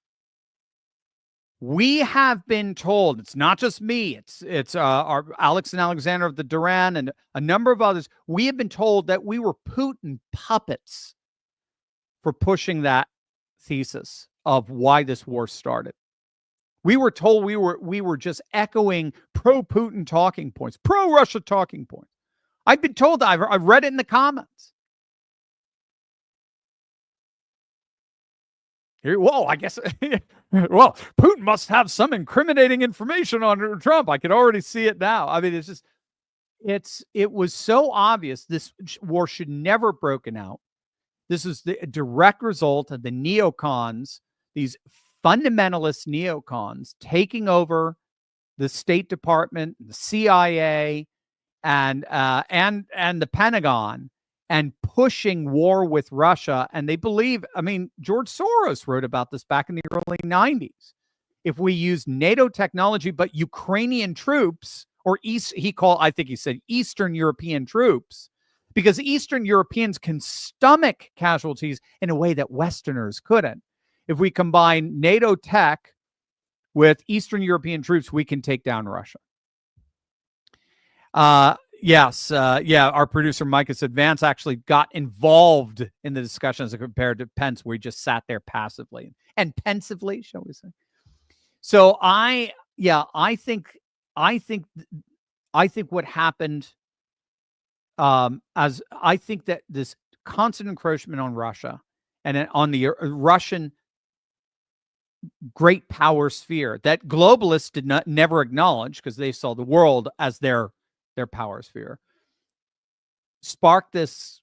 we have been told, it's not just me, it's our Alex and Alexander of the Duran and a number of others. We have been told that we were Putin puppets for pushing that thesis of why this war started. We were told we were just echoing pro-Putin talking points, pro-Russia talking points. I've been told that. I've read it in the comments. Well, I guess, well, Putin must have some incriminating information on Trump. I can already see it now. I mean, it was so obvious this war should never have broken out. This is the direct result of the neocons, these fundamentalist neocons taking over the State Department, the CIA, and the Pentagon, and pushing war with Russia. And they believe, I mean, George Soros wrote about this back in the early 90s. If we use NATO technology, but Ukrainian troops, or I think he said Eastern European troops, because Eastern Europeans can stomach casualties in a way that Westerners couldn't. If we combine NATO tech with Eastern European troops, we can take down Russia. Yes. Our producer, Micah, said Vance actually got involved in the discussions compared to Pence, where he just sat there passively and pensively, shall we say. So I think what happened, as I think that this constant encroachment on Russia and on the Russian great power sphere that globalists never acknowledge, because they saw the world as their power sphere, sparked this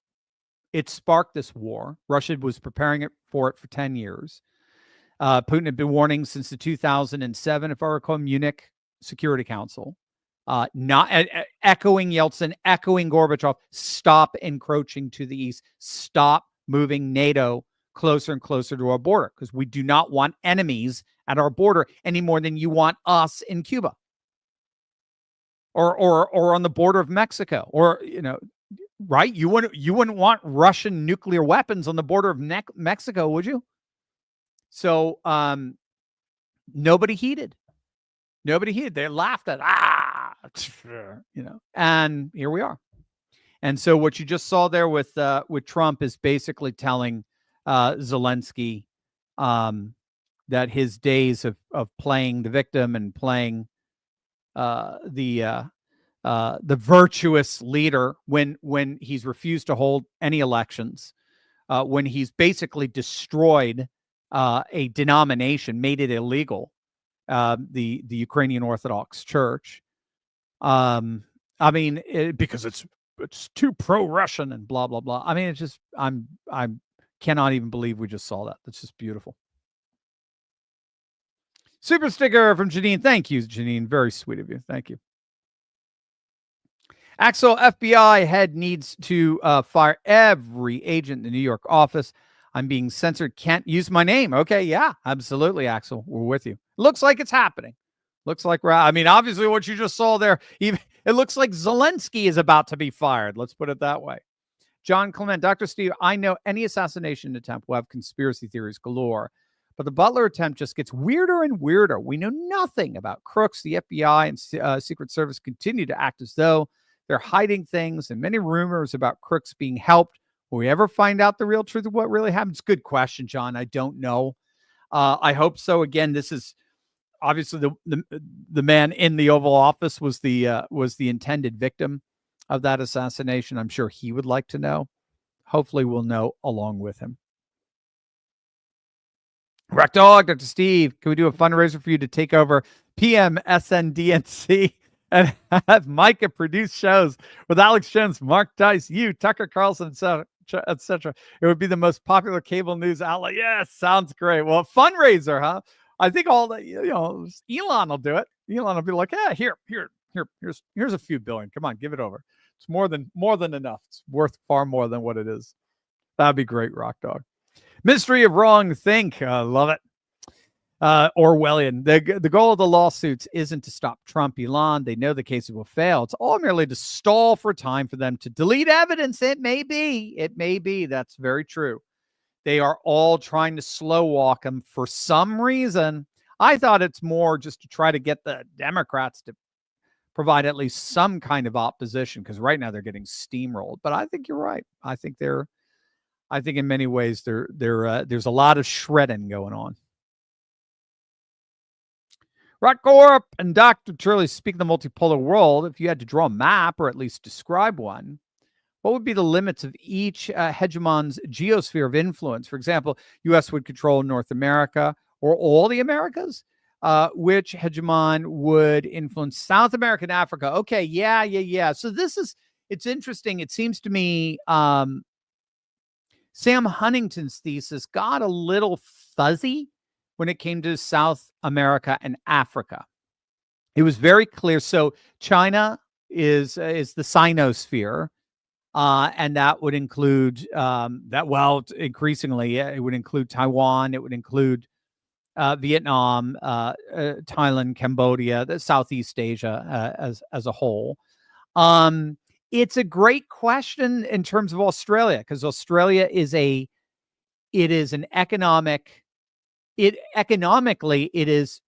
war. Russia was preparing for it for 10 years. Putin had been warning since the 2007, if I recall, Munich Security Council, not echoing Yeltsin, echoing Gorbachev, stop encroaching to the east, stop moving NATO closer and closer to our border, because we do not want enemies at our border any more than you want us in Cuba. Or on the border of Mexico, or right? You wouldn't want Russian nuclear weapons on the border of Mexico, would you? So nobody heeded. They laughed at and here we are. And so what you just saw there with Trump is basically telling Zelensky that his days of playing the victim and playing the virtuous leader when he's refused to hold any elections, when he's basically destroyed a denomination, made it illegal, the Ukrainian Orthodox Church. I mean, because it's too pro-Russian and blah blah blah. I mean, it's just I cannot even believe we just saw that. That's just beautiful. Super sticker from Janine. Thank you, Janine. Very sweet of you. Thank you. Axel, FBI head needs to fire every agent in the New York office. I'm being censored. Can't use my name. Okay, yeah, absolutely, Axel. We're with you. Looks like it's happening. Looks like obviously what you just saw there, even it looks like Zelensky is about to be fired. Let's put it that way. John Clement, Dr. Steve, I know any assassination attempt will have conspiracy theories galore. But the Butler attempt just gets weirder and weirder. We know nothing about crooks. The FBI and Secret Service continue to act as though they're hiding things, and many rumors about crooks being helped. Will we ever find out the real truth of what really happens? Good question, John. I don't know. I hope so. Again, this is obviously the man in the Oval Office was the intended victim of that assassination. I'm sure he would like to know. Hopefully, we'll know along with him. Rock Dog, Dr. Steve, can we do a fundraiser for you to take over PMSNDNC and have Micah produce shows with Alex Jones, Mark Dice, you, Tucker Carlson, etc.? It would be the most popular cable news outlet. Yes, sounds great. Well, fundraiser, huh? I think all the Elon will do it. Elon will be like, yeah, here's a few billion. Come on, give it over. It's more than enough. It's worth far more than what it is. That'd be great, Rock Dog. Mystery of Wrong Think. I love it. Orwellian. The goal of the lawsuits isn't to stop Trump, Elon. They know the case will fail. It's all merely to stall for time for them to delete evidence. It may be. It may be. That's very true. They are all trying to slow walk him for some reason. I thought it's more just to try to get the Democrats to provide at least some kind of opposition, because right now they're getting steamrolled. But I think you're right. I think in many ways there's a lot of shredding going on. Rockcorp and Dr. Turley speak of the multipolar world. If you had to draw a map or at least describe one, what would be the limits of each hegemon's geosphere of influence? For example, U.S. would control North America or all the Americas. Which hegemon would influence South America and Africa? Okay, yeah. So it's interesting. It seems to me Sam Huntington's thesis got a little fuzzy when it came to South America and Africa. It was very clear. So China is the Sinosphere. And that would include increasingly, it would include Taiwan. It would include Vietnam, Thailand, Cambodia, the Southeast Asia as a whole. It's a great question in terms of Australia, because Australia economically it is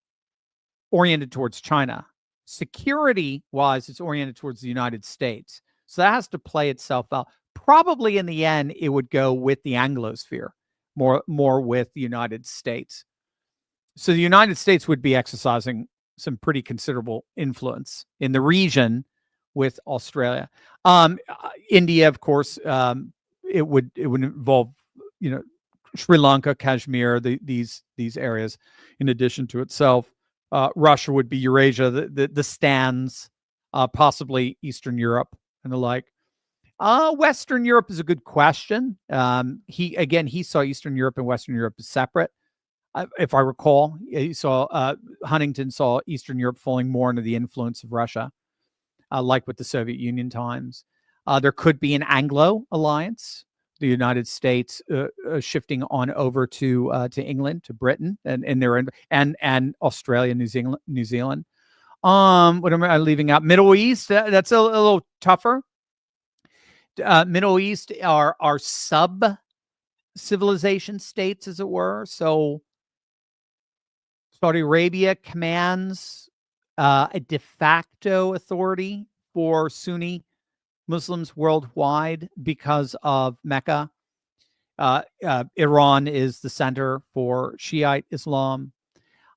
oriented towards China. Security wise, it's oriented towards the United States. So that has to play itself out. Probably in the end, it would go with the Anglosphere, more with the United States. So the United States would be exercising some pretty considerable influence in the region with Australia. India, of course, it would involve, Sri Lanka, Kashmir, these areas, in addition to itself. Russia would be Eurasia, the stands, possibly Eastern Europe and the like. Western Europe is a good question. He saw Eastern Europe and Western Europe as separate. If I recall, Huntington saw Eastern Europe falling more into the influence of Russia, like with the Soviet Union times. There could be an Anglo alliance, the United States shifting on over to England, to Britain, and Australia, New Zealand. What am I leaving out? Middle East. That's a little tougher. Middle East are sub civilization states, as it were. So Saudi Arabia commands a de facto authority for Sunni Muslims worldwide because of Mecca. Iran is the center for Shiite Islam.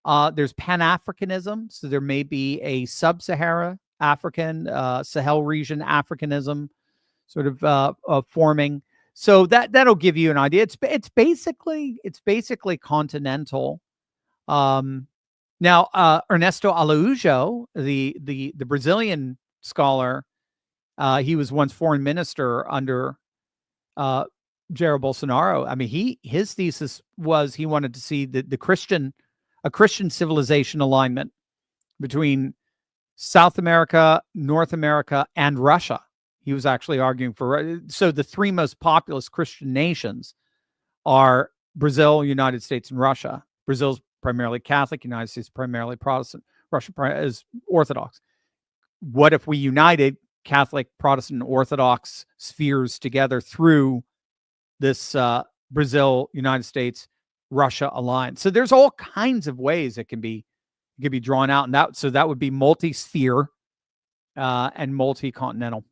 There's Pan-Africanism, so there may be a sub-Sahara African, Sahel region Africanism sort of forming. So that'll give you an idea. It's basically continental. Now Ernesto Araújo, the Brazilian scholar, he was once foreign minister under Jair Bolsonaro. I mean, his thesis was he wanted to see a Christian civilization alignment between South America, North America, and Russia. He was actually arguing for, so the three most populous Christian nations are Brazil, United States, and Russia. Brazil's primarily Catholic, United States primarily Protestant, Russia is Orthodox. What if we united Catholic, Protestant, and Orthodox spheres together through this Brazil, United States, Russia alliance? So there's all kinds of ways it can be drawn out, and that would be multi-sphere and multi-continental.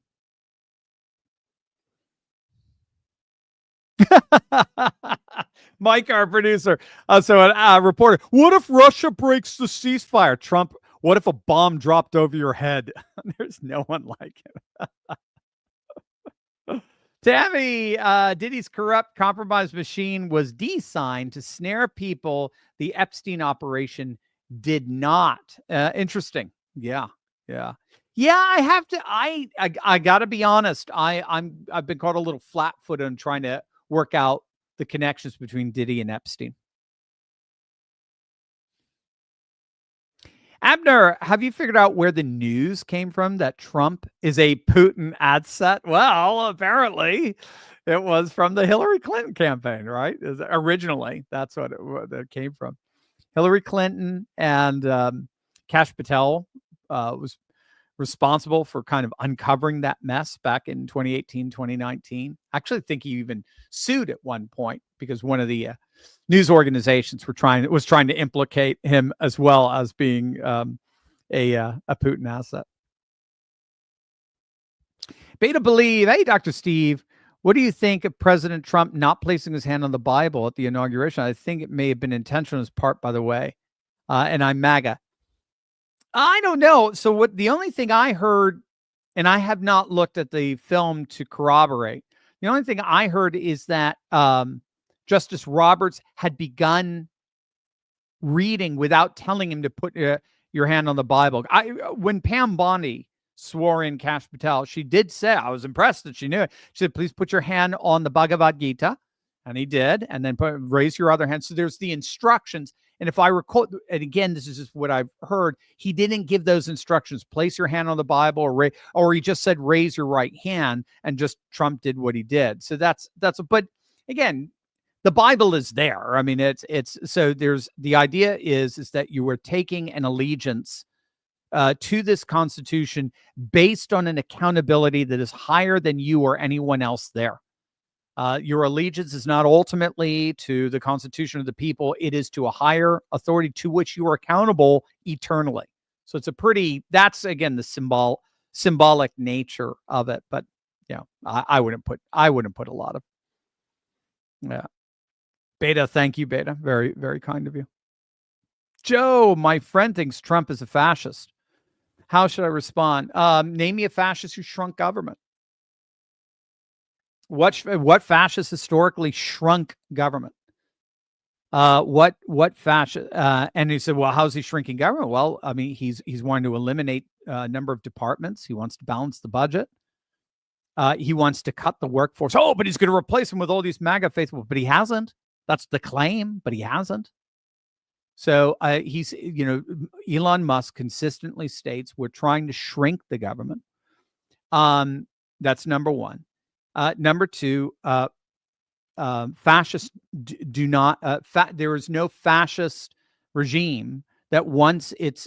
Mike, our producer, a reporter. What if Russia breaks the ceasefire? Trump. What if a bomb dropped over your head? There's no one like it. Tammy, Diddy's corrupt, compromised machine was designed to snare people. The Epstein operation did not. Interesting. Yeah. I have to. I got to be honest. I've been caught a little flat-footed on trying to work out the connections between Diddy and Epstein. Abner, have you figured out where the news came from that Trump is a Putin asset? Well, apparently it was from the Hillary Clinton campaign, right? Originally, that's what it came from. Hillary Clinton and Kash Patel was responsible for kind of uncovering that mess back in 2018, 2019. I actually think he even sued at one point because one of the news organizations was trying to implicate him as well as being a Putin asset. Beta Believe, hey, Dr. Steve, what do you think of President Trump not placing his hand on the Bible at the inauguration? I think it may have been intentional on his part, by the way. And I'm MAGA. I don't know. So the only thing I heard, and I have not looked at the film to corroborate, the only thing I heard is that Justice Roberts had begun reading without telling him to put your hand on the Bible. When Pam Bondi swore in Kash Patel, she did say, I was impressed that she knew it. She said, please put your hand on the Bhagavad Gita. And he did. And then raise your other hand. So there's the instructions. And if I recall, and again, this is just what I've heard, he didn't give those instructions. Place your hand on the Bible, or he just said, raise your right hand, and just Trump did what he did. So but again, the Bible is there. I mean, so there's the idea is that you are taking an allegiance to this Constitution based on an accountability that is higher than you or anyone else there. Your allegiance is not ultimately to the Constitution of the people. It is to a higher authority to which you are accountable eternally. So that's again, the symbolic nature of it. But yeah, I wouldn't put a lot of, yeah. Beta, thank you, Beta. Very, very kind of you. Joe, my friend thinks Trump is a fascist. How should I respond? Name me a fascist who shrunk government. What fascist historically shrunk government? What fascist? And he said, well, how's he shrinking government? Well, I mean, he's wanting to eliminate a number of departments. He wants to balance the budget. He wants to cut the workforce. Oh, but he's going to replace him with all these MAGA faithful. But he hasn't. That's the claim, but he hasn't. So he's, Elon Musk consistently states we're trying to shrink the government. That's number one. Number two, fascists do not. There is no fascist regime that once it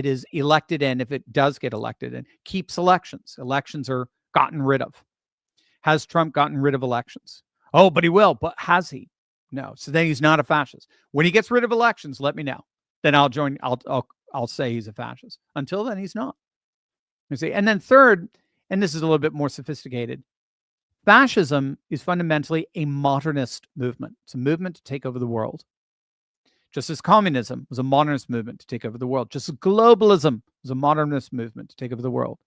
is elected in, if it does get elected in, keeps elections. Elections are gotten rid of. Has Trump gotten rid of elections? Oh, but he will. But has he? No. So then he's not a fascist. When he gets rid of elections, let me know. Then I'll join. I'll say he's a fascist. Until then, he's not. You see. And then third, and this is a little bit more sophisticated, fascism is fundamentally a modernist movement. It's a movement to take over the world. Just as communism was a modernist movement to take over the world. Just as globalism was a modernist movement to take over the world.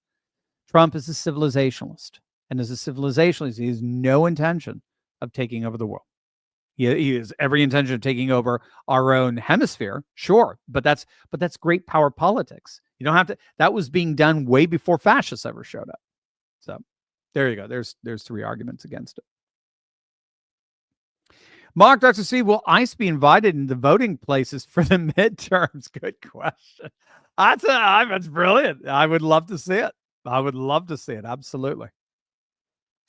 Trump is a civilizationalist. And as a civilizationalist, he has no intention of taking over the world. He has every intention of taking over our own hemisphere, sure, but that's great power politics. You don't have to. That was being done way before fascists ever showed up. So there you go. There's three arguments against it. Mark, Dr. C, will ICE be invited into voting places for the midterms? Good question. That's brilliant. I would love to see it. I would love to see it. Absolutely.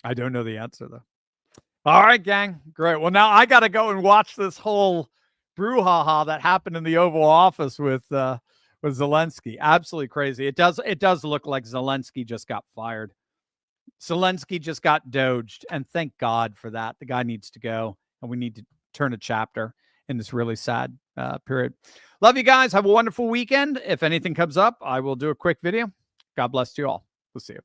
I don't know the answer though. All right, gang. Great. Well, now I got to go and watch this whole brouhaha that happened in the Oval Office with Zelensky. Absolutely crazy. It does look like Zelensky just got fired. Zelensky just got doged, and thank God for that. The guy needs to go, and we need to turn a chapter in this really sad period. Love you guys. Have a wonderful weekend. If anything comes up, I will do a quick video. God bless you all. We'll see you.